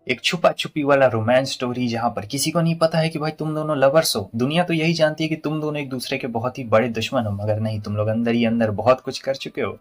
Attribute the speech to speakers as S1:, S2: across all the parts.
S1: एक छुपा छुपी वाला रोमांस स्टोरी जहां पर किसी को नहीं पता है कि भाई तुम दोनों लवर्स हो। दुनिया तो यही जानती है कि तुम दोनों एक दूसरे के बहुत ही बड़े दुश्मन हो, मगर नहीं, तुम लोग अंदर ही अंदर बहुत कुछ कर चुके हो।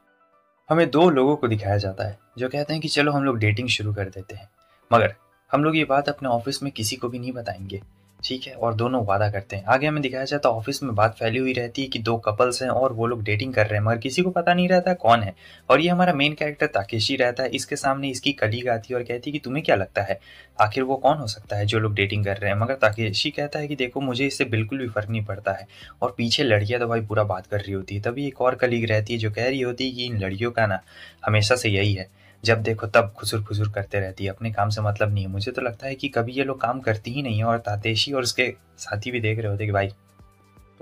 S1: हमें दो लोगों को दिखाया जाता है जो कहते हैं कि चलो हम लोग डेटिंग शुरू कर देते हैं, मगर हम लोग ये बात अपने ऑफिस में किसी को भी नहीं बताएंगे। ठीक है, और दोनों वादा करते हैं। आगे हमें दिखाया जाता है ऑफिस में बात फैली हुई रहती है कि दो कपल्स हैं और वो लोग डेटिंग कर रहे हैं, मगर किसी को पता नहीं रहता कौन है। और ये हमारा मेन कैरेक्टर ताकेशी रहता है। इसके सामने इसकी कलीग आती है और कहती है कि तुम्हें क्या लगता है आखिर वो कौन हो सकता है जो लोग डेटिंग कर रहे हैं। मगर ताकेशी कहता है कि देखो, मुझे इससे बिल्कुल भी फर्क नहीं पड़ता है। और पीछे लड़कियां तो भाई पूरा बात कर रही होती है। तभी एक और कलीग रहती है जो कह रही होती है कि इन लड़कियों का ना हमेशा से यही है, जब देखो तब खुसुर खुसुर करते रहती है, अपने काम से मतलब नहीं है। मुझे तो लगता है कि कभी ये लोग काम करती ही नहीं है। और तातेशी और उसके साथी भी देख रहे होते कि भाई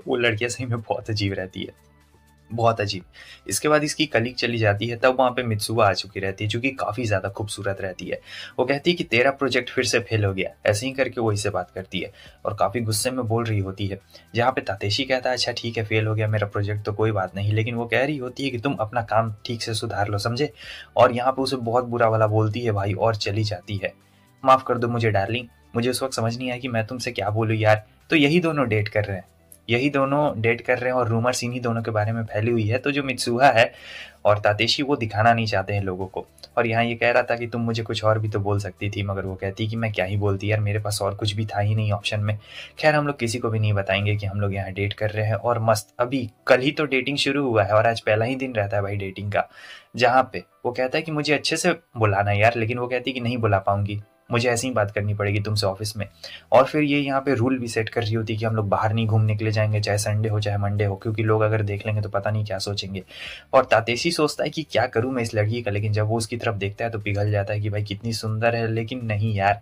S1: वो लड़कियां सही में बहुत अजीब रहती है, बहुत अजीब। इसके बाद इसकी कलीग चली जाती है, तब वहाँ पे मित्सुआ आ चुकी रहती है जो कि काफ़ी ज़्यादा खूबसूरत रहती है। वो कहती है कि तेरा प्रोजेक्ट फिर से फेल हो गया, ऐसे ही करके वो इससे बात करती है और काफ़ी गुस्से में बोल रही होती है। जहाँ पे तातेशी कहता है अच्छा ठीक है, फेल हो गया मेरा प्रोजेक्ट तो कोई बात नहीं, लेकिन वो कह रही होती है कि तुम अपना काम ठीक से सुधार लो, समझे। और यहाँ पे उसे बहुत बुरा वाला बोलती है भाई और चली जाती है। माफ़ कर दो मुझे डार्लिंग, मुझे उस वक्त समझ नहीं आया कि मैं तुमसे क्या बोलूँ यार। तो यही दोनों डेट कर रहे हैं, यही दोनों डेट कर रहे हैं और रूमर्स इन्हीं दोनों के बारे में फैली हुई है। तो जो मित्सुहा है और तातेशी वो दिखाना नहीं चाहते हैं लोगों को। और यहाँ ये कह रहा था कि तुम मुझे कुछ और भी तो बोल सकती थी, मगर वो कहती कि मैं क्या ही बोलती यार, मेरे पास और कुछ भी था ही नहीं ऑप्शन में। खैर, हम लोग किसी को भी नहीं बताएंगे कि हम लोग यहाँ डेट कर रहे हैं। और मस्त अभी कल ही तो डेटिंग शुरू हुआ है और आज पहला ही दिन रहता है भाई डेटिंग का। जहाँ पे वो कहता है कि मुझे अच्छे से बुलाना यार, लेकिन वो कहती है कि नहीं बुला पाऊंगी, मुझे ऐसे ही बात करनी पड़ेगी तुमसे ऑफिस में। और फिर ये यहाँ पे रूल भी सेट कर रही होती है कि हम लोग बाहर नहीं घूमने के लिए जाएंगे, चाहे संडे हो चाहे मंडे हो, क्योंकि लोग अगर देख लेंगे तो पता नहीं क्या सोचेंगे। और तातेशी सोचता है कि क्या करूं मैं इस लड़की का, लेकिन जब वो उसकी तरफ देखता है तो पिघल जाता है कि भाई कितनी सुंदर है। लेकिन नहीं यार,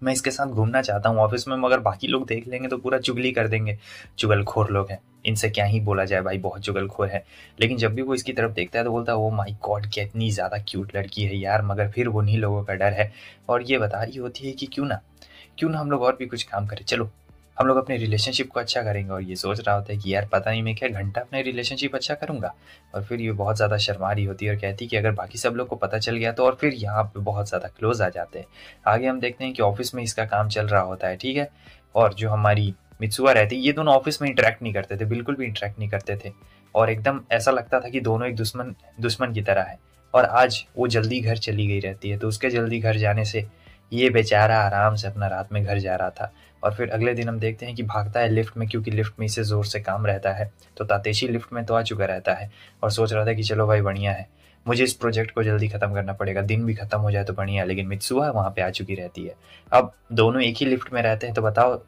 S1: मैं इसके साथ घूमना चाहता हूँ ऑफिस में, मगर बाकी लोग देख लेंगे तो पूरा चुगली कर देंगे। चुगलखोर लोग हैं, इनसे क्या ही बोला जाए भाई, बहुत चुगलखोर है। लेकिन जब भी वो इसकी तरफ देखता है तो बोलता है ओ माय गॉड कितनी ज़्यादा क्यूट लड़की है यार। मगर फिर उन्हीं लोगों का डर है और ये बता रही होती है कि क्यों ना हम लोग और भी कुछ काम करें, चलो हम लोग अपने रिलेशनशिप को अच्छा करेंगे। और ये सोच रहा होता है कि यार पता नहीं मैं क्या घंटा अपने रिलेशनशिप अच्छा करूंगा। और फिर ये बहुत ज़्यादा शर्मा रही होती है और कहती है कि अगर बाकी सब लोग को पता चल गया तो। और फिर यहाँ पे बहुत ज़्यादा क्लोज आ जाते हैं। आगे हम देखते हैं कि ऑफिस में इसका काम चल रहा होता है, ठीक है। और जो हमारी मित्सुआ रहती है, ये दोनों ऑफिस में इंटरेक्ट नहीं करते थे, बिल्कुल भी इंटरेक्ट नहीं करते थे। और एकदम ऐसा लगता था कि दोनों एक दुश्मन दुश्मन की तरह है। और आज वो जल्दी घर चली गई रहती है, तो उसके जल्दी घर जाने से ये बेचारा आराम से अपना रात में घर जा रहा था। और फिर अगले दिन हम देखते हैं कि भागता है लिफ्ट में, क्योंकि लिफ्ट में इसे ज़ोर से काम रहता है। तो तातेशी लिफ्ट में तो आ चुका रहता है और सोच रहा था कि चलो भाई बढ़िया है, मुझे इस प्रोजेक्ट को जल्दी खत्म करना पड़ेगा, दिन भी खत्म हो जाए तो बढ़िया है। लेकिन मित्सुआ वहाँ पे आ चुकी रहती है। अब दोनों एक ही लिफ्ट में रहते हैं, तो बताओ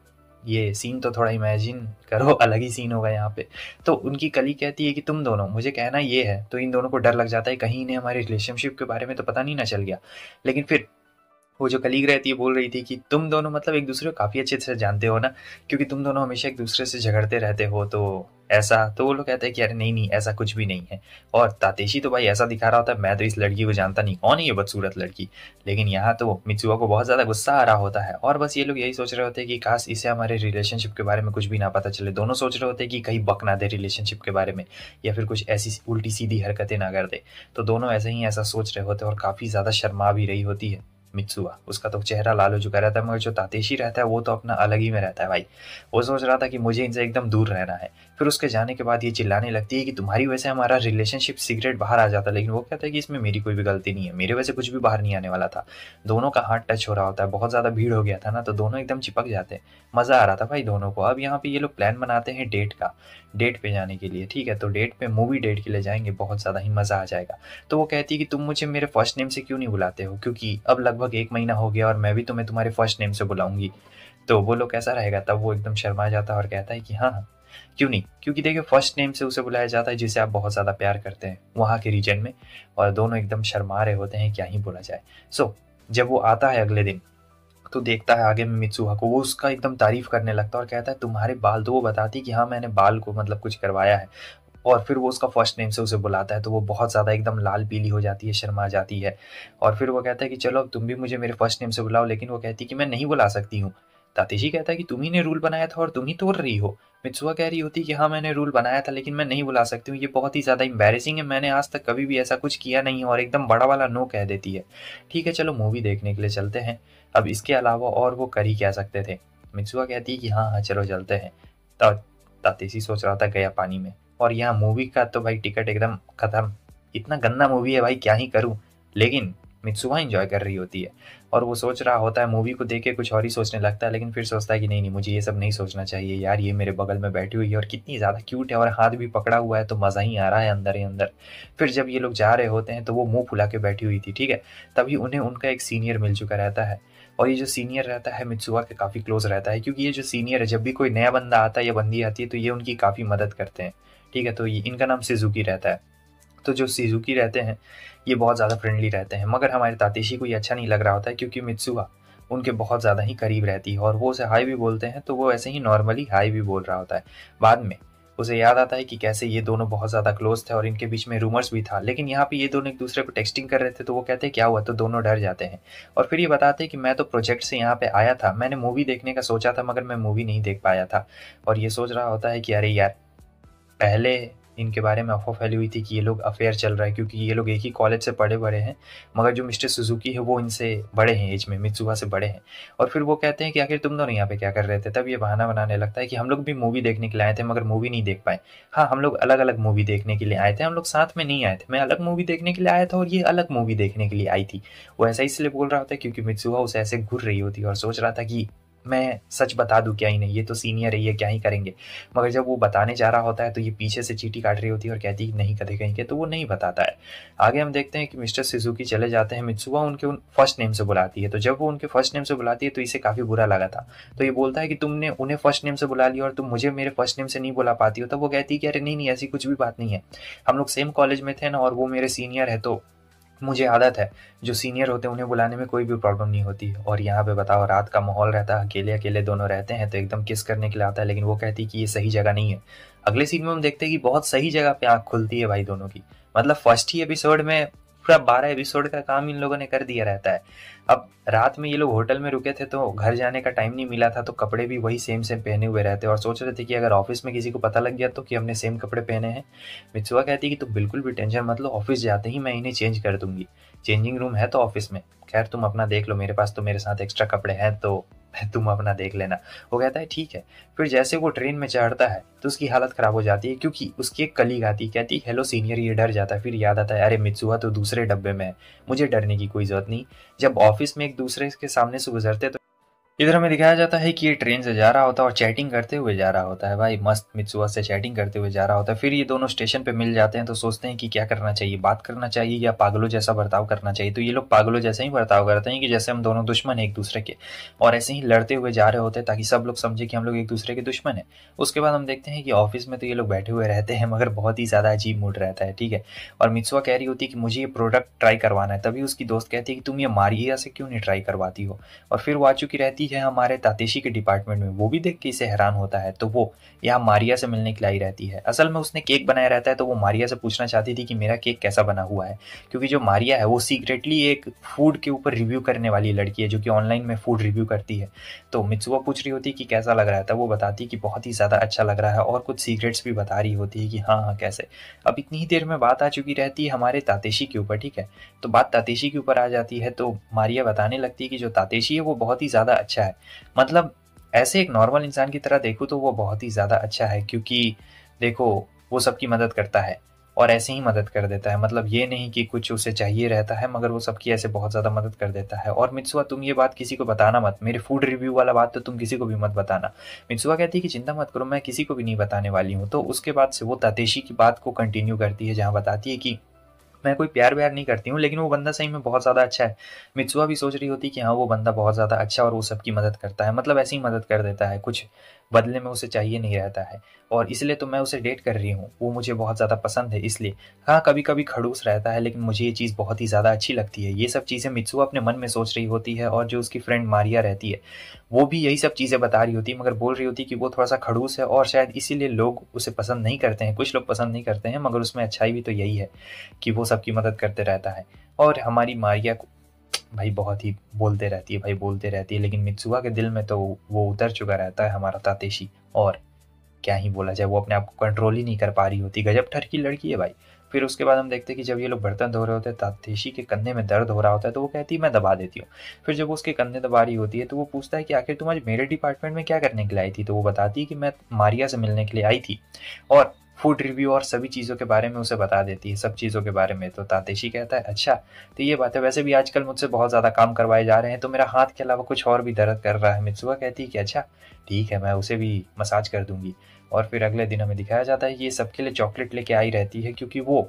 S1: ये सीन तो थोड़ा इमेजिन करो, अलग ही सीन होगा यहाँ पे। तो उनकी कली कहती है कि तुम दोनों, मुझे कहना ये है, तो इन दोनों को डर लग जाता है कहीं इन्हें हमारे रिलेशनशिप के बारे में तो पता नहीं ना चल गया। लेकिन फिर वो जो कलीग रहती है बोल रही थी कि तुम दोनों मतलब एक दूसरे को काफ़ी अच्छे से जानते हो ना, क्योंकि तुम दोनों हमेशा एक दूसरे से झगड़ते रहते हो, तो ऐसा। तो वो लोग कहते हैं कि अरे नहीं नहीं, ऐसा कुछ भी नहीं है। और तातेशी तो भाई ऐसा दिखा रहा होता है मैं तो इस लड़की को जानता नहीं, कौन है ये बदसूरत लड़की। लेकिन यहाँ तो मित्सुआ को बहुत ज़्यादा गुस्सा आ रहा होता है और बस ये लोग यही सोच रहे होते हैं कि काश इसे हमारे रिलेशनशिप के बारे में कुछ भी ना पता चले। दोनों सोच रहे होते हैं कि कहीं बक ना दे रिलेशनशिप के बारे में, या फिर कुछ ऐसी उल्टी सीधी हरकतें ना कर दे। तो दोनों ऐसे ही ऐसा सोच रहे होते हैं और काफ़ी ज़्यादा शर्मा भी रही होती है मित्सुआ। उसका तो चेहरा लाल हो चुका रहता है, मगर जो तातेशी रहता है वो तो अपना अलग ही में रहता है भाई। वो सोच रहा था कि मुझे इनसे एकदम दूर रहना है। फिर उसके जाने के बाद ये चिल्लाने लगती है कि तुम्हारी वजह से हमारा रिलेशनशिप सीक्रेट बाहर आ जाता है। लेकिन वो कहता है कि इसमें मेरी कोई भी गलती नहीं है, मेरे वजह से कुछ भी बाहर नहीं आने वाला था। दोनों का हाथ टच हो रहा होता है, बहुत ज़्यादा भीड़ हो गया था ना, तो दोनों एकदम चिपक जाते हैं। मज़ा आ रहा था भाई दोनों को। अब यहाँ पे ये लोग प्लान बनाते हैं डेट का, डेट पे जाने के लिए, ठीक है। तो डेट पे, मूवी डेट के लिए जाएंगे, बहुत ज़्यादा ही मज़ा आ जाएगा। तो वो कहती है कि तुम मुझे मेरे फर्स्ट नेम से क्यों नहीं बुलाते हो, क्योंकि अब लगभग 1 महीना हो गया और मैं भी तुम्हें तुम्हारे फर्स्ट नेम से बुलाऊंगी। तो वो लोग कैसा रहेगा, तब वो एकदम शर्मा जाता है और कहता है कि हाँ हाँ क्यों नहीं, क्योंकि देखिए फर्स्ट नेम से उसे बुलाया जाता है जिसे आप बहुत ज़्यादा प्यार करते हैं वहाँ के रीजन में। और दोनों एकदम शर्मा रहे होते हैं, क्या ही बोला जाए। जब वो आता है अगले दिन तो देखता है आगे में मित्सुहा को, वो उसका एकदम तारीफ करने लगता है और कहता है तुम्हारे बाल, तो वो बताती है कि हाँ मैंने बाल को मतलब कुछ करवाया है। और फिर वो उसका फर्स्ट नेम से उसे बुलाता है, तो वो बहुत ज़्यादा एकदम लाल पीली हो जाती है, शर्मा जाती है। और फिर वो कहता है कि चलो अब तुम भी मुझे मेरे फर्स्ट नेम से बुलाओ, लेकिन वो कहती है कि मैं नहीं बुला सकती हूँ। तातेशी कहता है कि तुम ही ने रूल बनाया था और तुम ही तोड़ रही हो। मित्सुआ कह रही होती कि हाँ मैंने रूल बनाया था लेकिन मैं नहीं बुला सकती हूँ, ये बहुत ही ज़्यादा एम्बैरेसिंग है, मैंने आज तक कभी भी ऐसा कुछ किया नहीं है, और एकदम बड़ा वाला नो कह देती है। ठीक है चलो मूवी देखने के लिए चलते हैं, अब इसके अलावा और वो कर ही क्या सकते थे। मित्सुआ कहती है कि हाँ हाँ चलो चलते हैं। तातेशी सोच रहा था गया पानी में, और यहाँ मूवी का तो भाई टिकट एकदम खत्म, इतना गंदा मूवी है भाई क्या ही करूँ। लेकिन मित्सुआ एंजॉय कर रही होती है और वो सोच रहा होता है, मूवी को देख के कुछ और ही सोचने लगता है, लेकिन फिर सोचता है कि नहीं नहीं मुझे ये सब नहीं सोचना चाहिए यार, ये मेरे बगल में बैठी हुई है और कितनी ज़्यादा क्यूट है और हाथ भी पकड़ा हुआ है तो मज़ा ही आ रहा है अंदर ही अंदर। फिर जब ये लोग जा रहे होते हैं तो वो मुंह फुला के बैठी हुई थी, ठीक है। तभी उन्हें उनका एक सीनियर मिल चुका रहता है, और ये जो सीनियर रहता है मित्सुआ के काफ़ी क्लोज रहता है, क्योंकि ये जो सीनियर है जब भी कोई नया बंदा आता है या बंदी आती है तो ये उनकी काफ़ी मदद करते हैं, ठीक है। तो ये इनका नाम सिजुकी रहता है। तो जो सिजुकी रहते हैं ये बहुत ज़्यादा फ्रेंडली रहते हैं, मगर हमारे तातेशी को ये अच्छा नहीं लग रहा होता है क्योंकि मित्सुआ उनके बहुत ज़्यादा ही करीब रहती है और वो उसे हाई भी बोलते हैं, तो वो ऐसे ही नॉर्मली हाई भी बोल रहा होता है। बाद में उसे याद आता है कि कैसे ये दोनों बहुत ज़्यादा क्लोज थे और इनके बीच में रूमर्स भी था, लेकिन यहाँ पे ये दोनों एक दूसरे को टेक्सटिंग कर रहे थे, तो वो कहते हैं क्या हुआ, तो दोनों डर जाते हैं। और फिर ये बताते हैं कि मैं तो प्रोजेक्ट से यहाँ पे आया था, मैंने मूवी देखने का सोचा था मगर मैं मूवी नहीं देख पाया था। और ये सोच रहा होता है कि अरे यार, पहले इनके बारे में अफ़वाह फैली हुई थी कि ये लोग अफेयर चल रहा है, क्योंकि ये लोग एक ही कॉलेज से पढ़े बड़े हैं, मगर जो मिस्टर सुजुकी है वो इनसे बड़े हैं एज में, मित्सुआ से बड़े हैं। और फिर वो कहते हैं कि आखिर तुम दोनों यहाँ पे क्या कर रहे थे। तब ये बहाना बनाने लगता है कि हम लोग भी मूवी देखने के लिए आए थे मगर मूवी नहीं देख पाए। हाँ हम लोग अलग अलग मूवी देखने के लिए आए थे, हम लोग साथ में नहीं आए थे, मैं अलग मूवी देखने के लिए आया था और ये अलग मूवी देखने के लिए आई थी। वो ऐसा इसलिए बोल रहा होता है क्योंकि मित्सुआ उसे ऐसे घूर रही होती है और सोच रहा था कि मैं सच बता दूं क्या ही नहीं, ये तो सीनियर है ये क्या ही करेंगे। मगर जब वो बताने जा रहा होता है तो ये पीछे से चींटी काट रही होती है और कहती है नहीं कदे कहीं के, तो वो नहीं बताता है। आगे हम देखते हैं कि मिस्टर सिजुकी चले जाते हैं, मित्सुआ उनके उन फर्स्ट नेम से बुलाती है, तो जब वो उनके फर्स्ट नेम से बुलाती है तो इसे काफ़ी बुरा लगा था। तो ये बोलता है कि तुमने उन्हें फर्स्ट नेम से बुला लिया और तुम मुझे मेरे फर्स्ट नेम से नहीं बुला पाती हो। तब वो कहती है कि अरे नहीं नहीं ऐसी कुछ भी बात नहीं है, हम लोग सेम कॉलेज में थे ना और वो मेरे सीनियर है तो मुझे आदत है, जो सीनियर होते हैं उन्हें बुलाने में कोई भी प्रॉब्लम नहीं होती। और यहाँ पे बताओ रात का माहौल रहता है, अकेले अकेले दोनों रहते हैं तो एकदम किस करने के लिए आता है, लेकिन वो कहती है कि ये सही जगह नहीं है। अगले सीन में हम देखते हैं कि बहुत सही जगह पे आँख खुलती है भाई दोनों की, मतलब फर्स्ट ही एपिसोड में पूरा 12 एपिसोड का काम इन लोगों ने कर दिया रहता है। अब रात में ये लोग होटल में रुके थे तो घर जाने का टाइम नहीं मिला था, तो कपड़े भी वही सेम सेम पहने हुए रहते और सोच रहे थे कि अगर ऑफिस में किसी को पता लग गया तो कि हमने सेम कपड़े पहने हैं। मित्सुआ कहती है कि तुम बिल्कुल भी टेंशन मत लो, ऑफिस जाते ही मैं इन्हें चेंज कर दूंगी, चेंजिंग रूम है तो ऑफिस में, खैर तुम अपना देख लो, मेरे पास तो मेरे साथ एक्स्ट्रा कपड़े हैं तो तुम अपना देख लेना। वो कहता है ठीक है। फिर जैसे वो ट्रेन में चढ़ता है तो उसकी हालत खराब हो जाती है क्योंकि उसकी एक कलीग आती है, कहती है हेलो सीनियर, ये डर जाता है। फिर याद आता है अरे मित्सुआ तो दूसरे डब्बे में है, मुझे डरने की कोई जरूरत नहीं। जब ऑफिस में एक दूसरे के सामने से गुजरते तो इधर हमें दिखाया जाता है कि ये ट्रेन से जा रहा होता है और चैटिंग करते हुए जा रहा होता है भाई, मस्त मित्सुआ से चैटिंग करते हुए जा रहा होता है। फिर ये दोनों स्टेशन पे मिल जाते हैं तो सोचते हैं कि क्या करना चाहिए, बात करना चाहिए या पागलों जैसा बर्ताव करना चाहिए। तो ये लोग पागलों जैसा ही बर्ताव करते हैं कि जैसे हम दोनों दुश्मन हैं एक दूसरे के, और ऐसे ही लड़ते हुए जा रहे होते हैं ताकि सब लोग समझे कि हम लोग एक दूसरे के दुश्मन हैं। उसके बाद हम देखते हैं कि ऑफिस में तो ये लोग बैठे हुए रहते हैं मगर बहुत ही ज़्यादा अजीब मूड रहता है, ठीक है। और मित्सुआ कह रही होती है कि मुझे ये प्रोडक्ट ट्राई करवाना है, तभी उसकी दोस्त कहती है कि तुम ये मारिया से क्यों नहीं ट्राई करवाती हो। और फिर वो आ चुकी रहती है हमारे तातेशी के डिपार्टमेंट में, वो भी देख के इसे हैरान होता है, तो वो यहाँ मारिया से मिलने के लिए आई रहती है। असल में उसने केक बनाया रहता है तो वो मारिया से पूछना चाहती थी कि मेरा केक कैसा बना हुआ है, क्योंकि जो मारिया है वो सीक्रेटली एक फूड के ऊपर रिव्यू करने वाली लड़की है जो कि ऑनलाइन में फूड रिव्यू करती है। तो मित्सुआ पूछ रही होती है कि कैसा लग रहा था, वो बताती कि बहुत ही ज़्यादा अच्छा लग रहा है और कुछ सीक्रेट्स भी बता रही होती है कि हाँ हाँ कैसे। अब इतनी ही देर में बात आ चुकी रहती है हमारे तातेशी के ऊपर, ठीक है। तो बात तातेशी के ऊपर आ जाती है तो मारिया बताने लगती है कि जो तातेशी है वो बहुत ही ज़्यादा अच्छा है, मतलब ऐसे एक नॉर्मल इंसान की तरह देखूँ तो वो बहुत ही ज़्यादा अच्छा है, क्योंकि देखो वो सबकी मदद करता है और ऐसे ही मदद कर देता है, मतलब ये नहीं कि कुछ उसे चाहिए रहता है मगर वो सबकी ऐसे बहुत ज़्यादा मदद कर देता है। और मित्सुआ तुम ये बात किसी को बताना मत, मेरे फूड रिव्यू वाला बात तो तुम किसी को भी मत बताना। मित्सुआ कहती है कि चिंता मत करो, मैं किसी को भी नहीं बताने वाली हूँ। तो उसके बाद से वो तातेशी की बात को कंटिन्यू करती है जहाँ बताती है कि मैं कोई प्यार व्यार नहीं करती हूँ लेकिन वो बंदा सही में बहुत ज़्यादा अच्छा है। मित्सुआ भी सोच रही होती कि हाँ वो बंदा बहुत ज़्यादा अच्छा और वो सबकी मदद करता है, मतलब ऐसी ही मदद कर देता है, कुछ बदले में उसे चाहिए नहीं रहता है, और इसलिए तो मैं उसे डेट कर रही हूँ, वो मुझे बहुत ज़्यादा पसंद है इसलिए। हाँ कभी कभी खड़ूस रहता है लेकिन मुझे ये चीज़ बहुत ही ज़्यादा अच्छी लगती है। ये सब चीज़ें मित्सुआ अपने मन में सोच रही होती है, और जो उसकी फ्रेंड मारिया रहती है वो भी यही सब चीज़ें बता रही होती है, मगर बोल रही होती है कि वो थोड़ा सा खड़ूस है और शायद इसीलिए लोग उसे पसंद नहीं करते हैं, कुछ लोग पसंद नहीं करते हैं, मगर उसमें अच्छाई भी तो यही है कि वो सबकी मदद करते रहता है। और हमारी मारिया को भाई बहुत ही बोलते रहती है भाई, बोलते रहती है, लेकिन मित्सुआ के दिल में तो वो उतर चुका रहता है हमारा तातेशी। और क्या ही बोला जाए, वो अपने आप को कंट्रोल ही नहीं कर पा रही होती। गजब ठर की लड़की है भाई। फिर उसके बाद हम देखते हैं कि जब ये लोग बर्तन धो रहे होते हैं, तातेशी के कंधे में दर्द हो रहा होता है, तो वो कहती है मैं दबा देती हूँ। फिर जब वो उसके कंधे दबा रही होती है तो वो पूछता है कि आखिर तुम आज मेरे डिपार्टमेंट में क्या करने के लिए आई थी। तो वो बताती है कि मैं मारिया से मिलने के लिए आई थी, और फूड रिव्यू और सभी चीज़ों के बारे में उसे बता देती है, सब चीज़ों के बारे में। तो तातेशी कहता है अच्छा, तो ये बात है, वैसे भी आजकल मुझसे बहुत ज़्यादा काम करवाए जा रहे हैं, तो मेरा हाथ के अलावा कुछ और भी दर्द कर रहा है। मित्सुआ कहती है कि अच्छा ठीक है, मैं उसे भी मसाज कर दूंगी। और फिर अगले दिन हमें दिखाया जाता है कि ये सबके लिए चॉकलेट लेके आई रहती है, क्योंकि वो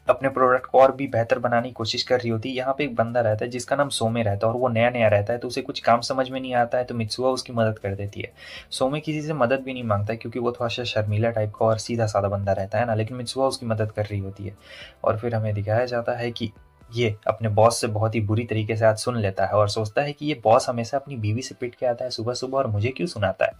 S1: अपने प्रोडक्ट को और भी बेहतर बनाने की कोशिश कर रही होती है। यहाँ पे एक बंदा रहता है जिसका नाम सोमे रहता है, और वो नया नया रहता है, तो उसे कुछ काम समझ में नहीं आता है, तो मित्सुआ उसकी मदद कर देती है। सोमे किसी से मदद भी नहीं मांगता है, क्योंकि वो थोड़ा सा शर्मीला टाइप का और सीधा साधा बंदा रहता है ना, लेकिन मित्सुआ उसकी मदद कर रही होती है। और फिर हमें दिखाया जाता है कि ये अपने बॉस से बहुत ही बुरी तरीके से आज सुन लेता है, और सोचता है कि ये बॉस हमेशा अपनी बीवी से पिट के आता है सुबह सुबह, और मुझे क्यों सुनाता है।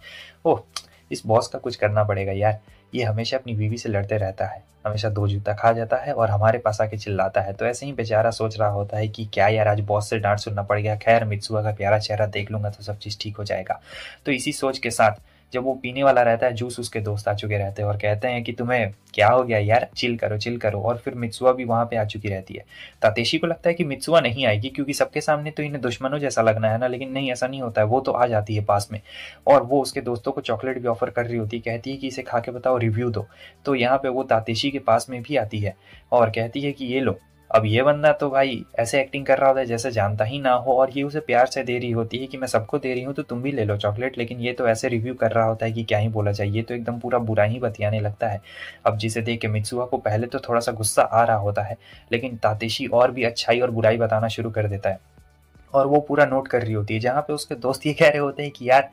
S1: ओह, इस बॉस का कुछ करना पड़ेगा यार, ये हमेशा अपनी बीवी से लड़ते रहता है, हमेशा दो जूता खा जाता है और हमारे पास आके चिल्लाता है। तो ऐसे ही बेचारा सोच रहा होता है कि क्या यार, आज बॉस से डांट सुनना पड़ गया, खैर मित्सुआ का प्यारा चेहरा देख लूंगा तो सब चीज़ ठीक हो जाएगा। तो इसी सोच के साथ जब वो पीने वाला रहता है जूस, उसके दोस्त आ चुके रहते हैं और कहते हैं कि तुम्हें क्या हो गया यार, चिल करो चिल करो। और फिर मित्सुआ भी वहाँ पे आ चुकी रहती है। तातेशी को लगता है कि मित्सुआ नहीं आएगी, क्योंकि सबके सामने तो इन्हें दुश्मनों जैसा लगना है ना, लेकिन नहीं, ऐसा नहीं होता है, वो तो आ जाती है पास में। और वो उसके दोस्तों को चॉकलेट भी ऑफर कर रही होती है, कहती है कि इसे खा के बताओ, रिव्यू दो। तो यहाँ पे वो तातेशी के पास में भी आती है और कहती है कि ये लो। अब ये बंदा तो भाई ऐसे एक्टिंग कर रहा होता है जैसे जानता ही ना हो, और ये उसे प्यार से दे रही होती है कि मैं सबको दे रही हूँ तो तुम भी ले लो चॉकलेट, लेकिन ये तो ऐसे रिव्यू कर रहा होता है कि क्या ही बोला जाए, ये तो एकदम पूरा बुरा ही बतियाने लगता है। अब जिसे देख के मित्सुआ को पहले तो थोड़ा सा गुस्सा आ रहा होता है, लेकिन तातेशी और भी अच्छाई और बुराई बताना शुरू कर देता है, और वो पूरा नोट कर रही होती है। जहाँ पे उसके दोस्त ये कह रहे होते हैं कि यार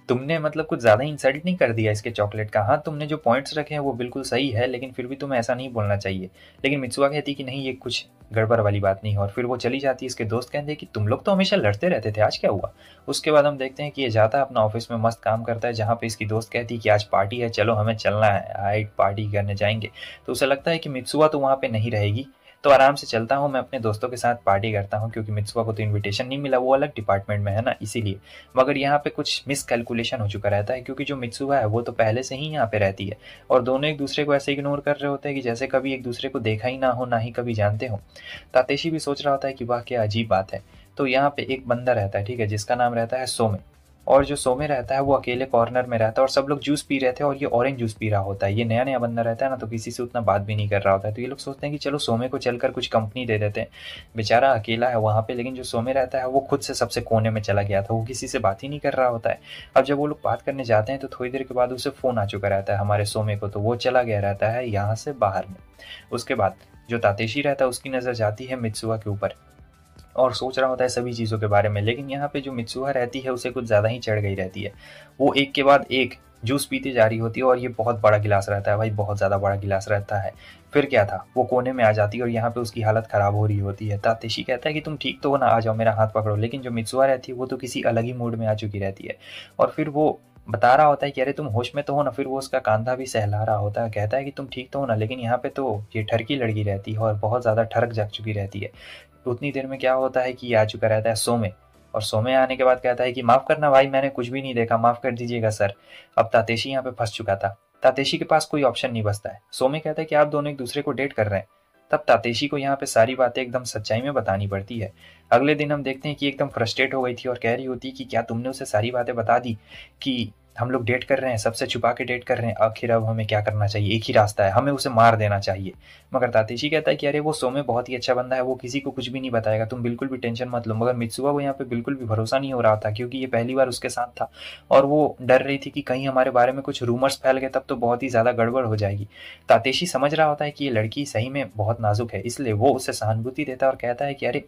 S1: तुमने मतलब कुछ ज़्यादा इंसल्ट नहीं कर दिया इसके चॉकलेट का, हाँ तुमने जो पॉइंट्स रखे हैं वो बिल्कुल सही है, लेकिन फिर भी तुम्हें ऐसा नहीं बोलना चाहिए। लेकिन मित्सुआ कहती है कि नहीं, ये कुछ गड़बड़ वाली बात नहीं है, और फिर वो चली जाती है। इसके दोस्त कहते हैं कि तुम लोग तो हमेशा लड़ते रहते थे, आज क्या हुआ। उसके बाद हम देखते हैं कि ये जाता है अपना ऑफिस में, मस्त काम करता है, जहाँ पे इसकी दोस्त कहती है कि आज पार्टी है, चलो हमें चलना है, आज पार्टी करने जाएंगे। तो उसे लगता है कि मित्सुआ तो वहाँ पे नहीं रहेगी, तो आराम से चलता हूँ मैं अपने दोस्तों के साथ पार्टी करता हूँ, क्योंकि मित्सुआ को तो इनविटेशन नहीं मिला, वो अलग डिपार्टमेंट में है ना, इसीलिए। मगर यहाँ पे कुछ मिस कैलकुलेशन हो चुका रहता है, क्योंकि जो मित्सुआ है वो तो पहले से ही यहाँ पे रहती है, और दोनों एक दूसरे को ऐसे इग्नोर कर रहे होते हैं कि जैसे कभी एक दूसरे को देखा ही ना हो, ना ही कभी जानते हो। तातेशी भी सोच रहा होता है कि वाह क्या अजीब बात है। तो यहाँ पे एक बंदा रहता है, ठीक है, जिसका नाम रहता है सोमे। और जो सोमे रहता है वो अकेले कॉर्नर में रहता है, और सब लोग जूस पी रहे थे और ये ऑरेंज जूस पी रहा होता है। ये नया नया बंदा रहता है ना, तो किसी से उतना बात भी नहीं कर रहा होता है। तो ये लोग सोचते हैं कि चलो सोमे को चलकर कुछ कंपनी दे देते हैं, बेचारा अकेला है वहाँ पे। लेकिन जो सोमे रहता है वो खुद से सबसे कोने में चला गया था, वो किसी से बात ही नहीं कर रहा होता है। अब जब वो लोग बात करने जाते हैं तो थोड़ी देर के बाद उसे फ़ोन आ चुका रहता है हमारे सोमे को, तो वो चला गया रहता है यहाँ से बाहर में। उसके बाद जो तातेशी रहता है उसकी नज़र जाती है मित्सुआ के ऊपर, और सोच रहा होता है सभी चीज़ों के बारे में। लेकिन यहाँ पे जो मित्सुहा रहती है उसे कुछ ज़्यादा ही चढ़ गई रहती है। वो एक के बाद एक जूस पीती जा रही होती है, और ये बहुत बड़ा गिलास रहता है भाई, बहुत ज़्यादा बड़ा गिलास रहता है। फिर क्या था, वो कोने में आ जाती है और यहाँ पे उसकी हालत ख़राब हो रही होती है। तातेशी कहता है कि तुम ठीक तो हो ना, आ जाओ मेरा हाथ पकड़ो। लेकिन जो मित्सुहा रहती है वो तो किसी अलग ही मूड में आ चुकी रहती है, और फिर वो बता रहा होता है कि अरे तुम होश में तो हो ना। फिर वो उसका कंधा भी सहला रहा होता है, कहता है कि तुम ठीक तो हो ना। लेकिन यहाँ पे तो ये ठरकी लड़की रहती है और बहुत ज़्यादा ठरक जा चुकी रहती है। उतनी देर में क्या होता है कि ये आ चुका रहता है सोमे, और सोमे आने के बाद कहता है कि माफ़ करना भाई, मैंने कुछ भी नहीं देखा, माफ़ कर दीजिएगा सर। अब तातेशी यहाँ पे फंस चुका था, तातेशी के पास कोई ऑप्शन नहीं बचता है। सोमे कहता है कि आप दोनों एक दूसरे को डेट कर रहे हैं। तब तातेशी को यहाँ पे सारी बातें एकदम सच्चाई में बतानी पड़ती है। अगले दिन हम देखते हैं कि एकदम फ्रस्ट्रेट हो गई थी और कह रही होती है कि क्या तुमने उसे सारी बातें बता दी कि हम लोग डेट कर रहे हैं, सबसे छुपा के डेट कर रहे हैं, आखिर अब हमें क्या करना चाहिए, एक ही रास्ता है, हमें उसे मार देना चाहिए। मगर तातेशी कहता है कि अरे वो सोमे बहुत ही अच्छा बंदा है, वो किसी को कुछ भी नहीं बताएगा, तुम बिल्कुल भी टेंशन मत लो। मगर मित्सुआ को यहाँ पे बिल्कुल भी भरोसा नहीं हो रहा था, क्योंकि ये पहली बार उसके साथ था, और वो डर रही थी कि कहीं हमारे बारे में कुछ रूमर्स फैल गए, तब तो बहुत ही ज़्यादा गड़बड़ हो जाएगी। तातेशी समझ रहा होता है कि ये लड़की सही में बहुत नाजुक है, इसलिए वो उसे सहानुभूति देता है और कहता है कि अरे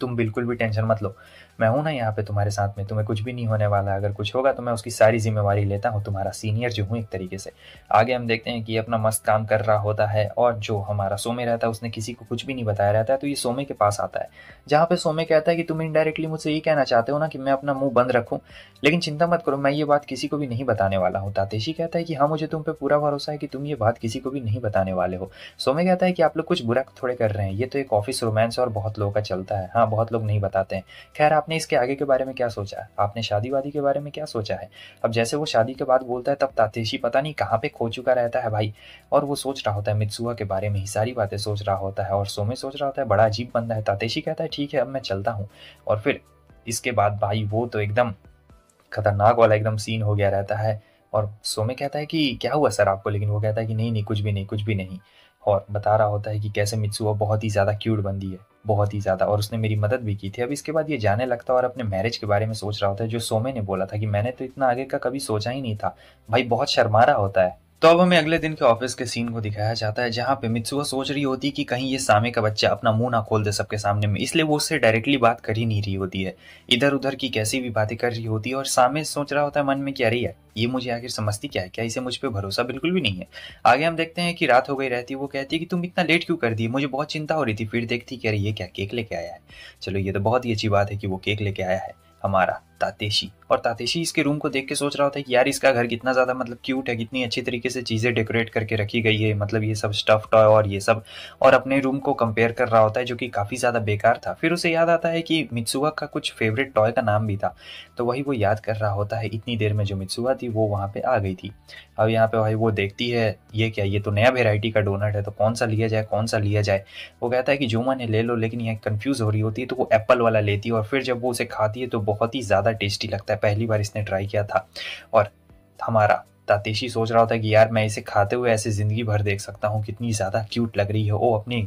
S1: तुम बिल्कुल भी टेंशन मत लो, मैं हूँ ना यहाँ पे तुम्हारे साथ में, तुम्हें कुछ भी नहीं होने वाला। अगर कुछ होगा तो मैं उसकी सारी जिम्मेवारी लेता हूँ, तुम्हारा सीनियर जो हूँ एक तरीके से। आगे हम देखते हैं कि ये अपना मस्त काम कर रहा होता है, और जो हमारा सोमे रहता है उसने किसी को कुछ भी नहीं बताया रहता है। तो ये सोमे के पास आता है, जहाँ पे सोमे कहता है कि तुम इनडायरेक्टली मुझसे ये कहना चाहते हो ना कि मैं अपना मुंह बंद रखूँ, लेकिन चिंता मत करो, मैं ये बात किसी को भी नहीं बताने वाला हूँ। तातेशी कहता है कि हाँ, मुझे तुम पे पूरा भरोसा है कि तुम ये बात किसी को भी नहीं बताने वाले हो। सोमे कहता है कि आप लोग कुछ बुरा थोड़े कर रहे हैं, ये तो एक ऑफिस रोमांस और बहुत लोगों का चलता है। हाँ, बहुत लोग नहीं बताते हैं। खैर, आपने इसके आगे के बारे में क्या सोचा है? आपने शादी वादी के बारे में क्या सोचा है? अब जैसे वो शादी के बाद बोलता है तब तातेशी पता नहीं कहाँ पे खो चुका रहता है भाई, और वो सोच रहा होता है मित्सुआ के बारे में ही सारी बातें सोच रहा होता है, और सोमे सोच रहा होता है बड़ा अजीब बंदा है। तातेशी कहता है ठीक है अब मैं चलता हूँ। और फिर इसके बाद भाई वो तो एकदम खतरनाक वाला एकदम सीन हो गया रहता है। और सोमे कहता है कि क्या हुआ सर आपको, लेकिन वो कहता है कि नहीं नहीं कुछ भी नहीं कुछ भी नहीं, और बता रहा होता है कि कैसे मित्सुआ बहुत ही ज़्यादा क्यूट बंदी है, बहुत ही ज़्यादा, और उसने मेरी मदद भी की थी। अब इसके बाद ये जाने लगता है और अपने मैरिज के बारे में सोच रहा होता है, जो सोमे ने बोला था कि मैंने तो इतना आगे का कभी सोचा ही नहीं था। भाई बहुत शर्मा रहा होता है। तो अब हमें अगले दिन के ऑफिस के सीन को दिखाया जाता है, जहाँ पे मित्सुआ सोच रही होती है कि कहीं ये सामे का बच्चा अपना मुंह ना खोल दे सबके सामने में, इसलिए वो उससे डायरेक्टली बात कर ही नहीं रही होती है, इधर उधर की कैसी भी बातें कर रही होती है। और सामे सोच रहा होता है मन में कि अरे यार ये मुझे आखिर समझती क्या है, क्या इसे मुझ पे भरोसा बिल्कुल भी नहीं है। आगे हम देखते हैं कि रात हो गई रहती है, वो कहती है कि तुम इतना लेट क्यों कर दी, मुझे बहुत चिंता हो रही थी। फिर देखती कि अरे ये क्या केक लेके आया है। चलो ये तो बहुत ही अच्छी बात है कि वो केक लेके आया है हमारा तातेशी। और तातेशी इसके रूम को देख के सोच रहा होता है कि यार इसका घर कितना ज़्यादा मतलब क्यूट है, कितनी अच्छी तरीके से चीज़ें डेकोरेट करके रखी गई है, मतलब ये सब स्टफ टॉय और ये सब, और अपने रूम को कंपेयर कर रहा होता है जो कि काफ़ी ज़्यादा बेकार था। फिर उसे याद आता है कि मित्सुआ का कुछ फेवरेट टॉय का नाम भी था, तो वही वो याद कर रहा होता है। इतनी देर में जो मित्सुआ थी वो वहाँ पे आ गई थी। अब यहाँ पे भाई वो देखती है ये क्या, ये तो नया वेराइटी का डोनट है, तो कौन सा लिया जाए कौन सा लिया जाए। वो कहता है कि जो मैंने ले लो, लेकिन यह कंफ्यूज हो रही होती है, तो वो एप्पल वाला लेती है। और फिर जब वो उसे खाती है तो बहुत ही ज़्यादा टेस्टी लगता है, पहली बार इसने ट्राई किया था। और हमारा तातेशी सोच रहा होता है कि यार मैं इसे खाते हुए ऐसे ज़िंदगी भर देख सकता हूँ, कितनी ज़्यादा क्यूट लग रही है। वो अपनी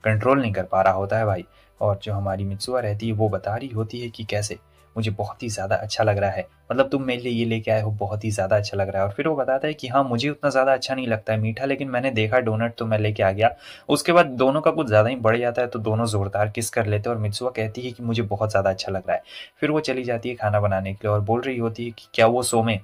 S1: कंट्रोल नहीं कर पा रहा होता है भाई। और जो हमारी मित्सुआ रहती है वो बता रही होती है कि कैसे मुझे बहुत ही ज़्यादा अच्छा लग रहा है, मतलब तुम मेरे लिए ये लेके आए हो बहुत ही ज़्यादा अच्छा लग रहा है। और फिर वो बताता है कि हाँ मुझे उतना ज़्यादा अच्छा नहीं लगता है मीठा, लेकिन मैंने देखा डोनट तो मैं लेके आ गया। उसके बाद दोनों का कुछ ज़्यादा ही बढ़ जाता है, तो दोनों ज़ोरदार किस कर लेते हैं और मित्सुआ कहती है कि मुझे बहुत ज़्यादा अच्छा लग रहा है। फिर वो चली जाती है खाना बनाने के लिए और बोल रही होती है कि क्या वो सोमे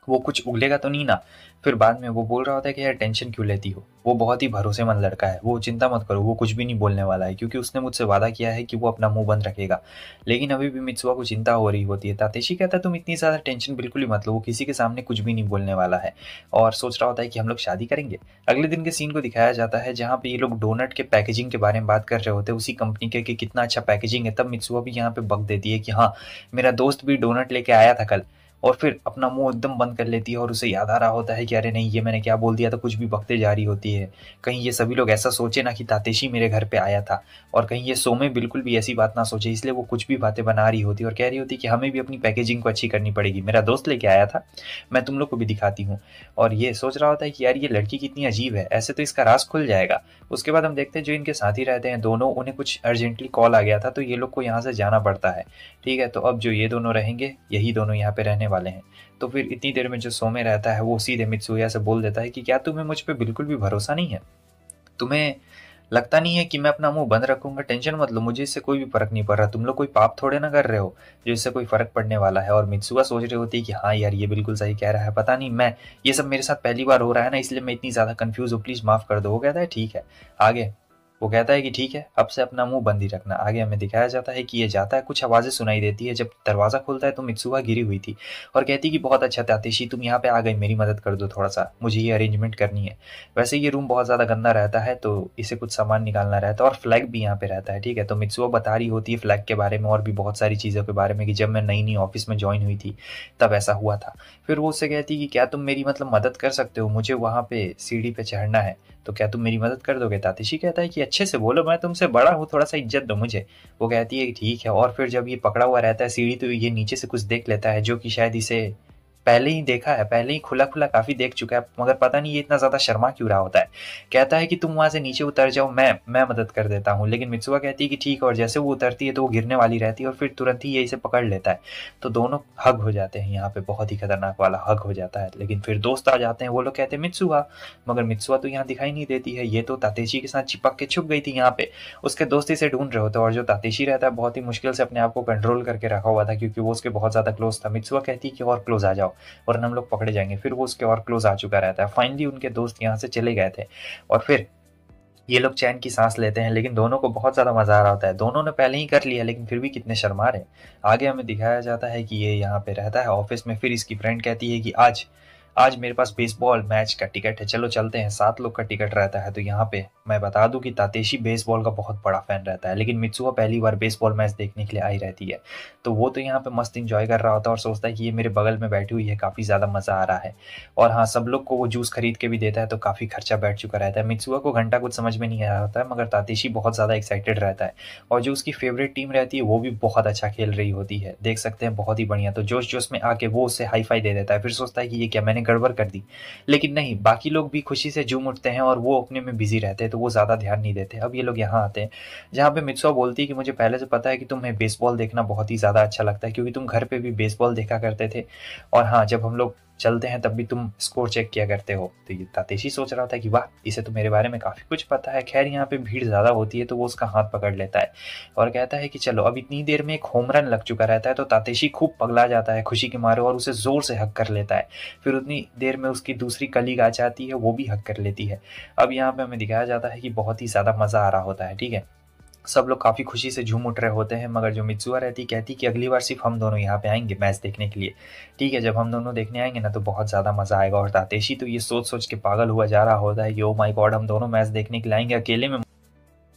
S1: वो कुछ उगलेगा तो नहीं ना। फिर बाद में वो बोल रहा होता है कि यार टेंशन क्यों लेती हो, वो बहुत ही भरोसेमंद लड़का है, वो चिंता मत करो, वो कुछ भी नहीं बोलने वाला है, क्योंकि उसने मुझसे वादा किया है कि वो अपना मुंह बंद रखेगा। लेकिन अभी भी मित्सुआ को चिंता हो रही होती है। तातेशी कहता है तुम इतनी ज़्यादा टेंशन बिल्कुल ही मत लो, वो किसी के सामने कुछ भी नहीं बोलने वाला है। और सोच रहा होता है कि हम लोग शादी करेंगे। अगले दिन के सीन को दिखाया जाता है, जहाँ पे ये लोग डोनट के पैकेजिंग के बारे में बात कर रहे होते हैं, उसी कंपनी के कि कितना अच्छा पैकेजिंग है। तब मित्सुआ भी यहाँ पे बक देती है कि हाँ मेरा दोस्त भी डोनट लेके आया था कल, और फिर अपना मुंह एकदम बंद कर लेती है। और उसे याद आ रहा होता है कि अरे नहीं ये मैंने क्या बोल दिया, तो कुछ भी बकते जा रही होती है, कहीं ये सभी लोग ऐसा सोचे ना कि तातेशी मेरे घर पे आया था, और कहीं ये सोमे बिल्कुल भी ऐसी बात ना सोचे, इसलिए वो कुछ भी बातें बना रही होती है और कह रही होती है कि हमें भी अपनी पैकेजिंग को अच्छी करनी पड़ेगी, मेरा दोस्त लेके आया था, मैं तुम लोग को भी दिखाती हूँ। और ये सोच रहा होता है कि यार ये लड़की कितनी अजीब है, ऐसे तो इसका राज खुल जाएगा। उसके बाद हम देखते हैं जो इनके साथी रहते हैं दोनों, उन्हें कुछ अर्जेंटली कॉल आ गया था, तो ये लोग को यहाँ से जाना पड़ता है। ठीक है, तो अब जो ये दोनों रहेंगे यही दोनों यहाँ पे रहने वाले हैं। तो फिर इतनी देर में जो सोमे रहता है वो सीधे मित्सुया से बोल देता है कि क्या तुम्हें मुझ पे बिल्कुल भी भरोसा नहीं है, तुम्हें लगता नहीं है कि मैं अपना मुंह बंद रखूंगा, टेंशन मत लो, मुझे इससे कोई भी फर्क नहीं पड़ रहा, तुम लोग कोई पाप थोड़े ना कर रहे हो जो इससे कोई फर्क पड़ने वाला है। और मित्सुआ सोच रही होती है कि हाँ यार ये बिल्कुल सही कह रहा है, पता नहीं मैं ये सब मेरे साथ पहली बार हो रहा है ना, इसलिए मैं इतनी ज्यादा कंफ्यूज हूँ, प्लीज माफ कर दो। वो कहता है ठीक है आगे, वो कहता है कि ठीक है अब से अपना मुंह बंद ही रखना। आगे हमें दिखाया जाता है कि ये जाता है, कुछ आवाज़ें सुनाई देती है, जब दरवाज़ा खुलता है तो मित्सुआ गिरी हुई थी और कहती है कि बहुत अच्छा तातेशी तुम यहाँ पे आ गई, मेरी मदद कर दो थोड़ा सा, मुझे ये अरेंजमेंट करनी है। वैसे ये रूम बहुत ज़्यादा गंदा रहता है, तो इसे कुछ सामान निकालना रहता है, और फ्लैग भी यहाँ पे रहता है। ठीक है, तो मित्सुआ बता रही होती है फ्लैग के बारे में और भी बहुत सारी चीज़ों के बारे में, कि जब मैं नई नई ऑफिस में ज्वाइन हुई थी तब ऐसा हुआ था। फिर वो उससे कहती है कि क्या तुम मेरी मतलब मदद कर सकते हो, मुझे वहाँ पे सीढ़ी पे चढ़ना है, तो क्या तुम मेरी मदद कर दोगे। तातेशी कहता है कि अच्छे से बोलो, मैं तुमसे बड़ा हूँ, थोड़ा सा इज्जत दो मुझे। वो कहती है कि ठीक है। और फिर जब ये पकड़ा हुआ रहता है सीढ़ी, तो ये नीचे से कुछ देख लेता है जो कि शायद इसे पहले ही देखा है, पहले ही खुला खुला काफी देख चुका है, मगर पता नहीं ये इतना ज्यादा शर्मा क्यों रहा होता है। कहता है कि तुम वहां से नीचे उतर जाओ, मैं मदद कर देता हूँ। लेकिन मित्सुआ कहती है कि ठीक है, और जैसे वो उतरती है तो वो गिरने वाली रहती है, और फिर तुरंत ही ये इसे पकड़ लेता है। तो दोनों हग हो जाते हैं, यहाँ पे बहुत ही खतरनाक वाला हग हो जाता है। लेकिन फिर दोस्त आ जाते हैं, वो लोग कहते हैं मित्सुआ, मगर मित्सुआ तो यहाँ दिखाई नहीं देती है, ये तो तातेशी के साथ चिपक के छुप गई थी यहाँ पे, उसके दोस्त इसे ढूंढ रहे होते हैं। और जो तातेशी रहता है बहुत ही मुश्किल से अपने आप को कंट्रोल करके रखा हुआ था, क्योंकि वो उसके बहुत ज्यादा क्लोज था। मित्सुआ कहती है कि और क्लोज आ जाओ वरना हम लोग पकड़े जाएंगे। फिर वो उसके और क्लोज आ चुका रहता है। फाइनली उनके दोस्त यहाँ से चले गए थे और फिर ये लोग चैन की सांस लेते हैं, लेकिन दोनों को बहुत ज्यादा मजा आ रहा होता है। दोनों ने पहले ही कर लिया लेकिन फिर भी कितने शर्मा रहे। आगे हमें दिखाया जाता है कि ये यहाँ पे रहता है ऑफिस में। फिर इसकी फ्रेंड कहती है कि आज आज मेरे पास बेसबॉल मैच का टिकट है, चलो चलते हैं। 7 लोग का टिकट रहता है। तो यहाँ पे मैं बता दूं कि तातेशी बेसबॉल का बहुत बड़ा फैन रहता है, लेकिन मित्सुआ पहली बार बेसबॉल मैच देखने के लिए आई रहती है। तो वो तो यहाँ पे मस्त इंजॉय कर रहा होता है और सोचता है कि ये मेरे बगल में बैठी हुई है, काफ़ी ज़्यादा मज़ा आ रहा है। और हाँ, सब लोग को वो जूस खरीद के भी देता है, तो काफ़ी खर्चा बैठ चुका रहता है। मित्सुआ को घंटा कुछ समझ में नहीं आ रहा होता है, मगर तातेशी बहुत ज़्यादा एक्साइटेड रहता है। और जो उसकी फेवरेट टीम रहती है वो भी बहुत अच्छा खेल रही होती है, देख सकते हैं, बहुत ही बढ़िया। तो जोश जोश में आके वो उसे हाई फाई दे देता है। फिर सोचता है कि ये क्या, मैंने गड़बड़ कर दी। लेकिन नहीं, बाकी लोग भी खुशी से झूम उठते हैं और वो अपने में बिजी रहते हैं, तो वो ज़्यादा ध्यान नहीं देते। अब ये लोग यहाँ आते हैं जहाँ पे मित्सुआ बोलती है कि मुझे पहले से पता है कि तुम्हें बेसबॉल देखना बहुत ही ज़्यादा अच्छा लगता है, क्योंकि तुम घर पे भी बेसबॉल देखा करते थे, और हाँ, जब हम लोग चलते हैं तब भी तुम स्कोर चेक किया करते हो। तो ये तातेशी सोच रहा था कि वाह, इसे तो मेरे बारे में काफ़ी कुछ पता है। खैर, यहाँ पे भीड़ ज़्यादा होती है तो वो उसका हाथ पकड़ लेता है और कहता है कि चलो। अब इतनी देर में एक होम रन लग चुका रहता है, तो तातेशी खूब पगला जाता है खुशी के मारे और उसे ज़ोर से हक कर लेता है। फिर उतनी देर में उसकी दूसरी कलीग आ जाती है, वो भी हक कर लेती है। अब यहाँ पे हमें दिखाया जाता है कि बहुत ही ज़्यादा मज़ा आ रहा होता है, ठीक है। सब लोग काफ़ी खुशी से झूम उठ रहे होते हैं, मगर जो मित्सुआ रहती कहती कि अगली बार सिर्फ हम दोनों यहाँ पे आएंगे मैच देखने के लिए, ठीक है। जब हम दोनों देखने आएंगे ना तो बहुत ज़्यादा मज़ा आएगा। और तातेशी तो ये सोच सोच के पागल हुआ जा रहा होता है कि ओ माय गॉड, हम दोनों मैच देखने के लिए आएंगे अकेले में।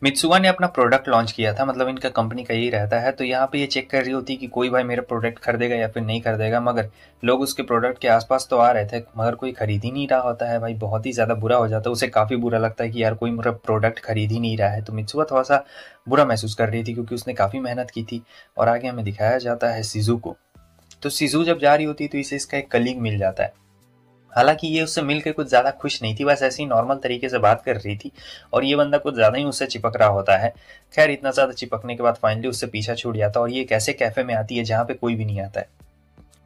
S1: मित्सुआ ने अपना प्रोडक्ट लॉन्च किया था, मतलब इनका कंपनी का यही रहता है। तो यहाँ पे ये चेक कर रही होती कि कोई भाई मेरा प्रोडक्ट खरीदेगा या फिर नहीं खरीदेगा, मगर लोग उसके प्रोडक्ट के आसपास तो आ रहे थे, मगर कोई खरीद ही नहीं रहा होता है। भाई बहुत ही ज़्यादा बुरा हो जाता है, उसे काफ़ी बुरा लगता है कि यार कोई मेरा प्रोडक्ट खरीद ही नहीं रहा है। तो मित्सुआ थोड़ा सा बुरा महसूस कर रही थी, क्योंकि उसने काफ़ी मेहनत की थी। और आगे हमें दिखाया जाता है सिजू को। तो सिजू जब जा रही होती तो इसे इसका एक कलीग मिल जाता है। हालांकि ये उससे मिलकर कुछ ज़्यादा खुश नहीं थी, बस ऐसे ही नॉर्मल तरीके से बात कर रही थी, और ये बंदा कुछ ज़्यादा ही उससे चिपक रहा होता है। खैर, इतना ज़्यादा चिपकने के बाद फाइनली उससे पीछा छूट जाता है और ये एक ऐसे कैफ़े में आती है जहाँ पे कोई भी नहीं आता है।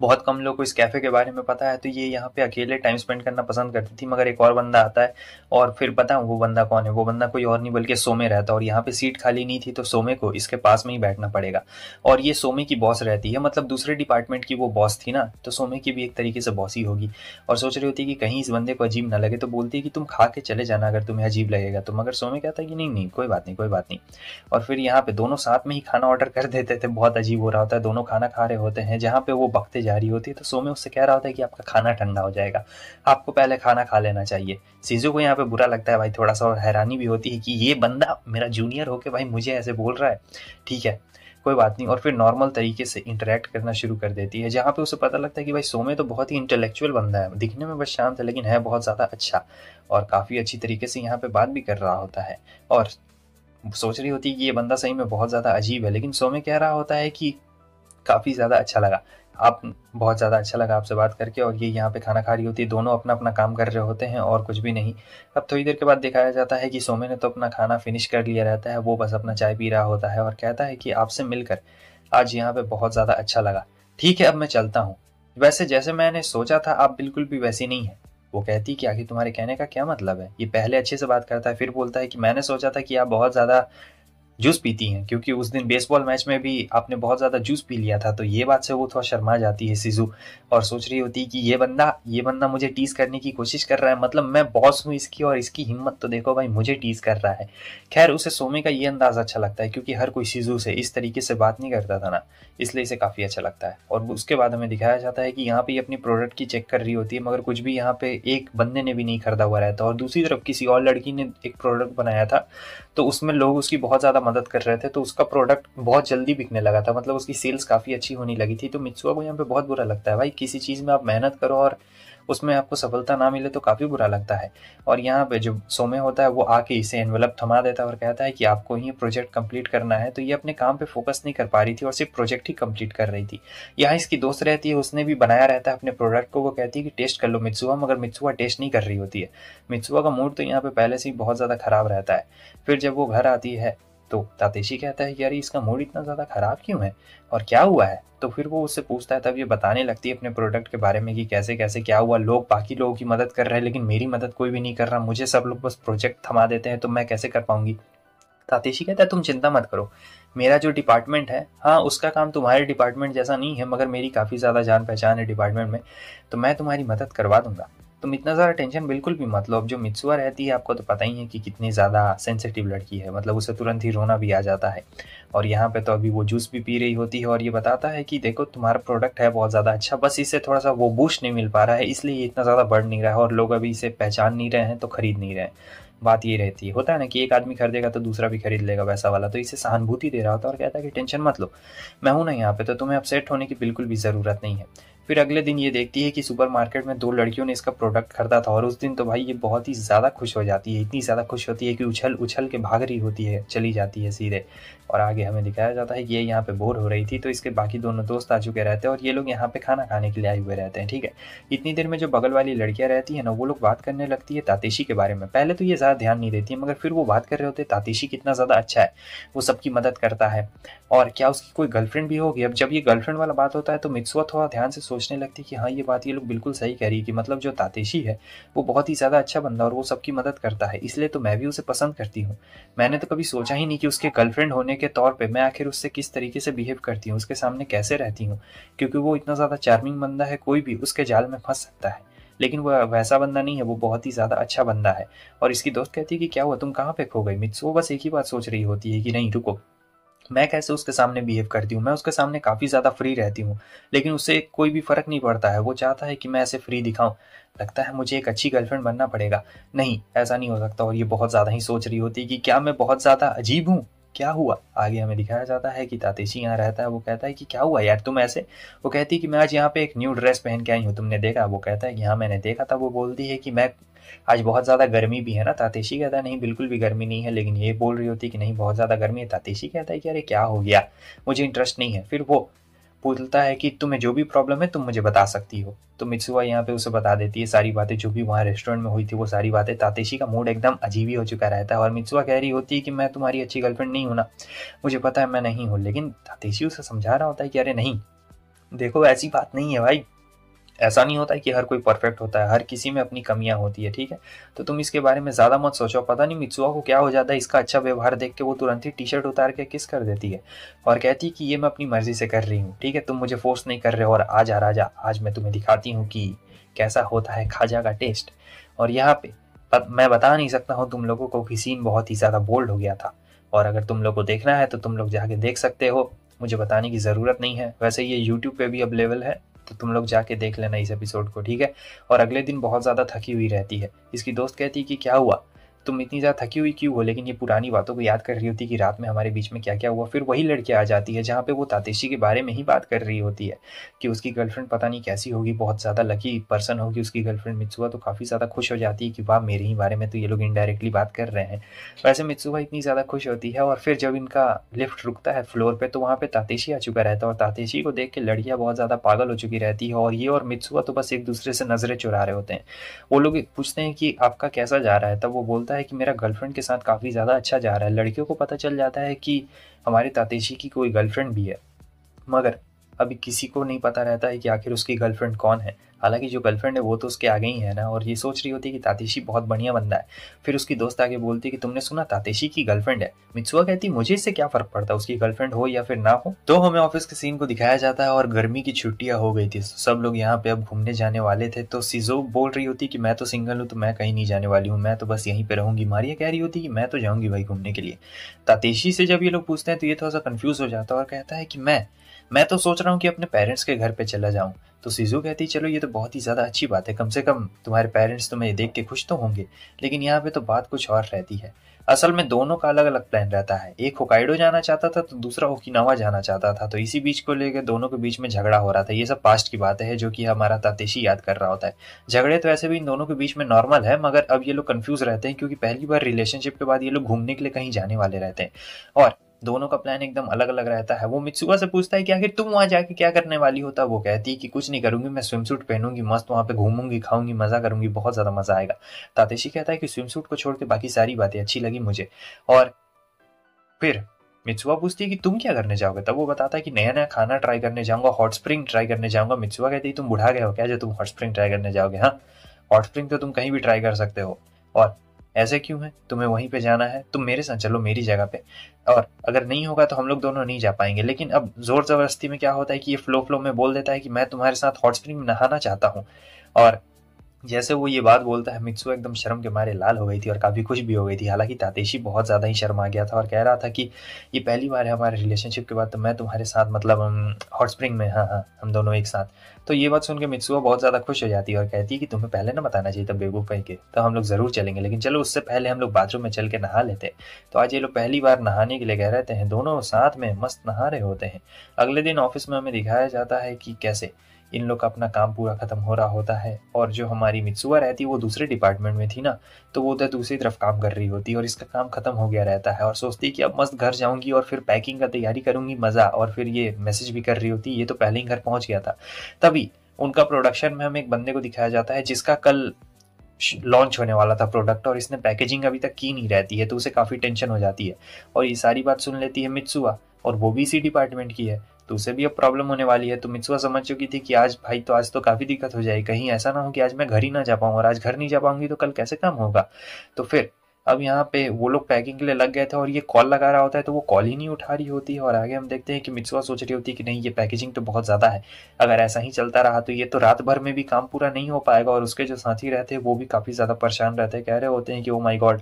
S1: बहुत कम लोग को इस कैफ़े के बारे में पता है, तो ये यहाँ पे अकेले टाइम स्पेंड करना पसंद करती थी। मगर एक और बंदा आता है, और फिर पता है वो बंदा कौन है? वो बंदा कोई और नहीं बल्कि सोमे रहता है। और यहाँ पे सीट खाली नहीं थी, तो सोमे को इसके पास में ही बैठना पड़ेगा। और ये सोमे की बॉस रहती है, मतलब दूसरे डिपार्टमेंट की वो बॉस थी ना, तो सोमे की भी एक तरीके से बॉस ही होगी। और सोच रही होती है कि कहीं इस बंदे को अजीब ना लगे, तो बोलती है कि तुम खा के चले जाना अगर तुम्हें अजीब लगेगा तो। मगर सोमे कहता है कि नहीं नहीं, कोई बात नहीं, कोई बात नहीं। और फिर यहाँ पे दोनों साथ में ही खाना ऑर्डर कर देते थे। बहुत अजीब हो रहा होता है, दोनों खाना खा रहे होते हैं। जहाँ पे वो बकते जा रही होती है तो सोमे उससे कह रहा होता है कि आपका खाना ठंडा हो जाएगा, आपको पहले खाना खा लेना चाहिए। सीजू को यहाँ पे बुरा लगता है भाई थोड़ा सा, और हैरानी भी होती है कि ये बंदा मेरा जूनियर होके भाई मुझे ऐसे बोल रहा है, ठीक है कोई बात नहीं। और फिर नॉर्मल तरीके से इंटरेक्ट करना शुरू कर देती है, जहाँ पे उसे पता लगता है कि भाई सोमे तो बहुत ही इंटेलेक्चुअल बंदा है, दिखने में बस शांत है लेकिन है बहुत ज़्यादा अच्छा, और काफ़ी अच्छी तरीके से यहाँ पे बात भी कर रहा होता है। और सोच रही होती है कि ये बंदा सही में बहुत ज़्यादा अजीब है, लेकिन सोमे कह रहा होता है कि काफ़ी ज़्यादा अच्छा लगा, आप बहुत ज़्यादा अच्छा लगा आपसे बात करके। और ये यहाँ पे खाना खा रही होती है, दोनों अपना अपना काम कर रहे होते हैं और कुछ भी नहीं। अब थोड़ी देर के बाद दिखाया जाता है कि सोमे ने तो अपना खाना फिनिश कर लिया रहता है, वो बस अपना चाय पी रहा होता है और कहता है कि आपसे मिलकर आज यहाँ पे बहुत ज़्यादा अच्छा लगा, ठीक है अब मैं चलता हूँ। वैसे जैसे मैंने सोचा था आप बिल्कुल भी वैसी नहीं है। वो कहती कि आखिर तुम्हारे कहने का क्या मतलब है? ये पहले अच्छे से बात करता है, फिर बोलता है कि मैंने सोचा था कि आप बहुत ज़्यादा जूस पीती हैं, क्योंकि उस दिन बेसबॉल मैच में भी आपने बहुत ज़्यादा जूस पी लिया था। तो ये बात से वो थोड़ा शर्मा जाती है सिजू, और सोच रही होती है कि ये बंदा मुझे टीज करने की कोशिश कर रहा है, मतलब मैं बॉस हूँ इसकी और इसकी हिम्मत तो देखो भाई, मुझे टीज कर रहा है। खैर, उसे सोमे का ये अंदाज़ अच्छा लगता है, क्योंकि हर कोई सिजू से इस तरीके से बात नहीं करता था ना, इसलिए इसे काफ़ी अच्छा लगता है। और उसके बाद हमें दिखाया जाता है कि यहाँ पे अपनी प्रोडक्ट की चेक कर रही होती है, मगर कुछ भी यहाँ पे एक बंदे ने भी नहीं खरीदा हुआ रहता। और दूसरी तरफ किसी और लड़की ने एक प्रोडक्ट बनाया था, तो उसमें लोग उसकी बहुत ज़्यादा मदद कर रहे थे, तो उसका प्रोडक्ट बहुत जल्दी बिकने लगा था, मतलब उसकी सेल्स काफ़ी अच्छी होने लगी थी। तो मित्सुआ को यहाँ पे बहुत बुरा लगता है भाई, किसी चीज़ में आप मेहनत करो और उसमें आपको सफलता ना मिले तो काफ़ी बुरा लगता है। और यहाँ पे जो सोमे होता है वो आके इसे एनवेलप थमा देता है और कहता है कि आपको ही प्रोजेक्ट कंप्लीट करना है। तो ये अपने काम पे फोकस नहीं कर पा रही थी और सिर्फ प्रोजेक्ट ही कंप्लीट कर रही थी। यहाँ इसकी दोस्त रहती है, उसने भी बनाया रहता है अपने प्रोडक्ट को। वो कहती है कि टेस्ट कर लो मित्सुआ, मगर मित्सुआ टेस्ट नहीं कर रही होती है। मित्सुआ का मूड तो यहाँ पे पहले से ही बहुत ज़्यादा खराब रहता है। फिर जब वो घर आती है तो तातेशी कहता है कि यार इसका मूड इतना ज़्यादा ख़राब क्यों है और क्या हुआ है? तो फिर वो उससे पूछता है, तब ये बताने लगती है अपने प्रोडक्ट के बारे में कि कैसे कैसे क्या हुआ, लोग बाकी लोगों की मदद कर रहे हैं लेकिन मेरी मदद कोई भी नहीं कर रहा, मुझे सब लोग बस प्रोजेक्ट थमा देते हैं, तो मैं कैसे कर पाऊंगी। तातेशी कहता है तुम चिंता मत करो, मेरा जो डिपार्टमेंट है, हाँ उसका काम तुम्हारे डिपार्टमेंट जैसा नहीं है, मगर मेरी काफ़ी ज़्यादा जान पहचान है डिपार्टमेंट में, तो मैं तुम्हारी मदद करवा दूंगा। तुम इतना ज़्यादा टेंशन बिल्कुल भी मत लो। अब जो मित्सुआ रहती है आपको तो पता ही है कि कितनी ज़्यादा सेंसिटिव लड़की है, मतलब उसे तुरंत ही रोना भी आ जाता है। और यहाँ पे तो अभी वो जूस भी पी रही होती है और ये बताता है कि देखो तुम्हारा प्रोडक्ट है बहुत ज़्यादा अच्छा, बस इससे थोड़ा सा वो बूस्ट नहीं मिल पा रहा है, इसलिए ये इतना ज़्यादा बढ़ नहीं रहा है और लोग अभी इसे पहचान नहीं रहे हैं तो खरीद नहीं रहे हैं। बात ये रहती है, होता है ना कि एक आदमी खरीदेगा तो दूसरा भी खरीद लेगा वैसा वाला, तो इसे सहानुभूति दे रहा होता है और कहता है कि टेंशन मत लो, मैं हूँ ना यहाँ पे, तो तुम्हें अपसेट होने की बिल्कुल भी ज़रूरत नहीं है। फिर अगले दिन ये देखती है कि सुपरमार्केट में 2 लड़कियों ने इसका प्रोडक्ट खरीदा था और उस दिन तो भाई ये बहुत ही ज़्यादा खुश हो जाती है, इतनी ज़्यादा खुश होती है कि उछल के भाग रही होती है, चली जाती है सीधे। और आगे हमें दिखाया जाता है कि ये यहाँ पे बोर हो रही थी तो इसके बाकी दोनों दोस्त आ चुके रहते हैं और ये लोग यहाँ पे खाना खाने के लिए आए हुए रहते हैं, ठीक है। इतनी देर में जो बगल वाली लड़कियाँ रहती है ना, वो लोग बात करने लगती है तातेशी के बारे में। पहले तो ये ज़्यादा ध्यान नहीं देती है, मगर फिर वो बात कर रहे होते हैं तातेशी कितना ज़्यादा अच्छा है, वो सबकी मदद करता है और क्या उसकी कोई गर्लफ्रेंड भी होगी। अब जब ये गर्लफ्रेंड वाला बात होता है तो मित्सुआ थोड़ा ध्यान से सोचने लगती है कि हाँ, ये बात ये लोग बिल्कुल सही कह रही है कि मतलब जो तातेशी है वो बहुत ही ज़्यादा अच्छा बंदा और वो सबकी मदद करता है, इसलिए तो मैं भी उसे पसंद करती हूँ। मैंने तो कभी सोचा ही नहीं कि उसके गर्लफ्रेंड होने के तौर पे मैं आखिर उससे किस तरीके से बिहेव करती हूँ, उसके सामने कैसे रहती हूँ, क्योंकि वो इतना ज़्यादा चार्मिंग बंदा है, कोई भी उसके जाल में फंस सकता है। लेकिन वो वैसा बंदा नहीं है, वो बहुत ही ज़्यादा अच्छा बंदा है। और इसकी दोस्त कहती है कि क्या हुआ, तुम कहाँ पे खो गई। मित्सुओ बस एक ही बात सोच रही होती है कि नहीं रुको, मैं कैसे उसके सामने बिहेव करती हूँ, मैं उसके सामने काफ़ी ज़्यादा फ्री रहती हूँ, लेकिन उससे कोई भी फ़र्क नहीं पड़ता है। वो चाहता है कि मैं ऐसे फ्री दिखाऊँ, लगता है मुझे एक अच्छी गर्लफ्रेंड बनना पड़ेगा। नहीं, ऐसा नहीं हो सकता और ये बहुत ज़्यादा ही सोच रही होती है कि क्या मैं बहुत ज़्यादा अजीब हूँ, क्या हुआ। आगे हमें दिखाया जाता है कि तातेशी यहाँ रहता है, वो कहता है कि क्या हुआ यार तुम ऐसे। वो कहती है कि मैं आज यहाँ पे एक न्यू ड्रेस पहन के आई हूँ, तुमने देखा। वो कहता है कि हाँ मैंने देखा था। वो बोलती है कि मैं आज बहुत ज़्यादा गर्मी भी है ना। तातेशी कहता है नहीं बिल्कुल भी गर्मी नहीं है, लेकिन ये बोल रही होती है कि नहीं बहुत ज़्यादा गर्मी है। तातेशी कहता है कि अरे क्या हो गया, मुझे इंटरेस्ट नहीं है। फिर वो बोलता है कि तुम्हें जो भी प्रॉब्लम है तुम मुझे बता सकती हो। तो मित्सुआ यहाँ पे उसे बता देती है सारी बातें जो भी वहाँ रेस्टोरेंट में हुई थी, वो सारी बातें। तातेशी का मूड एकदम अजीब ही हो चुका रहता है और मित्सुआ कह रही होती है कि मैं तुम्हारी अच्छी गर्लफ्रेंड नहीं हूँ ना, मुझे पता है मैं नहीं हूँ। लेकिन तातेशी उसे समझा रहा होता है कि अरे नहीं, देखो ऐसी बात नहीं है भाई, ऐसा नहीं होता है कि हर कोई परफेक्ट होता है, हर किसी में अपनी कमियां होती है, ठीक है। तो तुम इसके बारे में ज़्यादा मत सोचो। पता नहीं मित्सुआ को क्या हो जाता है, इसका अच्छा व्यवहार देख के वो तुरंत ही टी शर्ट उतार के किस कर देती है और कहती है कि ये मैं अपनी मर्जी से कर रही हूँ, ठीक है, तुम मुझे फोर्स नहीं कर रहे हो। और आजा राजा, आज मैं तुम्हें दिखाती हूँ कि कैसा होता है खाजा का टेस्ट। और यहाँ पे मैं बता नहीं सकता हूँ तुम लोगों को कि सीन बहुत ही ज़्यादा बोल्ड हो गया था, और अगर तुम लोग को देखना है तो तुम लोग जाके देख सकते हो, मुझे बताने की ज़रूरत नहीं है। वैसे ये यूट्यूब पे भी अवेलेबल है, तो तुम लोग जाके देख लेना इस एपिसोड को, ठीक है। और अगले दिन बहुत ज़्यादा थकी हुई रहती है। इसकी दोस्त कहती है कि क्या हुआ, तुम इतनी ज़्यादा थकी हुई क्यों हो। लेकिन ये पुरानी बातों को याद कर रही होती है कि रात में हमारे बीच में क्या क्या हुआ। फिर वही लड़की आ जाती है जहाँ पे वो तातेशी के बारे में ही बात कर रही होती है कि उसकी गर्लफ्रेंड पता नहीं कैसी होगी, बहुत ज़्यादा लकी पर्सन होगी उसकी गर्लफ्रेंड। मित्सुआ तो काफ़ी ज़्यादा खुश हो जाती है कि वाह, मेरे ही बारे में तो ये लोग इनडायरेक्टली बात कर रहे हैं। वैसे मित्सुआ इतनी ज़्यादा खुश होती है और फिर जब इनका लिफ्ट रुकता है फ्लोर पे, तो वहाँ पे तातेशी आ चुका रहता है और तातेशी को देख के लड़कियाँ बहुत ज़्यादा पागल हो चुकी रहती है और ये और मित्सुआ तो बस एक दूसरे से नज़रें चुरा रहे होते हैं। वो लोग पूछते हैं कि आपका कैसा जा रहा है, तब वो बोलता है कि मेरा गर्लफ्रेंड के साथ काफ़ी ज़्यादा अच्छा जा रहा है। लड़कियों को पता चल जाता है कि हमारे तातेशी की कोई गर्लफ्रेंड भी है, मगर अभी किसी को नहीं पता रहता है कि आखिर उसकी गर्लफ्रेंड कौन है। हालांकि जो गर्लफ्रेंड है वो तो उसके आगे ही है ना, और ये सोच रही होती है कि तातेशी बहुत बढ़िया बंदा है। फिर उसकी दोस्त आगे बोलती है कि तुमने सुना तातेशी की गर्लफ्रेंड है। मित्सुआ कहती मुझे इससे क्या फर्क पड़ता, उसकी गर्लफ्रेंड हो या फिर ना हो। तो हमें ऑफिस के सीन को दिखाया जाता है और गर्मी की छुट्टियां हो गई थी, सब लोग यहाँ पे अब घूमने जाने वाले थे। तो सिजो बोल रही होती कि मैं तो सिंगल हूँ, तो मैं कहीं नहीं जाने वाली हूँ, मैं तो बस यहीं पे रहूंगी। मारिया कह रही होती कि मैं तो जाऊंगी भाई घूमने के लिए। तातेशी से जब ये लोग पूछते हैं तो ये थोड़ा सा कंफ्यूज हो जाता है और कहता है कि मैं तो सोच रहा हूँ कि अपने पेरेंट्स के घर पे चला जाऊँ। तो सिजू कहती चलो ये तो बहुत ही ज़्यादा अच्छी बात है, कम से कम तुम्हारे पेरेंट्स तुम्हें देख के खुश तो होंगे। लेकिन यहाँ पे तो बात कुछ और रहती है। असल में दोनों का अलग अलग प्लान रहता है, एक होकाइडो जाना चाहता था तो दूसरा ओकिनावा जाना चाहता था। तो इसी बीच को लेकर दोनों के बीच में झगड़ा हो रहा था। ये सब पास्ट की बात है जो कि हमारा तातेशी याद कर रहा होता है। झगड़े तो ऐसे भी इन दोनों के बीच में नॉर्मल है, मगर अब ये लोग कंफ्यूज रहते हैं क्योंकि पहली बार रिलेशनशिप के बाद ये लोग घूमने के लिए कहीं जाने वाले रहते हैं और दोनों का प्लान एकदम अलग अलग रहता है। वो मित्सुआ से पूछता है कि आखिर तुम वहां जाके क्या करने वाली होता। वो कहती है कि कुछ नहीं करूंगी, मैं स्विम सूट पहनूंगी, मस्त वहां पे घूमूंगी, खाऊंगी, मजा करूंगी, बहुत ज्यादा मजा आएगा। तातेशी कहता है कि स्विम सूट को छोड़ के बाकी सारी बातें अच्छी लगी मुझे। और फिर मित्सुआ पूछती है कि तुम क्या करने जाओगे, तब वो बताता है कि नया नया खाना ट्राई करने जाऊंगा, हॉट स्प्रिंग ट्राई करने जाऊंगा। मित्सुआ कहती है तुम बुढ़ा गए हो क्या जो तुम हॉट स्प्रिंग ट्राई करने जाओगे। हाँ, हॉट स्प्रिंग तो तुम कहीं भी ट्राई कर सकते हो, और ऐसे क्यों है, तुम्हें वहीं पे जाना है, तुम मेरे साथ चलो मेरी जगह पे, और अगर नहीं होगा तो हम लोग दोनों नहीं जा पाएंगे। लेकिन अब जोर जबरदस्ती में क्या होता है कि ये फ्लो फ्लो में बोल देता है कि मैं तुम्हारे साथ हॉट स्प्रिंग में नहाना चाहता हूँ। और जैसे वो ये बात बोलता है, मित्सुआ एकदम शर्म के मारे लाल हो गई थी और काफ़ी खुश भी हो गई थी। हालाँकि तातेशी बहुत ज़्यादा ही शर्मा गया था और कह रहा था कि ये पहली बार है हमारे रिलेशनशिप के बाद, तो मैं तुम्हारे साथ मतलब हॉट स्प्रिंग में, हाँ, हाँ, हम दोनों एक साथ। तो ये बात सुन के मित्सुआ बहुत ज़्यादा खुश हो जाती है और कहती है कि तुम्हें पहले ना बताना चाहिए था बेवकूफ़ कहीं के, तो हम लोग ज़रूर चलेंगे, लेकिन चलो उससे पहले हम लोग बाथरूम में चल के नहा लेते हैं। तो आज ये लोग पहली बार नहाने के लिए गए रहते हैं, दोनों साथ में मस्त नहा रहे होते हैं। अगले दिन ऑफिस में हमें दिखाया जाता है कि कैसे इन लोग का अपना काम पूरा खत्म हो रहा होता है और जो हमारी मित्सुआ रहती है वो दूसरे डिपार्टमेंट में थी ना, तो वो उधर दूसरी तरफ काम कर रही होती है और इसका काम खत्म हो गया रहता है और सोचती है कि अब मस्त घर जाऊंगी और फिर पैकिंग का तैयारी करूंगी, मज़ा। और फिर ये मैसेज भी कर रही होती है, ये तो पहले ही घर पहुंच गया था। तभी उनका प्रोडक्शन में हमें एक बंदे को दिखाया जाता है जिसका कल लॉन्च होने वाला था प्रोडक्ट और इसने पैकेजिंग अभी तक की नहीं रहती है, तो उसे काफ़ी टेंशन हो जाती है। और ये सारी बात सुन लेती है मित्सुआ और वो भी इसी डिपार्टमेंट की है, तो उसे भी अब प्रॉब्लम होने वाली है। तो मित्सुआ समझ चुकी थी कि आज भाई तो आज तो काफ़ी दिक्कत हो जाएगी, कहीं ऐसा ना हो कि आज मैं घर ही ना जा पाऊँ, और आज घर नहीं जा पाऊंगी तो कल कैसे काम होगा। तो फिर अब यहाँ पे वो लोग पैकिंग के लिए लग गए थे और ये कॉल लगा रहा होता है, तो वो कॉल ही नहीं उठा रही होती है। और आगे हम देखते हैं कि मित्सुआ सोच रही होती है कि नहीं, ये पैकेजिंग तो बहुत ज़्यादा है, अगर ऐसा ही चलता रहा तो ये तो रात भर में भी काम पूरा नहीं हो पाएगा। और उसके जो साथी रहते हैं वो भी काफ़ी ज़्यादा परेशान रहते हैं, कह रहे होते हैं कि ओ माई गॉड,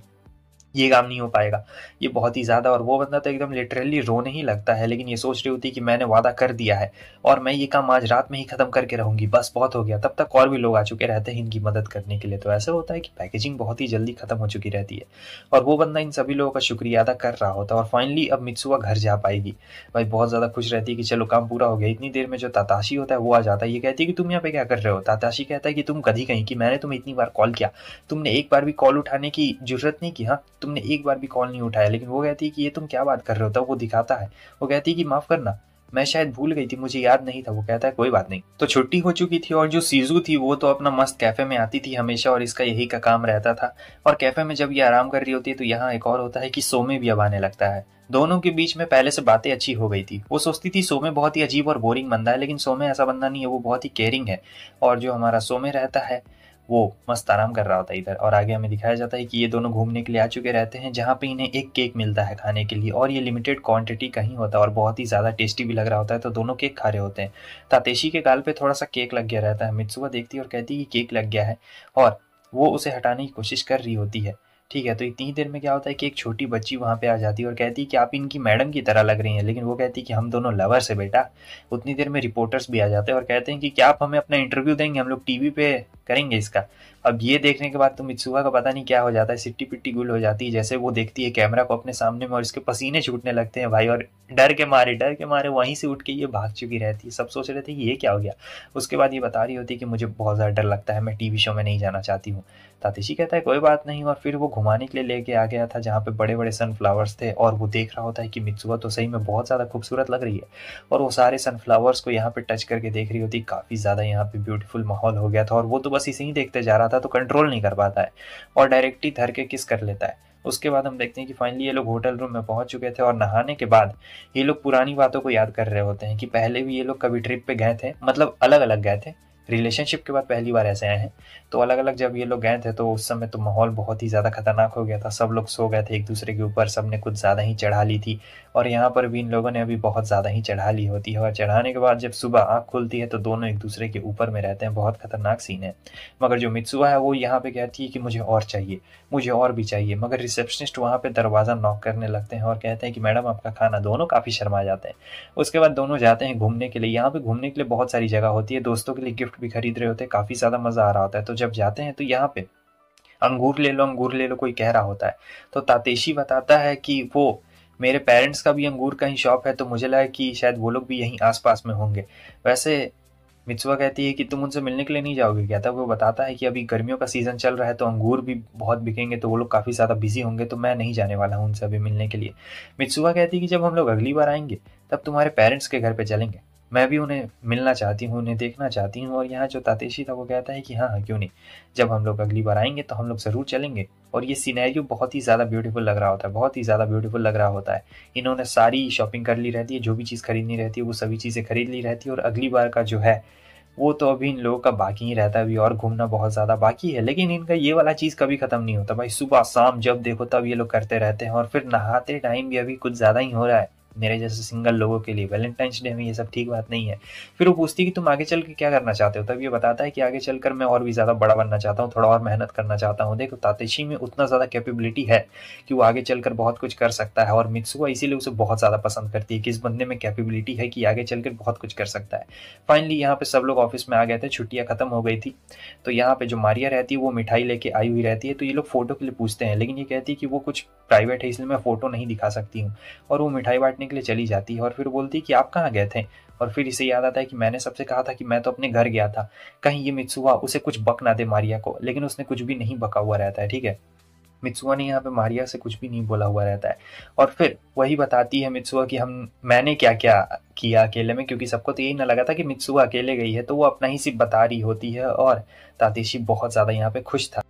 S1: ये काम नहीं हो पाएगा, ये बहुत ही ज़्यादा। और वो बंदा तो एकदम लिटरली रोने ही लगता है, लेकिन ये सोच रही होती है कि मैंने वादा कर दिया है और मैं ये काम आज रात में ही खत्म करके रहूंगी, बस बहुत हो गया। तब तक और भी लोग आ चुके रहते हैं इनकी मदद करने के लिए। तो ऐसा होता है कि पैकेजिंग बहुत ही जल्दी खत्म हो चुकी रहती है और वो बंदा इन सभी लोगों का शुक्रिया अदा कर रहा होता है। और फाइनली अब मित्सुआ घर जा पाएगी। भाई बहुत ज़्यादा खुश रहती है कि चलो काम पूरा हो गया। इतनी देर में जो ताताशी होता है वो आ जाता है, ये कहती है कि तुम यहाँ पे क्या कर रहे हो। ताताशी कहता है कि तुम गधी कहीं की, मैंने तुम्हें इतनी बार कॉल किया, तुमने एक बार भी कॉल उठाने की जरूरत नहीं की, हाँ तुमने एक बार भी कॉल नहीं उठाया। लेकिन वो कहती है कि ये तुम क्या बात कर रहे हो, तब वो दिखाता है, वो कहती है कि माफ करना, मैं शायद भूल गई थी, मुझे याद नहीं था। वो कहता है कोई बात नहीं। तो छुट्टी हो चुकी थी और जो सीजू थी वो तो अपना मस्त कैफे में आती थी हमेशा और इसका यही का काम रहता था। और कैफे में जब ये आराम कर रही होती है तो यहाँ एक और होता है कि सोमे भी अब आने लगता है। दोनों के बीच में पहले से बातें अच्छी हो गई थी। वो सोचती थी सोमे बहुत ही अजीब और बोरिंग बंदा है, लेकिन सोमे ऐसा बंदा नहीं है, वो बहुत ही केयरिंग है। और जो हमारा सोमे रहता है वो मस्त आराम कर रहा होता है इधर। और आगे हमें दिखाया जाता है कि ये दोनों घूमने के लिए आ चुके रहते हैं, जहाँ पे इन्हें एक केक मिलता है खाने के लिए और ये लिमिटेड क्वांटिटी का ही होता है और बहुत ही ज़्यादा टेस्टी भी लग रहा होता है। तो दोनों केक खा रहे होते हैं। तातेशी के गाल पे थोड़ा सा केक लग गया रहता है। मित्सुआ देखती है और कहती है कि केक लग गया है और वो उसे हटाने की कोशिश कर रही होती है। ठीक है, तो इतनी ही देर में क्या होता है कि एक छोटी बच्ची वहाँ पे आ जाती है और कहती है कि आप इनकी मैडम की तरह लग रही हैं। लेकिन वो कहती है कि हम दोनों लवर्स है बेटा। उतनी देर में रिपोर्टर्स भी आ जाते हैं और कहते हैं कि क्या आप हमें अपना इंटरव्यू देंगे, हम लोग टीवी पे करेंगे इसका। अब ये देखने के बाद तो मित्सुआ का पता नहीं क्या हो जाता है, सिट्टी पिट्टी गुल हो जाती है। जैसे वो देखती है कैमरा को अपने सामने में और इसके पसीने छूटने लगते हैं भाई, और डर के मारे वहीं से उठ के ये भाग चुकी रहती है। सब सोच रहे थे कि ये क्या हो गया। उसके बाद ये बता रही होती है कि मुझे बहुत ज़्यादा डर लगता है, मैं टीवी शो में नहीं जाना चाहती हूँ। तातिशी कहता है कोई बात नहीं, और फिर वो घुमाने के लिए लेके आ गया था जहाँ पे बड़े बड़े सनफ्लावर्स थे और वो देख रहा होता है कि मित्सुआ तो सही में बहुत ज़्यादा खूबसूरत लग रही है। और वो सारे सनफ्लावर्स को यहाँ पे टच करके देख रही होती, काफ़ी ज़्यादा यहाँ पे ब्यूटीफुल माहौल हो गया था और वो तो बस इसे ही देखते जा रहा था, तो कंट्रोल नहीं कर पाता है और डायरेक्ट ही धर के किस कर लेता है। उसके बाद हम देखते हैं कि फाइनली ये लोग होटल रूम में पहुंच चुके थे और नहाने के बाद ये लोग पुरानी बातों को याद कर रहे होते हैं कि पहले भी ये लोग कभी ट्रिप पे गए थे, मतलब अलग अलग गए थे, रिलेशनशिप के बाद पहली बार ऐसे आए हैं। तो अलग अलग जब ये लोग गए थे तो उस समय तो माहौल बहुत ही ज़्यादा खतरनाक हो गया था, सब लोग सो गए थे एक दूसरे के ऊपर, सब ने कुछ ज़्यादा ही चढ़ा ली थी। और यहाँ पर भी इन लोगों ने अभी बहुत ज़्यादा ही चढ़ा ली होती है और चढ़ाने के बाद जब सुबह आँख खुलती है तो दोनों एक दूसरे के ऊपर में रहते हैं। बहुत खतरनाक सीन है। मगर जो मित्सुआ है वो यहाँ पे कहती है कि मुझे और चाहिए, मुझे और भी चाहिए। मगर रिसेप्शनिस्ट वहाँ पे दरवाज़ा नॉक करने लगते हैं और कहते हैं कि मैडम आपका खाना। दोनों काफ़ी शर्मा जाते हैं। उसके बाद दोनों जाते हैं घूमने के लिए। यहाँ पे घूमने के लिए बहुत सारी जगह होती है, दोस्तों के लिए गिफ्ट भी खरीद रहे होते हैं, काफ़ी ज़्यादा मज़ा आ रहा होता है। तो जब जाते हैं तो यहाँ पे अंगूर ले लो, अंगूर ले लो कोई कह रहा होता है। तो तातेशी बताता है कि वो मेरे पेरेंट्स का भी अंगूर का ही शॉप है, तो मुझे लगा कि शायद वो लोग भी यहीं आसपास में होंगे। वैसे मित्सुआ कहती है कि तुम उनसे मिलने के लिए नहीं जाओगे क्या। तब वो बताता है कि अभी गर्मियों का सीज़न चल रहा है तो अंगूर भी बहुत बिकेंगे, तो वो लोग काफ़ी ज़्यादा बिजी होंगे, तो मैं नहीं जाने वाला हूँ उनसे अभी मिलने के लिए। मित्सुआ कहती है कि जब हम लोग अगली बार आएंगे तब तुम्हारे पेरेंट्स के घर पे चलेंगे, मैं भी उन्हें मिलना चाहती हूँ, उन्हें देखना चाहती हूँ। और यहाँ जो तातेशी था वो कहता है कि हाँ हाँ क्यों नहीं, जब हम लोग अगली बार आएंगे तो हम लोग ज़रूर चलेंगे। और ये सिनेरियो बहुत ही ज़्यादा ब्यूटीफुल लग रहा होता है, बहुत ही ज़्यादा ब्यूटीफुल लग रहा होता है। इन्होंने सारी शॉपिंग कर ली रहती है, जो भी चीज़ खरीदनी रहती है वो सभी चीज़ें खरीद ली रहती है। और अगली बार का जो है वो तो अभी इन लोगों का बाकी ही रहता है, अभी और घूमना बहुत ज़्यादा बाकी है। लेकिन इनका ये वाला चीज़ कभी ख़त्म नहीं होता भाई, सुबह शाम जब देखो तब ये लोग करते रहते हैं। और फिर नहाते टाइम भी अभी कुछ ज़्यादा ही हो रहा है। मेरे जैसे सिंगल लोगों के लिए वैलेंटाइंस डे में ये सब ठीक बात नहीं है। फिर वो पूछती है कि तुम आगे चल के क्या करना चाहते हो, तब ये बताता है कि आगे चलकर मैं और भी ज़्यादा बड़ा बनना चाहता हूँ, थोड़ा और मेहनत करना चाहता हूँ। देखो तातेशी में उतना ज़्यादा कैपेबिलिटी है कि वो आगे चलकर बहुत कुछ कर सकता है, और मित्सुआ इसीलिए उसे बहुत ज़्यादा पसंद करती है कि इस बंदे में कैपेबिलिटी है कि आगे चलकर बहुत कुछ कर सकता है। फाइनली यहाँ पे सब लोग ऑफिस में आ गए थे, छुट्टियाँ खत्म हो गई थी। तो यहाँ पे जो मारिया रहती है वो मिठाई लेके आई हुई रहती है, तो ये लोग फोटो के लिए पूछते हैं, लेकिन ये कहती है कि वो कुछ प्राइवेट है इसलिए मैं फोटो नहीं दिखा सकती हूँ, और वो मिठाई बांटने के लिए चली जाती है। और फिर बोलती है कि आप कहाँ गए थे, और फिर इसे याद आता है कि मैंने सबसे कहा था कि मैं तो अपने घर गया था, कहीं ये मित्सुआ उसे कुछ बक ना दे मारिया को, लेकिन उसने कुछ भी नहीं बका हुआ रहता है। ठीक है, मित्सुआ ने यहाँ पे मारिया से कुछ भी नहीं बोला हुआ रहता है, और फिर वही बताती है मित्सुआ कि हम मैंने क्या क्या किया अकेले में, क्योंकि सबको तो यही ना लगा था कि मित्सुआ अकेले गई है, तो वो अपना ही सिर्फ बता रही होती है, और तातेशी बहुत ज्यादा यहाँ पे खुश था।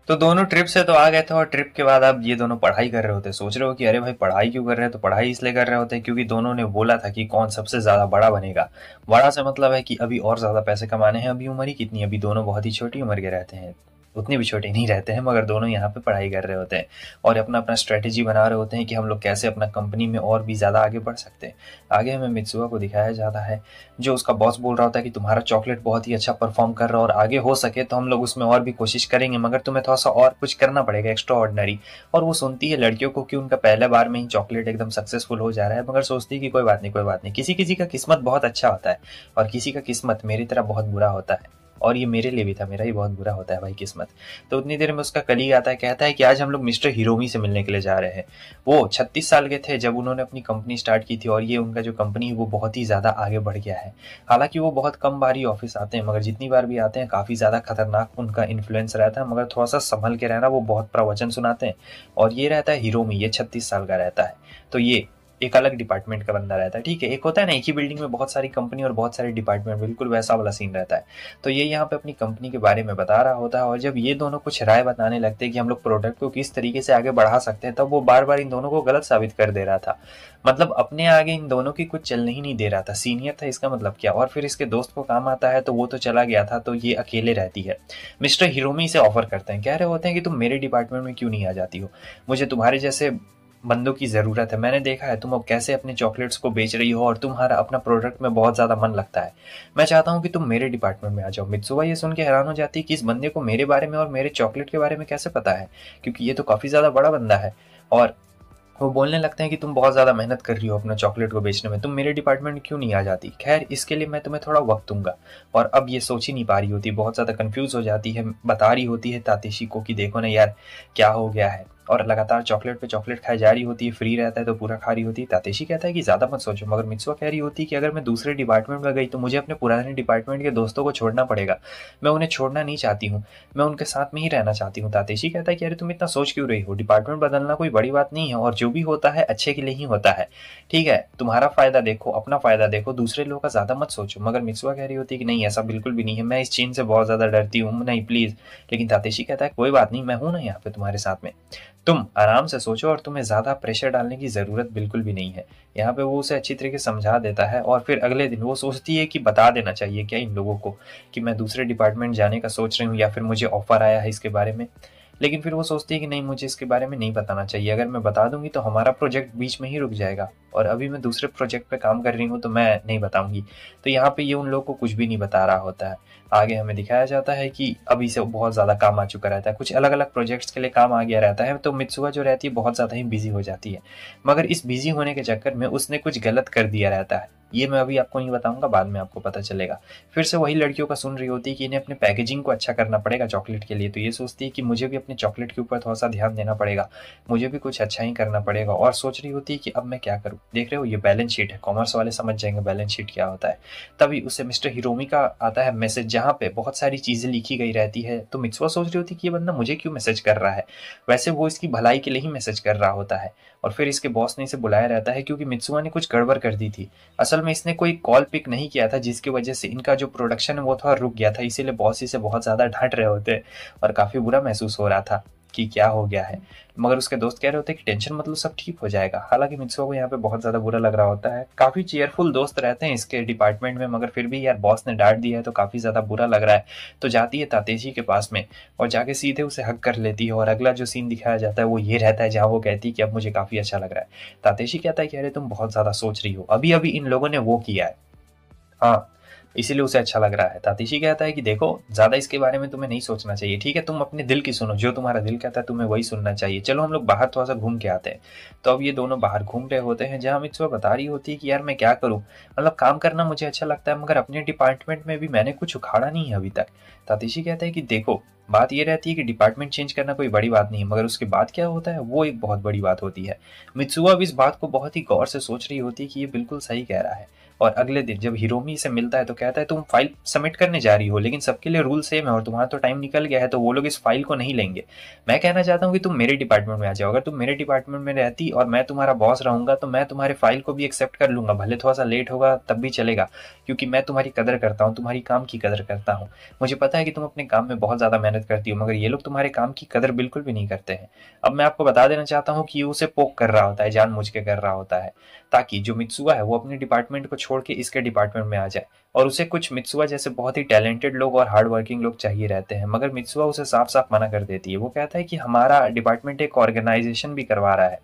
S1: तो दोनों ट्रिप से तो आ गए थे, और ट्रिप के बाद अब ये दोनों पढ़ाई कर रहे होते। सोच रहे हो कि अरे भाई पढ़ाई क्यों कर रहे हैं, तो पढ़ाई इसलिए कर रहे होते हैं क्योंकि दोनों ने बोला था कि कौन सबसे ज्यादा बड़ा बनेगा। बड़ा से मतलब है कि अभी और ज्यादा पैसे कमाने हैं। अभी उम्र ही कितनी, अभी दोनों बहुत ही छोटी उम्र के रहते हैं, उतने भी छोटे नहीं रहते हैं, मगर दोनों यहाँ पे पढ़ाई कर रहे होते हैं और अपना अपना स्ट्रेटेजी बना रहे होते हैं कि हम लोग कैसे अपना कंपनी में और भी ज़्यादा आगे बढ़ सकते हैं। आगे हमें मित्सुआ को दिखाया जाता है, जो उसका बॉस बोल रहा होता है कि तुम्हारा चॉकलेट बहुत ही अच्छा परफॉर्म कर रहा है और आगे हो सके तो हम लोग उसमें और भी कोशिश करेंगे, मगर तुम्हें थोड़ा सा और कुछ करना पड़ेगा एक्स्ट्रा ऑर्डिनरी। और वो सुनती है लड़कियों को कि उनका पहले बार में ही चॉकलेट एकदम सक्सेसफुल हो जा रहा है, मगर सोचती है कि कोई बात नहीं कोई बात नहीं, किसी किसी का किस्मत बहुत अच्छा होता है और किसी का किस्मत मेरी तरह बहुत बुरा होता है, और ये मेरे लिए भी था, मेरा ही बहुत बुरा होता है भाई किस्मत। तो उतनी देर में उसका कलीग आता है, कहता है कि आज हम लोग मिस्टर हिरोमी से मिलने के लिए जा रहे हैं। वो 36 साल के थे जब उन्होंने अपनी कंपनी स्टार्ट की थी, और ये उनका जो कंपनी है वो बहुत ही ज़्यादा आगे बढ़ गया है। हालांकि वो बहुत कम बार ही ऑफिस आते हैं, मगर जितनी बार भी आते हैं काफ़ी ज़्यादा खतरनाक उनका इन्फ्लुएंस रहता है, मगर थोड़ा सा संभल के रहना, वो बहुत प्रवचन सुनाते हैं। और ये रहता है हिरोमी, ये 36 साल का रहता है, तो ये एक अलग डिपार्टमेंट का बंदा रहता है। ठीक है, एक होता है ना एक ही बिल्डिंग में बहुत सारी कंपनी और बहुत सारे डिपार्टमेंट, बिल्कुल वैसा वाला सीन रहता है। तो ये यहाँ पे अपनी कंपनी के बारे में बता रहा होता है, और जब ये दोनों कुछ राय बताने लगते हैं कि हम लोग प्रोडक्ट को किस तरीके से आगे बढ़ा सकते हैं, तब वो बार बार इन दोनों को गलत साबित कर दे रहा था। मतलब अपने आगे इन दोनों की कुछ चलने ही नहीं दे रहा था, सीनियर था इसका मतलब क्या। और फिर इसके दोस्त को काम आता है तो वो तो चला गया था, तो ये अकेले रहती है। मिस्टर हिरोमी से ऑफर करते हैं, कह रहे होते हैं कि तुम मेरे डिपार्टमेंट में क्यों नहीं आ जाती हो, मुझे तुम्हारे जैसे बंदों की ज़रूरत है। मैंने देखा है तुम अब कैसे अपने चॉकलेट्स को बेच रही हो और तुम्हारा अपना प्रोडक्ट में बहुत ज़्यादा मन लगता है। मैं चाहता हूँ कि तुम मेरे डिपार्टमेंट में आ जाओ। मित्सुआ ये सुन के हैरान हो जाती है कि इस बंदे को मेरे बारे में और मेरे चॉकलेट के बारे में कैसे पता है, क्योंकि ये तो काफ़ी ज़्यादा बड़ा बंदा है। और वो बोलने लगते हैं कि तुम बहुत ज़्यादा मेहनत कर रही हो अपना चॉकलेट को बेचने में, तुम मेरे डिपार्टमेंट में क्यों नहीं आ जाती। खैर इसके लिए मैं तुम्हें थोड़ा वक्त दूंगा। और अब ये सोच ही नहीं पा रही होती, बहुत ज़्यादा कंफ्यूज हो जाती है, बता रही होती है तातेशी को कि देखो ना यार क्या हो गया है, और लगातार चॉकलेट पे चॉकलेट खाई जा रही होती है, फ्री रहता है तो पूरा खा रही होती है। तातेशी कहता है कि ज़्यादा मत सोचो, मगर मित्सुआ कह रही होती है कि अगर मैं दूसरे डिपार्टमेंट में गई तो मुझे अपने पुराने डिपार्टमेंट के दोस्तों को छोड़ना पड़ेगा, मैं उन्हें छोड़ना नहीं चाहती हूँ, मैं उनके साथ में ही रहना चाहती हूँ। तातेशी कहता है कि अरे तुम इतना सोच क्यों रही हो, डिपार्टमेंट बदलना कोई बड़ी बात नहीं है, और जो भी होता है अच्छे के लिए ही होता है। ठीक है, तुम्हारा फायदा देखो, अपना फायदा देखो, दूसरे लोगों का ज़्यादा मत सोचो। मगर मित्सुआ कह रही होती है कि नहीं ऐसा बिल्कुल भी नहीं है, मैं इस चीन से बहुत ज़्यादा डरती हूँ, नहीं प्लीज़। लेकिन तातेशी कहता है कोई बात नहीं, मैं हूँ ना यहाँ पे तुम्हारे साथ में, तुम आराम से सोचो, और तुम्हें ज़्यादा प्रेशर डालने की ज़रूरत बिल्कुल भी नहीं है। यहाँ पे वो उसे अच्छी तरीके से समझा देता है, और फिर अगले दिन वो सोचती है कि बता देना चाहिए क्या इन लोगों को कि मैं दूसरे डिपार्टमेंट जाने का सोच रही हूँ, या फिर मुझे ऑफर आया है इसके बारे में। लेकिन फिर वो सोचती है कि नहीं, मुझे इसके बारे में नहीं बताना चाहिए, अगर मैं बता दूंगी तो हमारा प्रोजेक्ट बीच में ही रुक जाएगा, और अभी मैं दूसरे प्रोजेक्ट पे काम कर रही हूँ तो मैं नहीं बताऊंगी। तो यहाँ पे ये उन लोगों को कुछ भी नहीं बता रहा होता है। आगे हमें दिखाया जाता है कि अभी से बहुत ज़्यादा काम आ चुका रहता है, कुछ अलग अलग प्रोजेक्ट्स के लिए काम आ गया रहता है, तो मित्सुआ जो रहती है बहुत ज़्यादा ही बिजी हो जाती है। मगर इस बिजी होने के चक्कर में उसने कुछ गलत कर दिया रहता है, ये मैं अभी आपको नहीं बताऊंगा, बाद में आपको पता चलेगा। फिर से वही लड़कियों का सुन रही होती है कि इन्हें अपने पैकेजिंग को अच्छा करना पड़ेगा चॉकलेट के लिए, तो ये सोचती है कि मुझे भी अपने चॉकलेट के ऊपर थोड़ा सा ध्यान देना पड़ेगा, मुझे भी कुछ अच्छा ही करना पड़ेगा। और सोच रही होती है कि अब मैं क्या करूँ। देख रहे हो ये बैलेंस शीट है, कॉमर्स वाले समझ जाएंगे बैलेंस शीट क्या होता है। तभी उसे मिस्टर हिरोमी का आता है मैसेज, जहाँ पे बहुत सारी चीजें लिखी गई रहती है। तो मित्सुआ सोच रही होती है कि ये बंदा मुझे क्यों मैसेज कर रहा है, वैसे वो इसकी भलाई के लिए ही मैसेज कर रहा होता है। और फिर इसके बॉस ने इसे बुलाया रहता है क्योंकि मित्सुआ ने कुछ गड़बड़ कर दी थी। असल में इसने कोई कॉल पिक नहीं किया था, जिसकी वजह से इनका जो प्रोडक्शन है वो थोड़ा रुक गया था, इसीलिए बॉस इसे बहुत ज़्यादा डांट रहे होते और काफ़ी बुरा महसूस हो रहा था। कि क्या हो गया है, मगर उसके दोस्त कह रहे होते हैं कि टेंशन मतलब सब ठीक हो जाएगा। हालांकि मित्सुआ को यहाँ पे बहुत ज़्यादा बुरा लग रहा होता है। काफ़ी चेयरफुल दोस्त रहते हैं इसके डिपार्टमेंट में, मगर फिर भी यार बॉस ने डांट दिया है तो काफ़ी ज़्यादा बुरा लग रहा है। तो जाती है तातेशी के पास में और जाके सीधे उसे हक कर लेती है। और अगला जो सीन दिखाया जाता है वो ये रहता है जहाँ वो कहती है कि अब मुझे काफ़ी अच्छा लग रहा है। तातेशी कहता है कि अरे तुम बहुत ज़्यादा सोच रही हो, अभी अभी इन लोगों ने वो किया है, हाँ इसीलिए उसे अच्छा लग रहा है। तातीशी कहता है कि देखो ज्यादा इसके बारे में तुम्हें नहीं सोचना चाहिए, ठीक है, तुम अपने दिल की सुनो, जो तुम्हारा दिल कहता है तुम्हें वही सुनना चाहिए, चलो हम लोग बाहर थोड़ा सा घूम के आते हैं। तो अब ये दोनों बाहर घूम रहे होते हैं जहाँ मित्सुआ बता रही होती है कि यार मैं क्या करूँ, मतलब काम करना मुझे अच्छा लगता है मगर अपने डिपार्टमेंट में भी मैंने कुछ उखाड़ा नहीं है अभी तक। तातीशी कहता है कि देखो बात ये रहती है कि डिपार्टमेंट चेंज करना कोई बड़ी बात नहीं है, मगर उसके बाद क्या होता है वो एक बहुत बड़ी बात होती है। मित्सुआ भी इस बात को बहुत ही गौर से सोच रही होती है कि ये बिल्कुल सही कह रहा है। और अगले दिन जब हिरोमी से मिलता है तो कहता है तुम फाइल सबमिट करने जा रही हो, लेकिन सबके लिए रूल सेम है और तुम्हारा तो टाइम निकल गया है तो वो लोग इस फाइल को नहीं लेंगे। मैं कहना चाहता हूँ कि तुम मेरे डिपार्टमेंट में आ जाओ, अगर तुम मेरे डिपार्टमेंट में रहती और मैं तुम्हारा बॉस रहूंगा तो मैं तुम्हारे फाइल को भी एक्सेप्ट कर लूंगा, भले थोड़ा सा लेट होगा तब भी चलेगा, क्योंकि मैं तुम्हारी कदर करता हूँ, तुम्हारी काम की कदर करता हूँ। मुझे पता है कि तुम अपने काम में बहुत ज्यादा मेहनत करती हो, मगर ये लोग तुम्हारे काम की कदर बिल्कुल भी नहीं करते हैं। अब मैं आपको बता देना चाहता हूँ कि ये उसे पोक कर रहा होता है, जानबूझ के कर रहा होता है, ताकि जो मित्सुआ है वो अपने डिपार्टमेंट को छोड़ के इसके डिपार्टमेंट में आ जाए। और उसे कुछ मित्सुआ जैसे बहुत ही टैलेंटेड लोग और हार्ड वर्किंग लोग चाहिए रहते हैं, मगर मित्सुआ उसे साफ साफ मना कर देती है। वो कहता है कि हमारा डिपार्टमेंट एक ऑर्गेनाइजेशन भी करवा रहा है,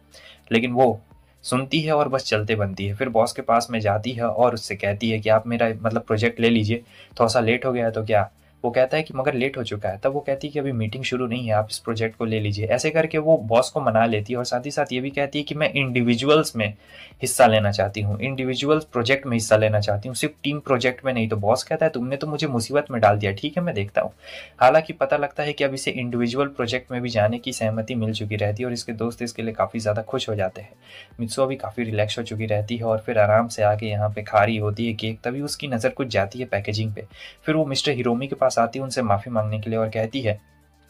S1: लेकिन वो सुनती है और बस चलते बनती है। फिर बॉस के पास में जाती है और उससे कहती है कि आप मेरा मतलब प्रोजेक्ट ले लीजिए, थोड़ा सा लेट हो गया है तो क्या। वो कहता है कि मगर लेट हो चुका है, तब वो कहती है कि अभी मीटिंग शुरू नहीं है, आप इस प्रोजेक्ट को ले लीजिए। ऐसे करके वो बॉस को मना लेती है और साथ ही साथ ये भी कहती है कि मैं इंडिविजुअल्स में हिस्सा लेना चाहती हूँ, इंडिविजुअल प्रोजेक्ट में हिस्सा लेना चाहती हूँ, सिर्फ टीम प्रोजेक्ट में नहीं। तो बॉस कहता है तुमने तो मुझे मुसीबत में डाल दिया, ठीक है मैं देखता हूँ। हालांकि पता लगता है कि अब इसे इंडिविजुअल प्रोजेक्ट में भी जाने की सहमति मिल चुकी रहती है और इसके दोस्त इसके लिए काफ़ी ज़्यादा खुश हो जाते हैं। मित्सुआ भी काफ़ी रिलैक्स हो चुकी रहती है और फिर आराम से आके यहाँ पे खा रही होती है केक, तभी उसकी नज़र कुछ जाती है पैकेजिंग पे। फिर वो मिस्टर हिरोमी के पास आती है उनसे माफ़ी मांगने के लिए और कहती है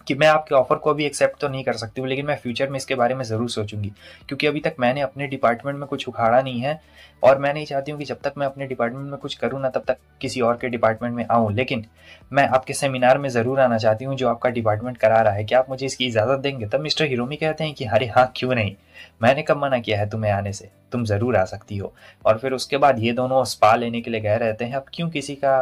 S1: कि मैं आपके ऑफर को अभी एक्सेप्ट तो नहीं कर सकती हूँ, लेकिन मैं फ्यूचर में इसके बारे में ज़रूर सोचूंगी, क्योंकि अभी तक मैंने अपने डिपार्टमेंट में कुछ उखाड़ा नहीं है और मैं नहीं चाहती हूँ कि जब तक मैं अपने डिपार्टमेंट में कुछ करूँ ना तब तक किसी और के डिपार्टमेंट में आऊँ। लेकिन मैं आपके सेमिनार में ज़रूर आना चाहती हूँ जो आपका डिपार्टमेंट करा रहा है, क्या आप मुझे इसकी इजाज़त देंगे। तब मिस्टर हिरोमी कहते हैं कि अरे हाँ क्यों नहीं, मैंने कब मना किया है तुम्हें आने से, तुम ज़रूर आ सकती हो। और फिर उसके बाद ये दोनों स्पा लेने के लिए गए रहते हैं। अब क्यों किसी का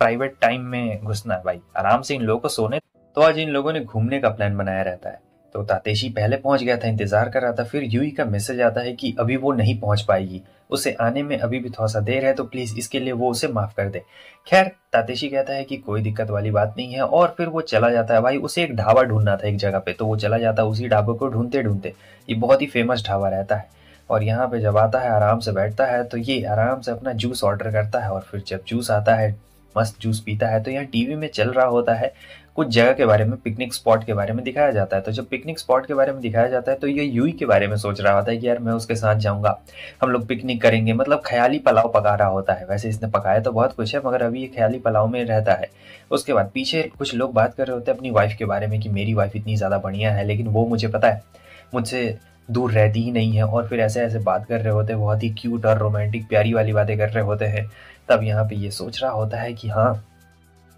S1: प्राइवेट टाइम में घुसना है भाई, आराम से इन लोगों को सोने। तो आज इन लोगों ने घूमने का प्लान बनाया रहता है। तो तातेशी पहले पहुंच गया था, इंतजार कर रहा था। फिर यूई का मैसेज आता है कि अभी वो नहीं पहुंच पाएगी, उसे आने में अभी भी थोड़ा सा देर है, तो प्लीज इसके लिए वो उसे माफ कर दे। खैर तातेशी कहता है कि कोई दिक्कत वाली बात नहीं है और फिर वो चला जाता है। भाई उसे एक ढाबा ढूंढना था एक जगह पे, तो वो चला जाता है उसी ढाबे को ढूंढते ढूंढते। ये बहुत ही फेमस ढाबा रहता है और यहाँ पे जब आता है आराम से बैठता है तो ये आराम से अपना जूस ऑर्डर करता है। और फिर जब जूस आता है मस्त जूस पीता है तो यहाँ टीवी में चल रहा होता है कुछ जगह के बारे में, पिकनिक स्पॉट के बारे में दिखाया जाता है। तो जब पिकनिक स्पॉट के बारे में दिखाया जाता है तो ये यूई के बारे में सोच रहा होता है कि यार मैं उसके साथ जाऊंगा, हम लोग पिकनिक करेंगे, मतलब ख्याली पुलाव पका रहा होता है। वैसे इसने पकाया तो बहुत कुछ है मगर अभी ये ख्याली पुलाव में रहता है। उसके बाद पीछे कुछ लोग बात कर रहे होते हैं अपनी वाइफ के बारे में कि मेरी वाइफ इतनी ज़्यादा बढ़िया है, लेकिन वो मुझे पता है मुझसे दूर रहती ही नहीं है। और फिर ऐसे ऐसे बात कर रहे होते हैं, बहुत ही क्यूट और रोमांटिक प्यारी वाली बातें कर रहे होते हैं। तब यहाँ पे ये सोच रहा होता है कि हाँ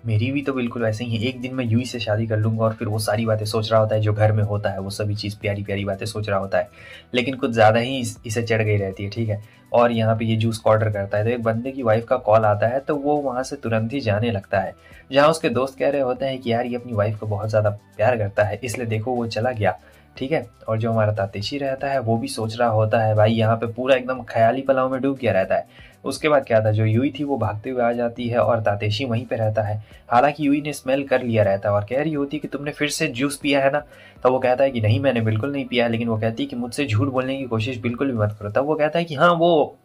S1: मेरी भी तो बिल्कुल वैसे ही है, एक दिन मैं यूं ही से शादी कर लूंगा। और फिर वो सारी बातें सोच रहा होता है जो घर में होता है, वो सभी चीज़ प्यारी प्यारी बातें सोच रहा होता है, लेकिन कुछ ज़्यादा ही इसे चढ़ गई रहती है, ठीक है। और यहाँ पे ये जूस का ऑर्डर करता है तो एक बंदे की वाइफ का कॉल आता है, तो वो वहाँ से तुरंत ही जाने लगता है। जहाँ उसके दोस्त कह रहे होते हैं कि यार ये अपनी वाइफ को बहुत ज़्यादा प्यार करता है इसलिए देखो वो चला गया, ठीक है। और जो हमारा तातेशी रहता है वो भी सोच रहा होता है, भाई यहाँ पे पूरा एकदम ख्याली पुलाव में डूब गया रहता है। उसके बाद क्या था, जो यूई थी वो भागते हुए आ जाती है और तातेशी वहीं पे रहता है। हालांकि यूई ने स्मेल कर लिया रहता है और कह रही होती है कि तुमने फिर से जूस पिया है ना। तो वो कहता है कि नहीं मैंने बिल्कुल नहीं पिया है, लेकिन वो कहती है कि मुझसे झूठ बोलने की कोशिश बिल्कुल भी मत करो। तब वो कहता है कि हाँ वो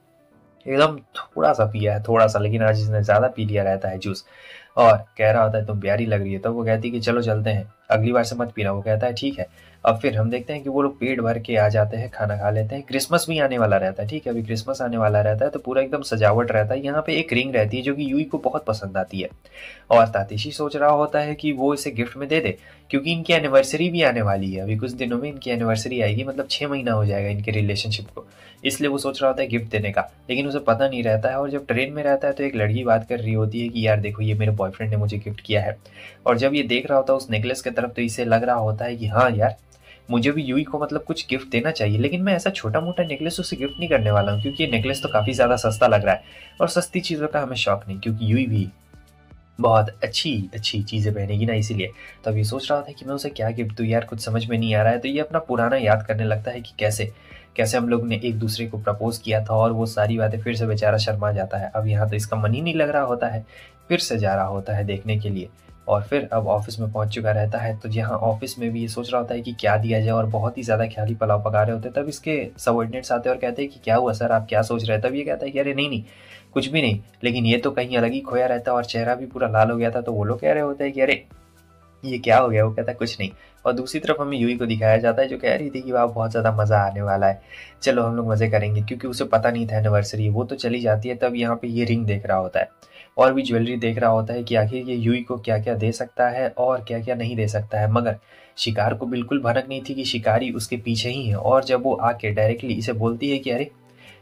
S1: एकदम थोड़ा सा पिया है, थोड़ा सा, लेकिन आज इसने ज़्यादा पी लिया रहता है जूस। और कह रहा होता है तुम प्यारी लग रही है। तो वो कहती है कि चलो चलते हैं, अगली बार से मत पीना। वो कहता है ठीक है। अब फिर हम देखते हैं कि वो लोग पेट भर के आ जाते हैं, खाना खा लेते हैं। क्रिसमस भी आने वाला रहता है, ठीक है, अभी क्रिसमस आने वाला रहता है तो पूरा एकदम सजावट रहता है। यहाँ पे एक रिंग रहती है जो कि यूई को बहुत पसंद आती है और तातेशी सोच रहा होता है कि वो इसे गिफ्ट में दे दे, क्योंकि इनकी एनिवर्सरी भी आने वाली है। अभी कुछ दिनों में इनकी एनिवर्सरी आएगी, मतलब 6 महीना हो जाएगा इनके रिलेशनशिप को, इसलिए वो सोच रहा होता है गिफ्ट देने का, लेकिन उसे पता नहीं रहता है। और जब ट्रेन में रहता है तो एक लड़की बात कर रही होती है कि यार देखो ये मेरे बॉयफ्रेंड ने मुझे गिफ्ट किया है। और जब ये देख रहा होता है उस नेकलेस के तरफ तो इसे लग रहा होता है कि हाँ यार, मुझे भी यूई को मतलब कुछ गिफ्ट देना चाहिए, लेकिन मैं ऐसा छोटा मोटा नेकलेस उसे गिफ्ट नहीं करने वाला हूँ, क्योंकि ये नेकलेस तो काफ़ी ज़्यादा सस्ता लग रहा है और सस्ती चीज़ों का हमें शौक नहीं, क्योंकि यूई भी बहुत अच्छी अच्छी चीज़ें पहनेगी ना, इसीलिए। तो अब ये सोच रहा था कि मैं उसे क्या गिफ्ट दूँ यार, कुछ समझ में नहीं आ रहा है। तो ये अपना पुराना याद करने लगता है कि कैसे कैसे हम लोग ने एक दूसरे को प्रपोज किया था, और वो सारी बातें फिर से बेचारा शर्मा जाता है। अब यहाँ तो इसका मन ही नहीं लग रहा होता है, फिर से जा रहा होता है देखने के लिए, और फिर अब ऑफिस में पहुंच चुका रहता है। तो यहाँ ऑफिस में भी ये सोच रहा होता है कि क्या दिया जाए, और बहुत ही ज़्यादा ख्याली पुलाव पका रहे होते हैं। तब इसके सबऑर्डिनेट्स आते हैं और कहते हैं कि क्या हुआ सर, आप क्या सोच रहे हैं। तब ये कहता है कि अरे नहीं नहीं, कुछ भी नहीं, लेकिन ये तो कहीं अलग ही खोया रहता है, और चेहरा भी पूरा लाल हो गया था। तो वो लोग कह रहे होते हैं कि अरे ये क्या हो गया। वो कहता है कुछ नहीं। और दूसरी तरफ हमें यूई को दिखाया जाता है, जो कह रही थी कि वाह बहुत ज़्यादा मज़ा आने वाला है, चलो हम लोग मज़े करेंगे, क्योंकि उसे पता नहीं था एनिवर्सरी। वो तो चली जाती है, तब यहाँ पे ये रिंग देख रहा होता है और भी ज्वेलरी देख रहा होता है कि आखिर ये यूई को क्या क्या दे सकता है और क्या क्या नहीं दे सकता है। मगर शिकार को बिल्कुल भनक नहीं थी कि शिकारी उसके पीछे ही है, और जब वो आके डायरेक्टली इसे बोलती है कि अरे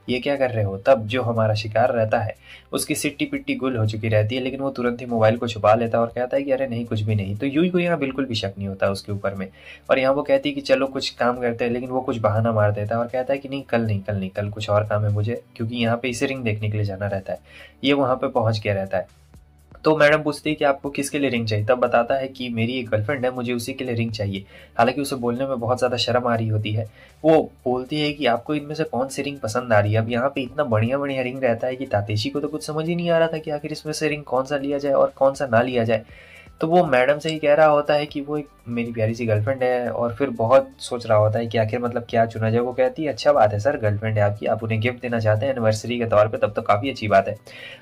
S1: ये क्या कर रहे हो, तब जो हमारा शिकार रहता है उसकी सिट्टी पिट्टी गुल हो चुकी रहती है, लेकिन वो तुरंत ही मोबाइल को छुपा लेता है और कहता है कि अरे नहीं कुछ भी नहीं। तो यूई को यहाँ बिल्कुल भी शक नहीं होता उसके ऊपर में, और यहाँ वो कहती है कि चलो कुछ काम करते हैं, लेकिन वो कुछ बहाना मार देता है और कहता है कि नहीं कल नहीं, कल नहीं, कल कुछ और काम है मुझे, क्योंकि यहाँ पे इसे रिंग देखने के लिए जाना रहता है। ये वहाँ पे पहुँच गया रहता है। तो मैडम पूछती है कि आपको किसके लिए रिंग चाहिए, तब बताता है कि मेरी एक गर्लफ्रेंड है, मुझे उसी के लिए रिंग चाहिए। हालांकि उसे बोलने में बहुत ज़्यादा शर्म आ रही होती है। वो बोलती है कि आपको इनमें से कौन सी रिंग पसंद आ रही है। अब यहाँ पे इतना बढ़िया बढ़िया रिंग रहता है कि तातेशी को तो कुछ समझ ही नहीं आ रहा था कि आखिर इसमें से रिंग कौन सा लिया जाए और कौन सा ना लिया जाए। तो वो मैडम से ही कह रहा होता है कि वो एक मेरी प्यारी सी गर्लफ्रेंड है, और फिर बहुत सोच रहा होता है कि आखिर मतलब क्या चुना जाए। वो कहती है अच्छा बात है सर, गर्लफ्रेंड है आपकी, आप उन्हें गिफ्ट देना चाहते हैं एनिवर्सरी के तौर पे, तब तो काफ़ी अच्छी बात है।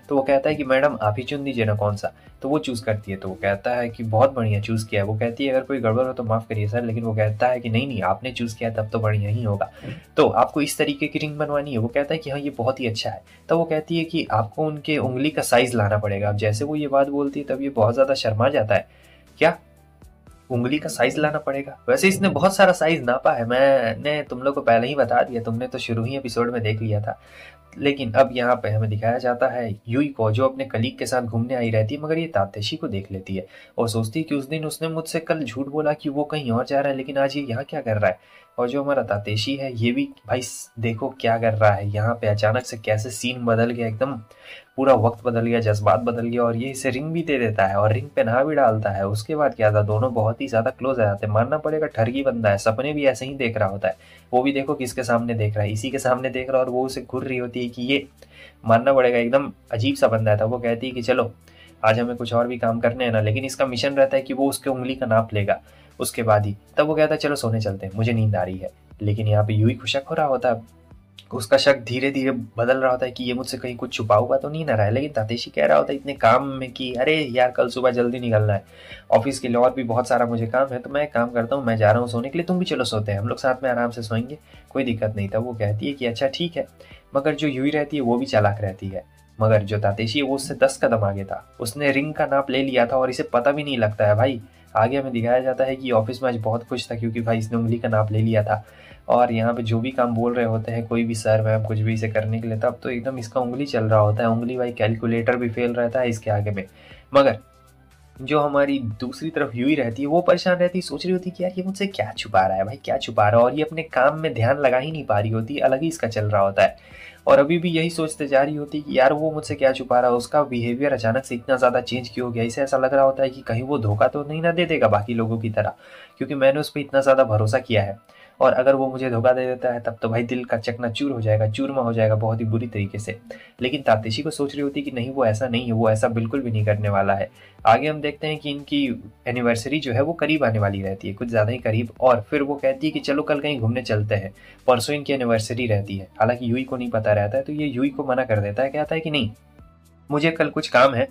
S1: तो वो कहता है कि मैडम आप ही चुन दीजिए ना कौन सा। तो वो चूज़ करती है, तो वो कहता है कि बहुत बढ़िया चूज़ किया है। वो कहती है अगर कोई गड़बड़ हो तो माफ़ करिए सर, लेकिन वो कहता है कि नहीं नहीं आपने चूज़ किया तब तो बढ़िया ही होगा। तो आपको इस तरीके की रिंग बनवानी है। वो कहता है कि हाँ ये बहुत ही अच्छा है। तो वो कहती है कि आपको उनके उंगली का साइज़ लाना पड़ेगा। अब जैसे वो ये बात बोलती है तब ये बहुत ज़्यादा शर्मा जाता है। क्या उंगली का साइज लाना पड़ेगा? वैसे इसने बहुत सारा साइज नापा है, मैंने तुम लोग को पहले ही बता दिया, तुमने तो शुरू ही एपिसोड में देख लिया था। लेकिन अब यहाँ पे हमें दिखाया जाता है यूई को, जो अपने कलीग के साथ घूमने आई रहती है, मगर ये तातेशी को देख लेती है और सोचती है कि उस दिन उसने मुझसे कल झूठ बोला कि वो कहीं और जा रहा है, लेकिन आज ये यहाँ क्या कर रहा है। और जो हमारा तातेशी है ये भी भाई देखो क्या कर रहा है यहाँ पे, अचानक से कैसे सीन बदल गया, एकदम पूरा वक्त बदल गया, जज्बात बदल गया, और ये इसे रिंग भी दे देता है और रिंग पहना भी डालता है। उसके बाद क्या था, दोनों बहुत ही ज्यादा क्लोज आ जाते हैं। मानना पड़ेगा ठरकी बंदा है, सपने भी ऐसे ही देख रहा होता है। वो भी देखो किसके सामने देख रहा है, इसी के सामने देख रहा है, और वो उसे घूर रही होती है कि ये मानना पड़ेगा एकदम अजीब सा बंदा था। वो कहती है कि चलो आज हमें कुछ और भी काम करने हैं ना, लेकिन इसका मिशन रहता है कि वो उसके उंगली का नाप लेगा उसके बाद ही। तब वो कहता है चलो सोने चलते हैं, मुझे नींद आ रही है। लेकिन यहाँ पे यूही को शक हो रहा होता है, उसका शक धीरे धीरे बदल रहा होता है कि ये मुझसे कहीं कुछ छुपा हुआ तो नहीं ना रहा है। लेकिन तातेशी कह रहा होता है इतने काम में कि अरे यार कल सुबह जल्दी निकलना है, ऑफिस के लिए और भी बहुत सारा मुझे काम है, तो मैं एक काम करता हूँ, मैं जा रहा हूँ सोने के लिए, तुम भी चलो सोते हैं, हम लोग साथ में आराम से सोएंगे, कोई दिक्कत नहीं। था वो कहती है कि अच्छा ठीक है। मगर जो यूही रहती है वो भी चालाक रहती है, मगर जो तातेशी है वो उससे 10 कदम आगे था। उसने रिंग का नाप ले लिया था और इसे पता भी नहीं लगता है भाई। आगे हमें दिखाया जाता है कि ऑफिस में आज बहुत खुश था, क्योंकि भाई इसने उंगली का नाप ले लिया था। और यहाँ पे जो भी काम बोल रहे होते हैं कोई भी सर मैम कुछ भी इसे करने के लिए, तब तो एकदम इसका उंगली चल रहा होता है। उंगली भाई कैलकुलेटर भी फेल रहता है इसके आगे में। मगर जो हमारी दूसरी तरफ यूही रहती है वो परेशान रहती है, सोच रही होती है कि यार ये मुझसे क्या छुपा रहा है भाई, क्या छुपा रहा है, और ये अपने काम में ध्यान लगा ही नहीं पा रही होती, अलग ही इसका चल रहा होता है। और अभी भी यही सोचते जा रही होती कि यार वो मुझसे क्या छुपा रहा है, उसका बिहेवियर अचानक से इतना ज़्यादा चेंज क्यों हो गया। इसे ऐसा लग रहा होता है कि कहीं वो धोखा तो नहीं ना दे देगा बाकी लोगों की तरह, क्योंकि मैंने उस पर इतना ज़्यादा भरोसा किया है, और अगर वो मुझे धोखा दे देता है तब तो भाई दिल का चकनाचूर हो जाएगा, चूरमा हो जाएगा बहुत ही बुरी तरीके से। लेकिन तातेशी को सोच रही होती है कि नहीं वो ऐसा नहीं है, वो ऐसा बिल्कुल भी नहीं करने वाला है। आगे हम देखते हैं कि इनकी एनिवर्सरी जो है वो करीब आने वाली रहती है, कुछ ज़्यादा ही करीब, और फिर वो कहती है कि चलो कल कहीं घूमने चलते हैं, परसों इनकी एनिवर्सरी रहती है। हालांकि यूही को नहीं पता रहता है, तो ये यूही को मना कर देता है, कहता है कि नहीं मुझे कल कुछ काम है,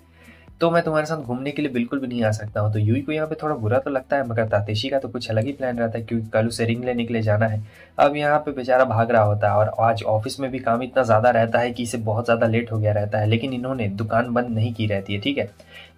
S1: तो मैं तुम्हारे साथ घूमने के लिए बिल्कुल भी नहीं आ सकता हूँ। तो यूही को यहाँ पे थोड़ा बुरा तो लगता है, मगर तातेशी का तो कुछ अलग ही प्लान रहता है, क्योंकि कल उसे रिंग लेने के लिए जाना है। अब यहाँ पे बेचारा भाग रहा होता है, और आज ऑफिस में भी काम इतना ज़्यादा रहता है कि इसे बहुत ज़्यादा लेट हो गया रहता है, लेकिन इन्होंने दुकान बंद नहीं की रहती है, ठीक है।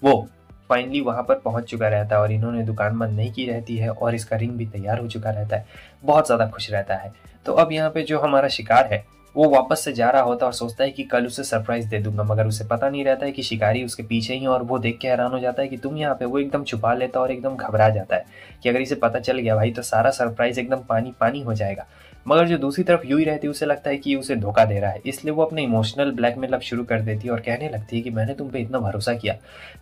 S1: वो फाइनली वहाँ पर पहुँच चुका रहता है और इन्होंने दुकान बंद नहीं की रहती है, और इसका रिंग भी तैयार हो चुका रहता है, बहुत ज़्यादा खुश रहता है। तो अब यहाँ पे जो हमारा शिकार है वो वापस से जा रहा होता है और सोचता है कि कल उसे सरप्राइज दे दूंगा, मगर उसे पता नहीं रहता है कि शिकारी उसके पीछे ही है और वो देख के हैरान हो जाता है कि तुम यहाँ पे। वो एकदम छुपा लेता है और एकदम घबरा जाता है कि अगर इसे पता चल गया भाई तो सारा सरप्राइज एकदम पानी पानी हो जाएगा। मगर जो दूसरी तरफ यूई रहती है उसे लगता है कि उसे धोखा दे रहा है, इसलिए वो अपने इमोशनल ब्लैकमेल अब शुरू कर देती है और कहने लगती है कि मैंने तुम पे इतना भरोसा किया,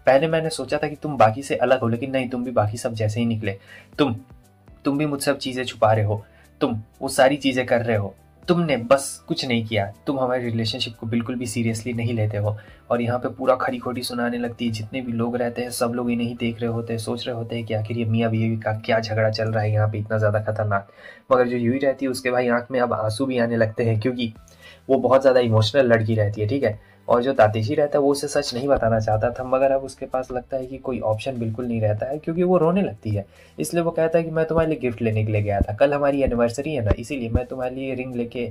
S1: पहले मैंने सोचा था कि तुम बाकी से अलग हो, लेकिन नहीं, तुम भी बाकी सब जैसे ही निकले। तुम भी मुझसे अब चीज़ें छुपा रहे हो, तुम वो सारी चीज़ें कर रहे हो, तुमने बस कुछ नहीं किया, तुम हमारे रिलेशनशिप को बिल्कुल भी सीरियसली नहीं लेते हो। और यहाँ पे पूरा खरी खोटी सुनाने लगती है। जितने भी लोग रहते हैं सब लोग इन्हें ही देख रहे होते हैं, सोच रहे होते हैं कि आखिर ये मियाँ बीवी का क्या झगड़ा चल रहा है यहाँ पे इतना ज़्यादा खतरनाक। मगर जो यूही रहती है उसके भाई आँख में अब आंसू भी आने लगते हैं, क्योंकि वो बहुत ज़्यादा इमोशनल लड़की रहती है, ठीक है। और जो तातेशी रहता है वो उसे सच नहीं बताना चाहता था, मगर अब उसके पास लगता है कि कोई ऑप्शन बिल्कुल नहीं रहता है, क्योंकि वो रोने लगती है। इसलिए वो कहता है कि मैं तुम्हारे लिए गिफ्ट लेने के लिए गया था, कल हमारी एनिवर्सरी है ना, इसीलिए मैं तुम्हारे लिए रिंग लेके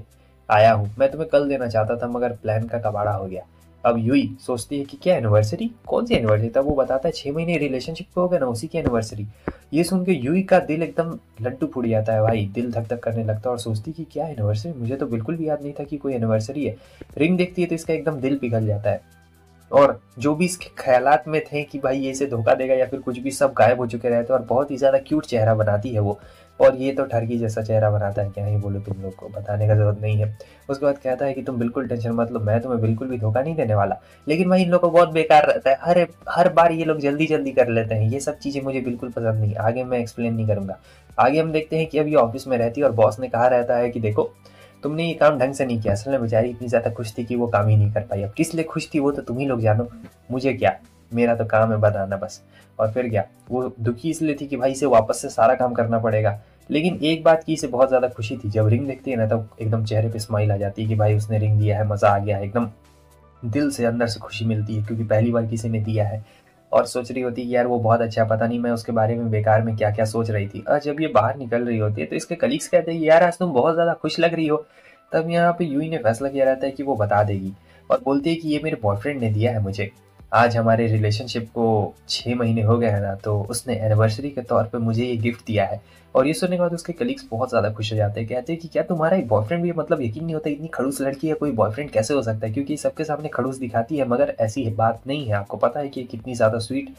S1: आया हूँ। मैं तुम्हें कल देना चाहता था मगर प्लान का कबाड़ा हो गया। अब यूई सोचती है कि क्या एनिवर्सरी, कौन सी एनिवर्सरी। तब वो बताता है 6 महीने रिलेशनशिप को हो गया ना, उसी की एनिवर्सरी। ये सुन के यूई का दिल एकदम लड्डू फूट जाता है भाई, दिल धक धक करने लगता है और सोचती कि क्या एनिवर्सरी, मुझे तो बिल्कुल भी याद नहीं था कि कोई एनिवर्सरी है। रिंग देखती है तो इसका एकदम दिल पिघल जाता है, और जो भी इसके ख्यालात में थे कि भाई ये इसे धोखा देगा या फिर कुछ भी, सब गायब हो चुके रहते हैं। और बहुत ही ज़्यादा क्यूट चेहरा बनाती है वो, और ये तो ठरकी जैसा चेहरा बनाता है, क्या ही बोलो, तुम लोग को बताने का जरूरत नहीं है। उसके बाद कहता है कि तुम बिल्कुल टेंशन मत लो, मैं तुम्हें बिल्कुल भी धोखा नहीं देने वाला। लेकिन भाई इन लोगों को बहुत बेकार रहता है, हर बार ये लोग जल्दी जल्दी कर लेते हैं, ये सब चीज़ें मुझे बिल्कुल पसंद नहीं। आगे मैं एक्सप्लेन नहीं करूंगा। आगे हम देखते हैं कि अब ये ऑफिस में रहती है और बॉस ने कहा रहता है कि देखो तुमने ये काम ढंग से नहीं किया। असल में बेचारी इतनी ज़्यादा खुश थी कि वो काम ही नहीं कर पाई। अब किस लिए खुश थी वो तो तुम ही लोग जानो, मुझे क्या, मेरा तो काम है बताना बस। और फिर क्या, वो दुखी इसलिए थी कि भाई इसे वापस से सारा काम करना पड़ेगा। लेकिन एक बात की इसे बहुत ज़्यादा खुशी थी, जब रिंग देखती है ना तब एकदम चेहरे पे स्माइल आ जाती है कि भाई उसने रिंग दिया है, मज़ा आ गया है, एकदम दिल से अंदर से खुशी मिलती है, क्योंकि पहली बार किसी ने दिया है। और सोच रही होती है कि यार वो बहुत अच्छा, पता नहीं मैं उसके बारे में बेकार में क्या क्या सोच रही थी। और जब ये बाहर निकल रही होती है तो इसके कलीग्स कहते हैं यार आज तुम बहुत ज़्यादा खुश लग रही हो। तब यहाँ पे यूई ने फैसला किया रहता है कि वो बता देगी, और बोलती है कि ये मेरे बॉयफ्रेंड ने दिया है मुझे। आज हमारे रिलेशनशिप को 6 महीने हो गए हैं ना, तो उसने एनिवर्सरी के तौर पे मुझे ये गिफ्ट दिया है। और ये सुनने के बाद उसके कलीग्स बहुत ज़्यादा खुश हो जाते हैं, कहते हैं कि क्या तुम्हारा एक बॉयफ्रेंड भी है, मतलब यकीन नहीं होता इतनी खड़ूस लड़की है, कोई बॉयफ्रेंड कैसे हो सकता है, क्योंकि सबके सामने खड़ूस दिखाती है, मगर ऐसी बात नहीं है। आपको पता है कि कितनी ज़्यादा स्वीट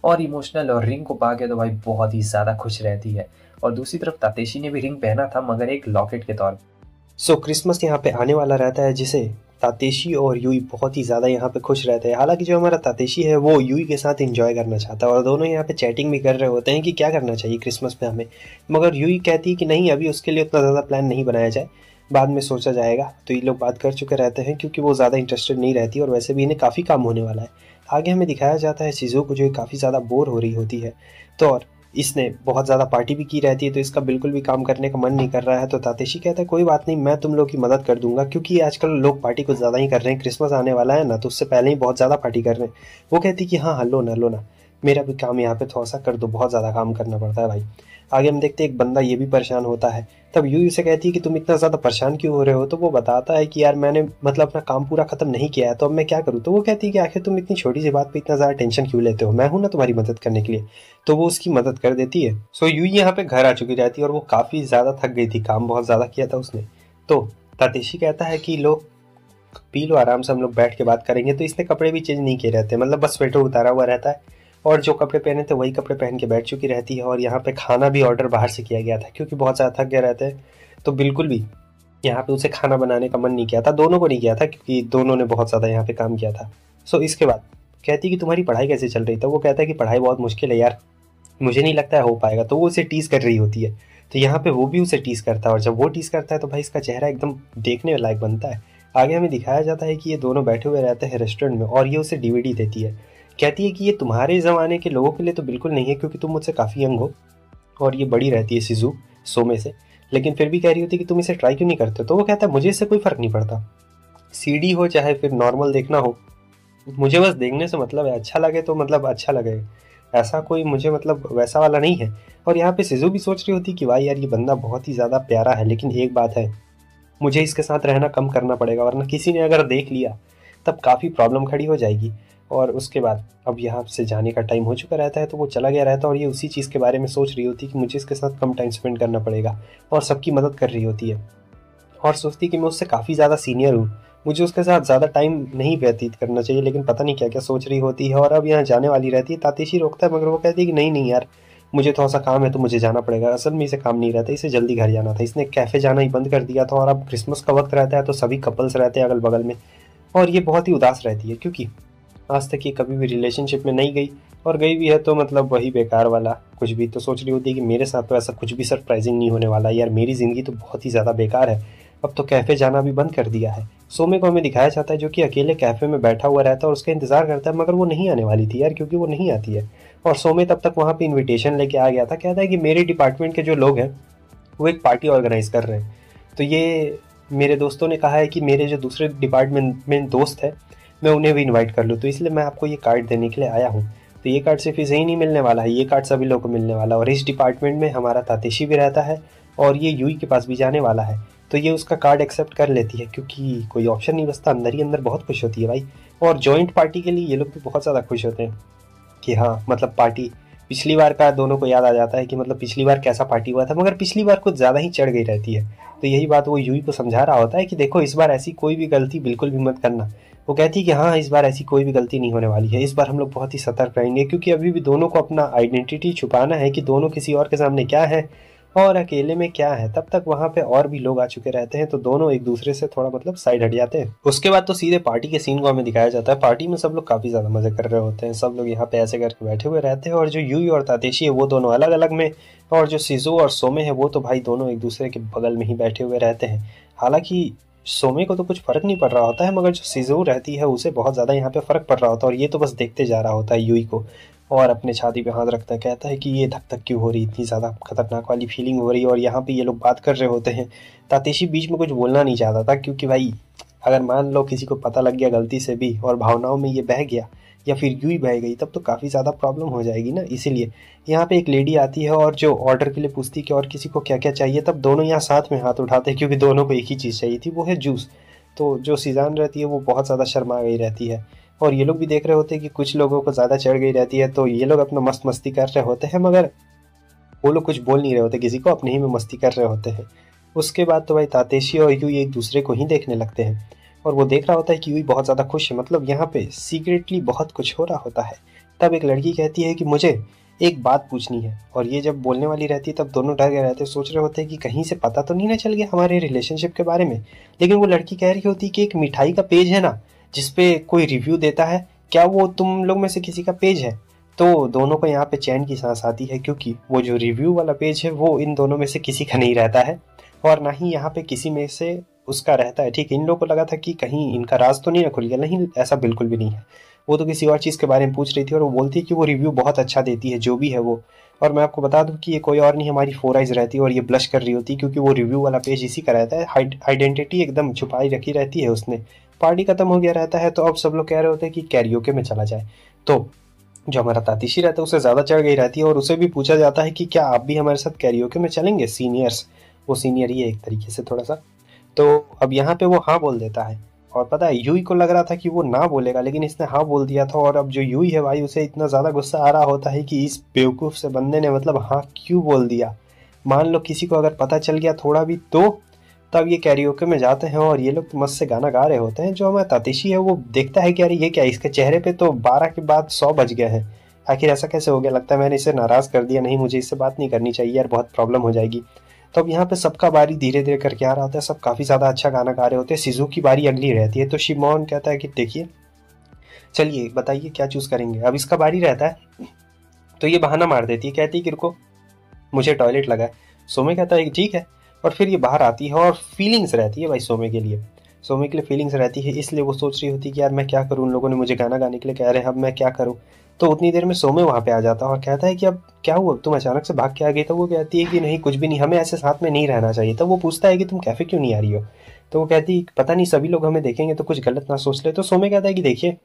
S1: और इमोशनल, और रिंग को पा के तो भाई बहुत ही ज़्यादा खुश रहती है। और दूसरी तरफ तातेशी ने भी रिंग पहना था, मगर एक लॉकेट के तौर पर।
S2: सो क्रिसमस यहाँ पे आने वाला रहता है, जिसे तातेशी और यूई बहुत ही ज़्यादा यहाँ पे खुश रहते हैं। हालांकि जो हमारा तातेशी है वो यूई के साथ एंजॉय करना चाहता है, और दोनों यहाँ पे चैटिंग भी कर रहे होते हैं कि क्या करना चाहिए क्रिसमस पे हमें। मगर यूई कहती है कि नहीं, अभी उसके लिए उतना ज़्यादा प्लान नहीं बनाया जाए, बाद में सोचा जाएगा। तो ये लोग बात कर चुके रहते हैं, क्योंकि वो ज़्यादा इंटरेस्टेड नहीं रहती और वैसे भी इन्हें काफ़ी काम होने वाला है। आगे हमें दिखाया जाता है शिज़ो को, जो काफ़ी ज़्यादा बोर हो रही होती है, तो और इसने बहुत ज़्यादा पार्टी भी की रहती है, तो इसका बिल्कुल भी काम करने का मन नहीं कर रहा है। तो तातेशी कहता है कोई बात नहीं, मैं तुम लोग की मदद कर दूंगा, क्योंकि आजकल लोग पार्टी कुछ ज़्यादा ही कर रहे हैं, क्रिसमस आने वाला है ना, तो उससे पहले ही बहुत ज़्यादा पार्टी कर रहे हैं। वो कहती कि हाँ हाँ, लो ना, मेरा भी काम यहाँ पे थोड़ा सा कर दो, बहुत ज़्यादा काम करना पड़ता है भाई। आगे हम देखते हैं एक बंदा ये भी परेशान होता है। तब यूई उसे कहती है कि तुम इतना ज़्यादा परेशान क्यों हो रहे हो। तो वो बताता है कि यार मैंने मतलब अपना काम पूरा ख़त्म नहीं किया है, तो अब मैं क्या करूँ। तो वो कहती है कि आखिर तुम इतनी छोटी सी बात पे इतना ज़्यादा टेंशन क्यों लेते हो, मैं हूँ ना तुम्हारी मदद करने के लिए। तो वो उसकी मदद कर देती है। सो यूई यहाँ पे घर आ चुकी रहती है और वो काफ़ी ज़्यादा थक गई थी, काम बहुत ज़्यादा किया था उसने। तो तातेशी कहता है कि लो पी लो आराम से, हम लोग बैठ के बात करेंगे। तो इसने कपड़े भी चेंज नहीं किए रहते, मतलब बस स्वेटर उतारा हुआ रहता है, और जो कपड़े पहने थे वही कपड़े पहन के बैठ चुकी रहती है। और यहाँ पे खाना भी ऑर्डर बाहर से किया गया था, क्योंकि बहुत ज़्यादा थक गए रहते हैं, तो बिल्कुल भी यहाँ पे उसे खाना बनाने का मन नहीं किया था। दोनों को नहीं किया था, क्योंकि दोनों ने बहुत ज़्यादा यहाँ पे काम किया था। सो इसके बाद कहती कि तुम्हारी पढ़ाई कैसे चल रही। तो वो कहता है कि पढ़ाई बहुत मुश्किल है यार, मुझे नहीं लगता है हो पाएगा। तो वो उसे टीज़ कर रही होती है। तो यहाँ पे वो भी उसे टीज़ करता है, और जब वो टीज़ करता है तो भाई इसका चेहरा एकदम देखने लायक बनता है। आगे हमें दिखाया जाता है कि ये दोनों बैठे हुए रहते हैं रेस्टोरेंट में, और ये उसे डीवीडी देती है। कहती है कि ये तुम्हारे ज़माने के लोगों के लिए तो बिल्कुल नहीं है, क्योंकि तुम मुझसे काफ़ी यंग हो, और ये बड़ी रहती है शिज़ू सोमे से, लेकिन फिर भी कह रही होती है कि तुम इसे ट्राई क्यों नहीं करते। तो वो कहता है मुझे इससे कोई फ़र्क नहीं पड़ता, सीडी हो चाहे फिर नॉर्मल देखना हो, मुझे बस देखने से मतलब है, अच्छा लगे तो मतलब अच्छा लगे, ऐसा कोई मुझे मतलब वैसा वाला नहीं है। और यहाँ पे शिज़ू भी सोच रही होती कि भाई यार ये बंदा बहुत ही ज़्यादा प्यारा है, लेकिन एक बात है, मुझे इसके साथ रहना कम करना पड़ेगा, वरना किसी ने अगर देख लिया तब काफ़ी प्रॉब्लम खड़ी हो जाएगी। और उसके बाद अब यहाँ से जाने का टाइम हो चुका रहता है, तो वो चला गया रहता है, और ये उसी चीज़ के बारे में सोच रही होती है कि मुझे इसके साथ कम टाइम स्पेंड करना पड़ेगा, और सबकी मदद कर रही होती है। और सोचती कि मैं उससे काफ़ी ज़्यादा सीनियर हूँ, मुझे उसके साथ ज़्यादा टाइम नहीं व्यतीत करना चाहिए, लेकिन पता नहीं क्या क्या सोच रही होती है। और अब यहाँ जाने वाली रहती है। तातेशी रोकता है, मगर वो कहती है कि नहीं नहीं यार, मुझे थोड़ा सा काम है तो मुझे जाना पड़ेगा। असल में इसे काम नहीं रहता, इसे जल्दी घर जाना था। इसने कैफ़े जाना ही बंद कर दिया था। और अब क्रिसमस का वक्त रहता है तो सभी कपल्स रहते हैं अगल बगल में, और ये बहुत ही उदास रहती है क्योंकि आज तक ये कभी भी रिलेशनशिप में नहीं गई, और गई भी है तो मतलब वही बेकार वाला कुछ भी। तो सोच रही होती है कि मेरे साथ तो ऐसा कुछ भी सरप्राइजिंग नहीं होने वाला यार, मेरी ज़िंदगी तो बहुत ही ज़्यादा बेकार है। अब तो कैफ़े जाना भी बंद कर दिया है। सोमे को हमें दिखाया जाता है जो कि अकेले कैफ़े में बैठा हुआ रहता है और उसका इंतज़ार करता है, मगर वो नहीं आने वाली थी यार, क्योंकि वो नहीं आती है। और सोमे तब तक वहाँ पे इनविटेशन लेके आ गया था। कहता है कि मेरे डिपार्टमेंट के जो लोग हैं वो एक पार्टी ऑर्गेनाइज कर रहे हैं, तो ये मेरे दोस्तों ने कहा है कि मेरे जो दूसरे डिपार्टमेंट में दोस्त है मैं उन्हें भी इनवाइट कर लूँ, तो इसलिए मैं आपको ये कार्ड देने के लिए आया हूँ। तो ये कार्ड सिर्फ इसे ही नहीं मिलने वाला है, ये कार्ड सभी लोगों को मिलने वाला है। और इस डिपार्टमेंट में हमारा तातेशी भी रहता है और ये यूई के पास भी जाने वाला है। तो ये उसका कार्ड एक्सेप्ट कर लेती है क्योंकि कोई ऑप्शन नहीं बचता, अंदर ही अंदर बहुत खुश होती है भाई। और जॉइंट पार्टी के लिए ये लोग भी बहुत ज़्यादा खुश होते हैं कि हाँ मतलब पार्टी, पिछली बार का दोनों को याद आ जाता है कि मतलब पिछली बार कैसा पार्टी हुआ था, मगर पिछली बार कुछ ज़्यादा ही चढ़ गई रहती है। तो यही बात वो यूई को समझा रहा होता है कि देखो इस बार ऐसी कोई भी गलती बिल्कुल भी मत करना। वो कहती है कि हाँ इस बार ऐसी कोई भी गलती नहीं होने वाली है, इस बार हम लोग बहुत ही सतर्क रहेंगे, क्योंकि अभी भी दोनों को अपना आइडेंटिटी छुपाना है कि दोनों किसी और के सामने क्या है और अकेले में क्या है। तब तक वहाँ पे और भी लोग आ चुके रहते हैं, तो दोनों एक दूसरे से थोड़ा मतलब साइड हट जाते हैं। उसके बाद तो सीधे पार्टी के सीन को हमें दिखाया जाता है। पार्टी में सब लोग काफ़ी ज़्यादा मजे कर रहे होते हैं, सब लोग यहाँ पे ऐसे करके बैठे हुए रहते हैं। और जो यूई और तातेशी है वो दोनों अलग अलग में, और जो शिज़ो और सोमे है वो तो भाई दोनों एक दूसरे के बगल में ही बैठे हुए रहते हैं। हालांकि सोमे को तो कुछ फर्क नहीं पड़ रहा होता है, मगर जो शिज़ो रहती है उसे बहुत ज़्यादा यहाँ पे फर्क पड़ रहा होता है, और ये तो बस देखते जा रहा होता है यूई को, और अपने छाती पे हाथ रखता है। कहता है कि ये धक धक क्यों हो रही, इतनी ज़्यादा खतरनाक वाली फीलिंग हो रही है। और यहाँ पे ये लोग बात कर रहे होते हैं। तातेशी बीच में कुछ बोलना नहीं चाहता था, क्योंकि भाई अगर मान लो किसी को पता लग गया गलती से भी और भावनाओं में ये बह गया या फिर यूं ही बह गई, तब तो काफ़ी ज़्यादा प्रॉब्लम हो जाएगी ना। इसीलिए यहाँ पे एक लेडी आती है और जो ऑर्डर के लिए पूछती है कि और किसी को क्या क्या चाहिए, तब दोनों यहाँ साथ में हाथ उठाते हैं क्योंकि दोनों को एक ही चीज़ चाहिए थी, वो है जूस। तो जो सीजान रहती है वो बहुत ज़्यादा शर्मा गई रहती है, और ये लोग भी देख रहे होते हैं कि कुछ लोगों को ज़्यादा चढ़ गई रहती है, तो ये लोग अपना मस्त मस्ती कर रहे होते हैं, मगर वो लोग कुछ बोल नहीं रहे होते किसी को, अपने ही में मस्ती कर रहे होते हैं। उसके बाद तो भाई तातेशी और यूई एक दूसरे को ही देखने लगते हैं, और वो देख रहा होता है कि यूई बहुत ज़्यादा खुश है, मतलब यहाँ पे सीक्रेटली बहुत कुछ हो रहा होता है। तब एक लड़की कहती है कि मुझे एक बात पूछनी है, और ये जब बोलने वाली रहती है तब दोनों डर गए रहते हैं, सोच रहे होते हैं कि कहीं से पता तो नहीं ना चल गया हमारे रिलेशनशिप के बारे में। लेकिन वो लड़की कह रही होती है कि एक मिठाई का पेज है ना जिसपे कोई रिव्यू देता है, क्या वो तुम लोग में से किसी का पेज है? तो दोनों को यहाँ पे चैन की सांस आती है, क्योंकि वो जो रिव्यू वाला पेज है वो इन दोनों में से किसी का नहीं रहता है, और ना ही यहाँ पे किसी में से उसका रहता है। ठीक है, इन लोगों को लगा था कि कहीं इनका राज तो नहीं ना खुल गया, नहीं ऐसा बिल्कुल भी नहीं है। वो तो किसी और चीज़ के बारे में पूछ रही थी, और वो बोलती है कि वो रिव्यू बहुत अच्छा देती है जो भी है वो। और मैं आपको बता दूं कि ये कोई और नहीं हमारी फोर आइज रहती है, और ये ब्लश कर रही होती है क्योंकि वो रिव्यू वाला पेज इसी का रहता है। आइडेंटिटी एकदम छुपाई रखी रहती है उसने। पार्टी खत्म हो गया रहता है, तो अब सब लोग कह रहे होते हैं कि कैरियोके में चला जाए। तो जो हमारा तातीशी रहता है उसे ज़्यादा चढ़ गई रहती है, और उसे भी पूछा जाता है कि क्या आप भी हमारे साथ कैरियोके में चलेंगे, सीनियर्स, वो सीनियर ही है एक तरीके से थोड़ा सा। तो अब यहाँ पे वो हाँ बोल देता है, और पता है यूई को लग रहा था कि वो ना बोलेगा, लेकिन इसने हाँ बोल दिया था। और अब जो यूई है भाई उसे इतना ज़्यादा गुस्सा आ रहा होता है कि इस बेवकूफ़ से बंदे ने मतलब हाँ क्यों बोल दिया। मान लो किसी को अगर पता चल गया थोड़ा भी, तो तब ये कैरियोके में जाते हैं, और ये लोग तो मस्त से गाना गा रहे होते हैं। जो हमारा तातीशी है वो देखता है कि अरे ये क्या, इसके चेहरे पे तो 12 के बाद 100 बज गए हैं, आखिर ऐसा कैसे हो गया, लगता है मैंने इसे नाराज़ कर दिया, नहीं मुझे इससे बात नहीं करनी चाहिए यार, बहुत प्रॉब्लम हो जाएगी। तो अब यहाँ पे सबका बारी धीरे धीरे करके आ रहा होता है, सब काफ़ी ज़्यादा अच्छा गाना गा रहे होते हैं। शिज़ू की बारी अगली रहती है, तो शिमोन कहता है कि देखिए चलिए बताइए क्या चूज़ करेंगे। अब इसका बारी रहता है, तो ये बहाना मार देती है, कहती है कि रुको मुझे टॉयलेट लगा है। सोमे कहता है कि ठीक है, और फिर ये बाहर आती है, और फीलिंग्स रहती है भाई सोमे के लिए, सोमे के लिए फीलिंग्स रहती है। इसलिए वो सोच रही होती है कि यार मैं क्या करूँ, उन लोगों ने मुझे गाना गाने के लिए कह रहे हैं, अब मैं क्या करूँ। तो उतनी देर में सोमे वहाँ पे आ जाता है और कहता है कि अब क्या हुआ, तुम अचानक से भाग के आ गई। तो वो कहती है कि नहीं कुछ भी नहीं, हमें ऐसे साथ में नहीं रहना चाहिए। तो वो पूछता है कि तुम कैफे क्यों नहीं आ रही हो। तो वो कहती पता नहीं सभी लोग हमें देखेंगे तो कुछ गलत ना सोच ले। तो सोमे कहता है कि देखिए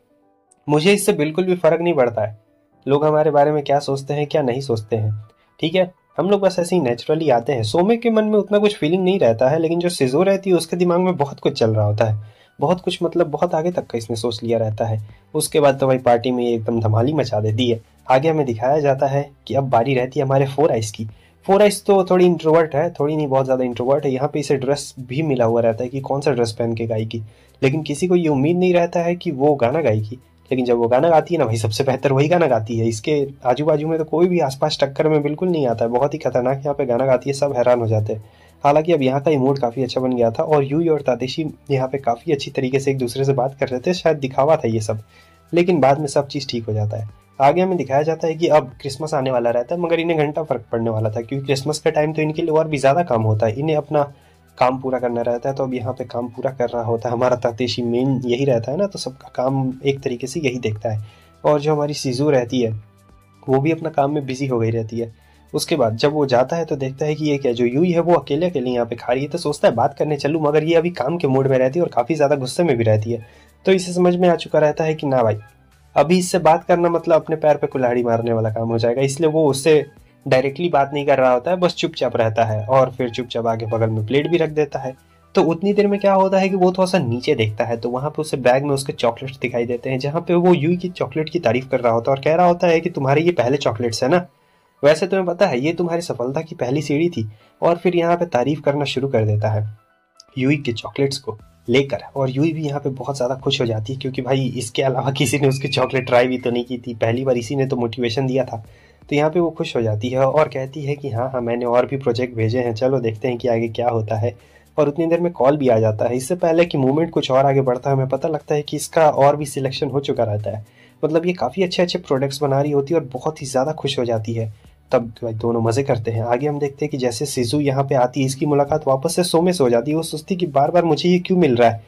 S2: मुझे इससे बिल्कुल भी फर्क नहीं पड़ता है लोग हमारे बारे में क्या सोचते हैं क्या नहीं सोचते हैं, ठीक है, हम लोग बस ऐसे ही नेचुरली आते हैं। सोमे के मन में उतना कुछ फीलिंग नहीं रहता है, लेकिन जो शिज़ो रहती है उसके दिमाग में बहुत कुछ चल रहा होता है, बहुत कुछ मतलब बहुत आगे तक का इसने सोच लिया रहता है। उसके बाद तो भाई पार्टी में ये एकदम धमाली मचा देती है। आगे हमें दिखाया जाता है कि अब बारी रहती है हमारे फोर आइस की। फोरेस्ट तो थोड़ी इंट्रोवर्ट है, थोड़ी नहीं बहुत ज़्यादा इंट्रोवर्ट है। यहाँ पे इसे ड्रेस भी मिला हुआ रहता है कि कौन सा ड्रेस पहन के गाएगी, लेकिन किसी को ये उम्मीद नहीं रहता है कि वो गाना गाएगी। लेकिन जब वो गाना गाती है ना भाई, सबसे बेहतर वही गाना गाती है। इसके आजू बाजू में तो कोई भी आसपास टक्कर में बिल्कुल नहीं आता है, बहुत ही खतरनाक यहाँ पे गाना गाती है, सब हैरान हो जाते हैं। हालांकि अब यहाँ का ये मूड काफ़ी अच्छा बन गया था और यूई और तातेशी यहाँ पे काफ़ी अच्छी तरीके से एक दूसरे से बात कर रहे थे, शायद दिखावा था ये सब, लेकिन बाद में सब चीज़ ठीक हो जाता है। आगे हमें दिखाया जाता है कि अब क्रिसमस आने वाला रहता है, मगर इन्हें घंटा फर्क पड़ने वाला था क्योंकि क्रिसमस का टाइम तो इनके लिए और भी ज़्यादा काम होता है, इन्हें अपना काम पूरा करना रहता है। तो अब यहाँ पे काम पूरा कर रहा होता है हमारा तातेशी, मेन यही रहता है ना, तो सबका काम एक तरीके से यही देखता है। और जो हमारी सीजू रहती है वो भी अपना काम में बिजी हो गई रहती है। उसके बाद जब वो जाता है तो देखता है कि ये क्या, जो यूई है वो अकेले अकेले यहाँ पे खा रही है, तो सोचता है बात करने चलूँ, मगर ये अभी काम के मूड में रहती है और काफ़ी ज़्यादा गुस्से में भी रहती है। तो इसे समझ में आ चुका रहता है कि ना भाई, अभी इससे बात करना मतलब अपने पैर पे कुल्हाड़ी मारने वाला काम हो जाएगा, इसलिए वो उससे डायरेक्टली बात नहीं कर रहा होता है, बस चुपचाप रहता है और फिर चुपचाप आगे बगल में प्लेट भी रख देता है। तो उतनी देर में क्या होता है कि वो थोड़ा सा नीचे देखता है, तो वहाँ पे उसे बैग में उसके चॉकलेट्स दिखाई देते हैं, जहाँ पे वो यूई की चॉकलेट की तारीफ कर रहा होता है और कह रहा होता है कि तुम्हारे ये पहले चॉकलेट्स है ना, वैसे तुम्हें पता है ये तुम्हारी सफलता की पहली सीढ़ी थी। और फिर यहाँ पे तारीफ करना शुरू कर देता है यूई के चॉकलेट्स को लेकर, और यूई भी यहाँ पे बहुत ज़्यादा खुश हो जाती है क्योंकि भाई इसके अलावा किसी ने उसकी चॉकलेट ट्राई भी तो नहीं की थी, पहली बार इसी ने तो मोटिवेशन दिया था। तो यहाँ पे वो खुश हो जाती है और कहती है कि हाँ हाँ मैंने और भी प्रोजेक्ट भेजे हैं, चलो देखते हैं कि आगे क्या होता है। और उतनी देर में कॉल भी आ जाता है। इससे पहले कि मूवमेंट कुछ और आगे बढ़ता है, हमें पता लगता है कि इसका और भी सिलेक्शन हो चुका रहता है, मतलब ये काफ़ी अच्छे अच्छे प्रोडक्ट्स बना रही होती है और बहुत ही ज़्यादा खुश हो जाती है। तब दोनों मज़े करते हैं। आगे हम देखते हैं कि जैसे सिजू यहाँ पे आती है, इसकी मुलाकात वापस से सोमे से हो जाती है। वो सोचती कि बार बार मुझे ये क्यों मिल रहा है,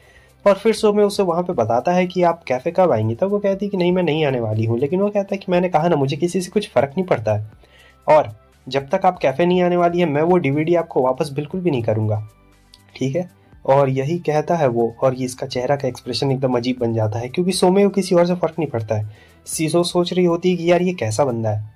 S2: और फिर सोमे उसे वहाँ पे बताता है कि आप कैफ़े कब आएंगी। तब वो कहती है कि नहीं मैं नहीं आने वाली हूँ, लेकिन वो कहता है कि मैंने कहा ना मुझे किसी से कुछ फ़र्क नहीं पड़ता है, और जब तक आप कैफ़े नहीं आने वाली है मैं वो डीवीडी आपको वापस बिल्कुल भी नहीं करूँगा, ठीक है। और यही कहता है वो, और ये इसका चेहरा का एक्सप्रेशन एकदम अजीब बन जाता है क्योंकि सोमे को किसी और से फ़र्क नहीं पड़ता है। सीजो सोच रही होती है कि यार ये कैसा बंदा है,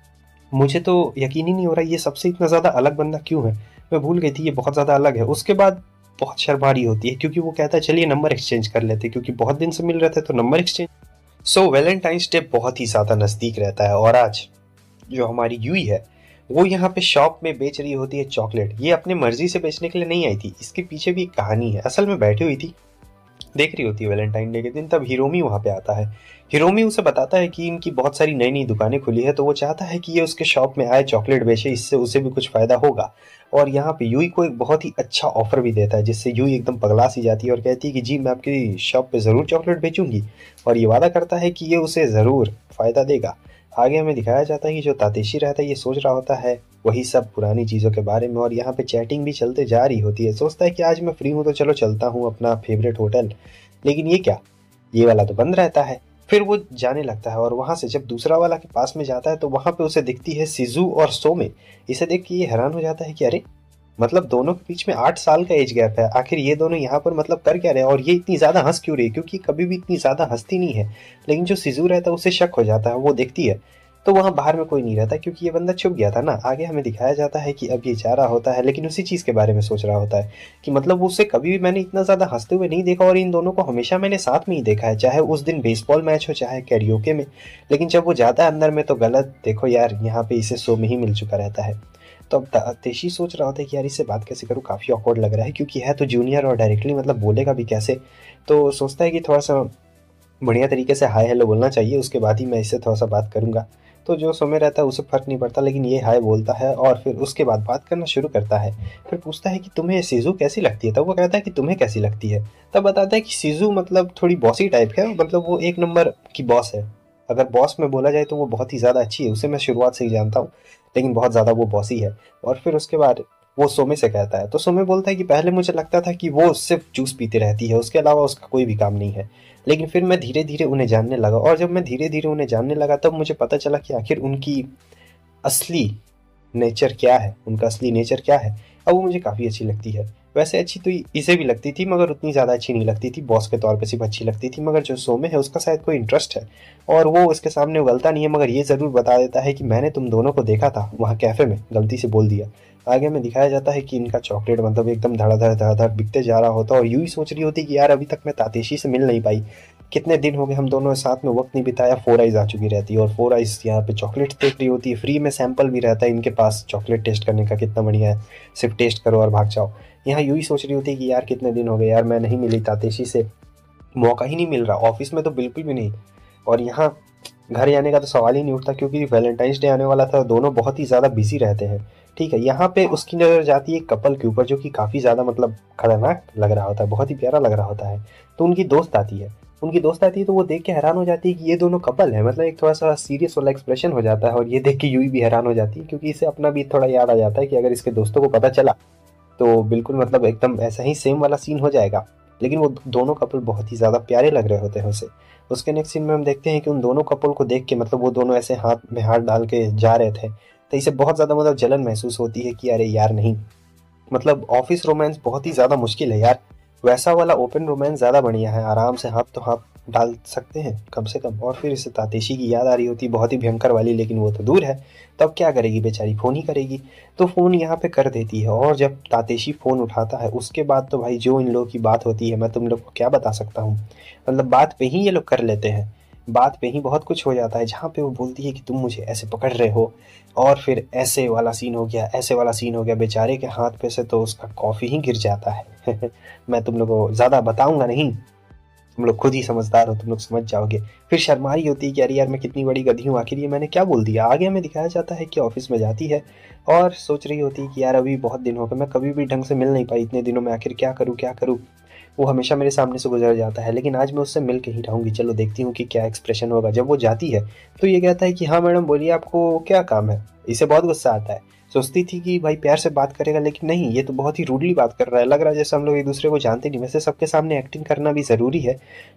S2: मुझे तो यकीन ही नहीं हो रहा ये सबसे इतना ज़्यादा अलग बंदा क्यों है, मैं भूल गई थी ये बहुत ज़्यादा अलग है। उसके बाद बहुत शर्मा रही होती है क्योंकि वो कहता है चलिए नंबर एक्सचेंज कर लेते, क्योंकि बहुत दिन से मिल रहे थे तो नंबर एक्सचेंज। सो वैलेंटाइंस डे बहुत ही ज़्यादा नज़दीक रहता है और आज जो हमारी यूई है वो यहाँ पे शॉप में बेच रही होती है चॉकलेट। ये अपने मर्जी से बेचने के लिए नहीं आई थी, इसके पीछे भी एक कहानी है। असल में बैठी हुई थी, देख रही होती है वैलेंटाइन डे के दिन, तब हिरोमी वहाँ पे आता है। हिरोमी उसे बताता है कि इनकी बहुत सारी नई नई दुकानें खुली है, तो वो चाहता है कि ये उसके शॉप में आए चॉकलेट बेचे, इससे उसे भी कुछ फ़ायदा होगा। और यहाँ पे यूई को एक बहुत ही अच्छा ऑफर भी देता है, जिससे यूई एकदम पगला सी जाती है और कहती है कि जी मैं आपकी शॉप पे ज़रूर चॉकलेट बेचूंगी, और ये वादा करता है कि ये उसे ज़रूर फ़ायदा देगा। आगे हमें दिखाया जाता है कि जो तातेशी रहता है ये सोच रहा होता है वही सब पुरानी चीज़ों के बारे में, और यहाँ पे चैटिंग भी चलते जा रही होती है। सोचता है कि आज मैं फ्री हूँ तो चलो चलता हूँ अपना फेवरेट होटल, लेकिन ये क्या, ये वाला तो बंद रहता है। फिर वो जाने लगता है और वहाँ से जब दूसरा वाला के पास में जाता है तो वहाँ पे उसे दिखती है सिजू और सोमे। इसे देख के ये हैरान हो जाता है कि अरे मतलब दोनों के बीच में 8 साल का एज गैप है, आखिर ये दोनों यहाँ पर मतलब कर क्या रहे हैं, और ये इतनी ज़्यादा हंस क्यों रही है, क्योंकि कभी भी इतनी ज़्यादा हंसती नहीं है। लेकिन जो सिजू रहता है उसे शक हो जाता है, वो देखती है तो वहाँ बाहर में कोई नहीं रहता क्योंकि ये बंदा छुप गया था ना। आगे हमें दिखाया जाता है कि अब ये जा रहा होता है, लेकिन उसी चीज़ के बारे में सोच रहा होता है कि मतलब उसे कभी भी मैंने इतना ज़्यादा हंसते हुए नहीं देखा, और इन दोनों को हमेशा मैंने साथ में ही देखा है, चाहे उस दिन बेसबॉल मैच हो चाहे कैरियोके में। लेकिन जब वो जाता है अंदर में तो गलत, देखो यार यहाँ पे इसे सो में ही मिल चुका रहता है। तो अब तेशी सोच रहा होता है कि यार इससे बात कैसे करूँ, काफ़ी ऑकवर्ड लग रहा है क्योंकि है तो जूनियर और डायरेक्टली मतलब बोलेगा भी कैसे। तो सोचता है कि थोड़ा सा बढ़िया तरीके से हाय हेलो बोलना चाहिए, उसके बाद ही मैं इससे थोड़ा सा बात करूँगा। तो जो सोमे रहता है उसे फ़र्क नहीं पड़ता, लेकिन ये हाय बोलता है और फिर उसके बाद बात करना शुरू करता है। फिर पूछता है कि तुम्हें सीजू कैसी लगती है, तब वो कहता है कि तुम्हें कैसी लगती है। तब बताता है कि सीजू मतलब थोड़ी बॉसी टाइप है, मतलब वो एक नंबर की बॉस है। अगर बॉस में बोला जाए तो वो बहुत ही ज़्यादा अच्छी है, उसे मैं शुरुआत से ही जानता हूँ, लेकिन बहुत ज़्यादा वो बॉसी है। और फिर उसके बाद वो सोमे से कहता है, तो सोमे बोलता है कि पहले मुझे लगता था कि वो सिर्फ जूस पीती रहती है, उसके अलावा उसका कोई भी काम नहीं है। लेकिन फिर मैं धीरे धीरे उन्हें जानने लगा, और जब मैं धीरे धीरे उन्हें जानने लगा तब मुझे पता चला कि आखिर उनकी असली नेचर क्या है, उनका असली नेचर क्या है। अब वो मुझे काफ़ी अच्छी लगती है। वैसे अच्छी तो इसे भी लगती थी, मगर उतनी ज़्यादा अच्छी नहीं लगती थी, बॉस के तौर पे सिर्फ अच्छी लगती थी। मगर जो सोमे है उसका शायद कोई इंटरेस्ट है, और वो उसके सामने उगलता नहीं है, मगर ये ज़रूर बता देता है कि मैंने तुम दोनों को देखा था वहाँ कैफ़े में, गलती से बोल दिया। आगे में दिखाया जाता है कि इनका चॉकलेट मतलब एकदम धड़ाधड़ धड़ाधड़ बिकते जा रहा होता है, और यूँ ही सोच रही होती कि यार अभी तक मैं तातेशी से मिल नहीं पाई, कितने दिन हो गए हम दोनों साथ में वक्त नहीं बिताया, 4 आइज़ आ चुकी रहती है और 4 आइज़ यहाँ पे चॉकलेट देख रही होती है, फ्री में सैंपल भी रहता है इनके पास चॉकलेट टेस्ट करने का, कितना बढ़िया है, सिर्फ टेस्ट करो और भाग जाओ। यहाँ यूँ ही सोच रही होती है कि यार कितने दिन हो गए यार, मैं नहीं मिली तातेशी से, मौका ही नहीं मिल रहा, ऑफिस में तो बिल्कुल भी नहीं, और यहाँ घर जाने का तो सवाल ही नहीं उठता क्योंकि वैलेंटाइंस डे आने वाला था, दोनों बहुत ही ज़्यादा बिजी रहते हैं। ठीक है, यहाँ पे उसकी नज़र जाती है एक कपल के ऊपर जो कि काफ़ी ज़्यादा मतलब खतरनाक लग रहा होता है, बहुत ही प्यारा लग रहा होता है। तो उनकी दोस्त आती है, तो वो देख के हैरान हो जाती है कि ये दोनों कपल है, मतलब एक थोड़ा सा सीरियस वाला एक्सप्रेशन हो जाता है, और ये देख के यूई भी हैरान हो जाती है क्योंकि इसे अपना भी थोड़ा याद आ जाता है कि अगर इसके दोस्तों को पता चला तो बिल्कुल मतलब एकदम ऐसा ही सेम वाला सीन हो जाएगा। लेकिन वो दोनों कपल बहुत ही ज़्यादा प्यारे लग रहे होते हैं उसे। उसके नेक्स्ट सीन में हम देखते हैं कि उन दोनों कपल को देख के मतलब वो दोनों ऐसे हाथ में हाथ डाल के जा रहे थे, तो इसे बहुत ज़्यादा मतलब जलन महसूस होती है कि अरे यार नहीं, मतलब ऑफिस रोमांस बहुत ही ज़्यादा मुश्किल है यार, वैसा वाला ओपन रोमांस ज़्यादा बढ़िया है, आराम से हाथ तो हाथ डाल सकते हैं कम से कम। और फिर इसे तातेशी की याद आ रही होती बहुत ही भयंकर वाली, लेकिन वो तो दूर है, तब क्या करेगी बेचारी, फ़ोन ही करेगी। तो फ़ोन यहाँ पे कर देती है, और जब तातेशी फ़ोन उठाता है उसके बाद तो भाई जो इन लोगों की बात होती है मैं तुम लोग को क्या बता सकता हूँ, मतलब बात पे ही ये लोग कर लेते हैं, बात पे ही बहुत कुछ हो जाता है। जहाँ पे वो बोलती है कि तुम मुझे ऐसे पकड़ रहे हो, और फिर ऐसे वाला सीन हो गया, ऐसे वाला सीन हो गया, बेचारे के हाथ पे से तो उसका कॉफ़ी ही गिर जाता है। मैं तुम लोग को ज़्यादा बताऊंगा नहीं, तुम लोग खुद ही समझदार हो, तुम लोग समझ जाओगे। फिर शर्मा रही होती है कि अरे यार मैं कितनी बड़ी गधी हूँ, आखिर ये मैंने क्या बोल दिया। आगे हमें दिखाया जाता है कि ऑफिस में जाती है और सोच रही होती है कि यार अभी बहुत दिन हो गए, मैं कभी भी ढंग से मिल नहीं पाई इतने दिनों में, आखिर क्या करूँ क्या करूँ। वो हमेशा मेरे सामने से गुजर जाता है, लेकिन आज मैं उससे मिल के ही रहूँगी, चलो देखती हूँ कि क्या एक्सप्रेशन होगा। जब वो जाती है तो ये कहता है कि हाँ मैडम बोलिए, आपको क्या काम है। इसे बहुत गुस्सा आता है, सोचती थी कि भाई प्यार से बात करेगा, लेकिन नहीं, ये तो बहुत ही रूडली बात कर रहा है, लग रहा है जैसे हम लोग एक दूसरे को जानते नहीं। वैसे सबके सामने एक्टिंग करना भी ज़रूरी है,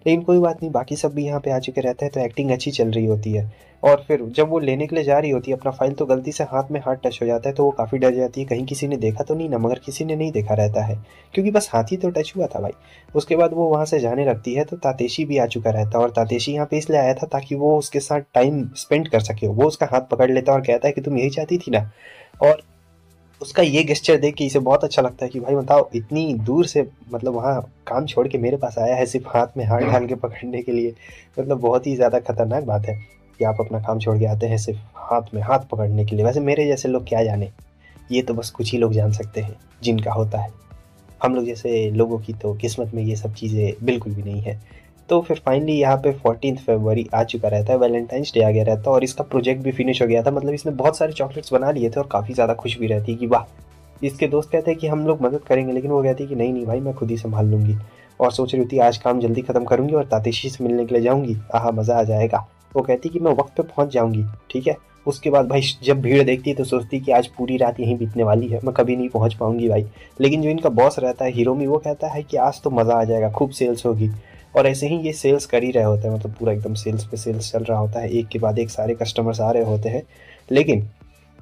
S2: लेकिन कोई बात नहीं, बाकी सब भी यहाँ पे आ चुके रहते हैं तो एक्टिंग अच्छी चल रही होती है। और फिर जब वो लेने के लिए जा रही होती है अपना फाइल, तो गलती से हाथ में हाथ टच हो जाता है, तो वो काफ़ी डर जाती है, कहीं किसी ने देखा तो नहीं ना, मगर किसी ने नहीं देखा रहता है क्योंकि बस हाथ ही तो टच हुआ था भाई। उसके बाद वो वहाँ से जाने लगती है तो तातेशी भी आ चुका रहता है, और तातेशी यहाँ पे इसलिए आया था ताकि वो उसके साथ टाइम स्पेंड कर सके। वो उसका हाथ पकड़ लेता है और कहता है कि तुम यही चाहती थी ना। और उसका ये गेस्चर देख के इसे बहुत अच्छा लगता है कि भाई बताओ, इतनी दूर से मतलब वहाँ काम छोड़ के मेरे पास आया है सिर्फ हाथ में हाथ डाल के पकड़ने के लिए। मतलब बहुत ही ज़्यादा खतरनाक बात है कि आप अपना काम छोड़ के आते हैं सिर्फ हाथ में हाथ पकड़ने के लिए। वैसे मेरे जैसे लोग क्या जाने, ये तो बस कुछ ही लोग जान सकते हैं जिनका होता है, हम लोग जैसे लोगों की तो किस्मत में ये सब चीज़ें बिल्कुल भी नहीं है। तो फिर फाइनली यहाँ पे 14 फरवरी आ चुका रहता है, वैलेंटाइंस डे आ गया रहता है, और इसका प्रोजेक्ट भी फिनिश हो गया था। मतलब इसने बहुत सारे चॉकलेट्स बना लिए थे और काफ़ी ज़्यादा खुश भी रहती है कि वाह। इसके दोस्त कहते हैं कि हम लोग मदद करेंगे, लेकिन वो कहती है कि नहीं नहीं भाई, मैं खुद ही संभाल लूंगी। और सोच रही होती आज काम जल्दी खत्म करूंगी और तातेशी से मिलने के लिए जाऊंगी, आहा मज़ा आ जाएगा। वो कहती कि मैं वक्त पे पहुंच जाऊंगी, ठीक है। उसके बाद भाई जब भीड़ देखती है तो सोचती कि आज पूरी रात यहीं बीतने वाली है, मैं कभी नहीं पहुंच पाऊंगी भाई। लेकिन जो इनका बॉस रहता है हिरोमी, वो कहता है कि आज तो मज़ा आ जाएगा, खूब सेल्स होगी। और ऐसे ही ये सेल्स कर ही रहे होते हैं, मतलब पूरा एकदम सेल्स पे सेल्स चल रहा होता है, एक के बाद एक सारे कस्टमर्स आ रहे होते हैं। लेकिन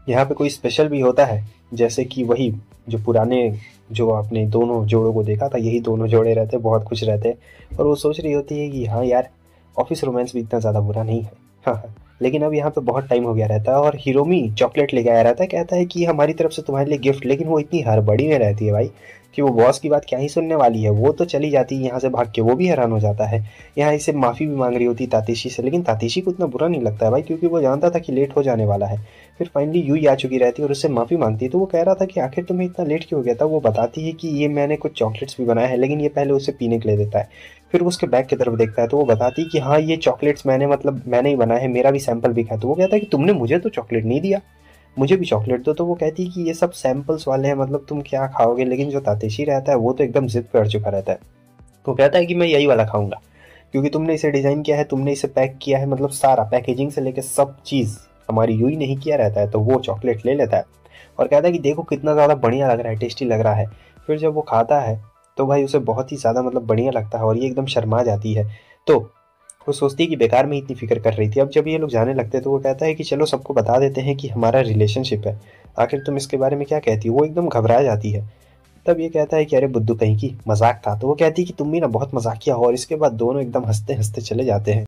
S2: यहाँ पे कोई स्पेशल भी होता है, जैसे कि वही जो पुराने जो आपने दोनों जोड़ों को देखा था, यही दोनों जोड़े रहते हैं, बहुत खुश रहते हैं। और वो सोच रही होती है कि हाँ यार, ऑफिस रोमांस भी इतना ज़्यादा बुरा नहीं है। हाँ हाँ, लेकिन अब यहाँ पे बहुत टाइम हो गया रहता है और हिरोमी चॉकलेट लेके आया रहता है, कहता है कि हमारी तरफ से तुम्हारे लिए गिफ्ट। लेकिन वो इतनी हड़बड़ी में रहती है भाई कि वो बॉस की बात क्या ही सुनने वाली है, वो तो चली जाती है यहाँ से भाग के, वो भी हैरान हो जाता है। यहाँ इसे माफ़ी भी मांग रही होती तातेशी से, लेकिन तातेशी को इतना बुरा नहीं लगता है भाई, क्योंकि वो जानता था कि लेट हो जाने वाला है। फिर फाइनली यूई आ चुकी रहती है और उससे माफ़ी मांगती है, तो वो कह रहा था कि आखिर तुम्हें इतना लेट क्यों हो गया था। वो बताती है कि ये मैंने कुछ चॉकलेट्स भी बनाए हैं, लेकिन ये पहले उसे पीने के लिए देता है। फिर वो उसके बैग की तरफ देखता है तो वो बताती है कि हाँ ये चॉकलेट्स मैंने ही बनाए हैं, मेरा भी सैंपल भी खाया। तो वो कहता है कि तुमने मुझे तो चॉकलेट नहीं दिया, मुझे भी चॉकलेट दो। तो वो कहती है कि ये सब सैंपल्स वाले हैं, मतलब तुम क्या खाओगे। लेकिन जो तातेशी रहता है वो तो एकदम जिद पर चुका रहता है, वो कहता है कि मैं यही वाला खाऊंगा, क्योंकि तुमने इसे डिज़ाइन किया है, तुमने इसे पैक किया है, मतलब सारा पैकेजिंग से लेकर सब चीज़ हमारी यूई नहीं किया रहता है। तो वो चॉकलेट ले लेता है और कहता है कि देखो कितना ज़्यादा बढ़िया लग रहा है, टेस्टी लग रहा है। फिर जब वो खाता है तो भाई उसे बहुत ही ज़्यादा मतलब बढ़िया लगता है और ये एकदम शर्मा जाती है। तो वो सोचती है कि बेकार में इतनी फिक्र कर रही थी। अब जब ये लोग जाने लगते हैं तो वो कहता है कि चलो सबको बता देते हैं कि हमारा रिलेशनशिप है, आखिर तुम इसके बारे में क्या कहती हो। वो एकदम घबरा जाती है। तब ये कहता है कि अरे बुद्धू कहीं की, मजाक था। तो वो कहती है कि तुम भी ना बहुत मजाकिया हो, और इसके बाद दोनों एकदम हंसते हंसते चले जाते हैं।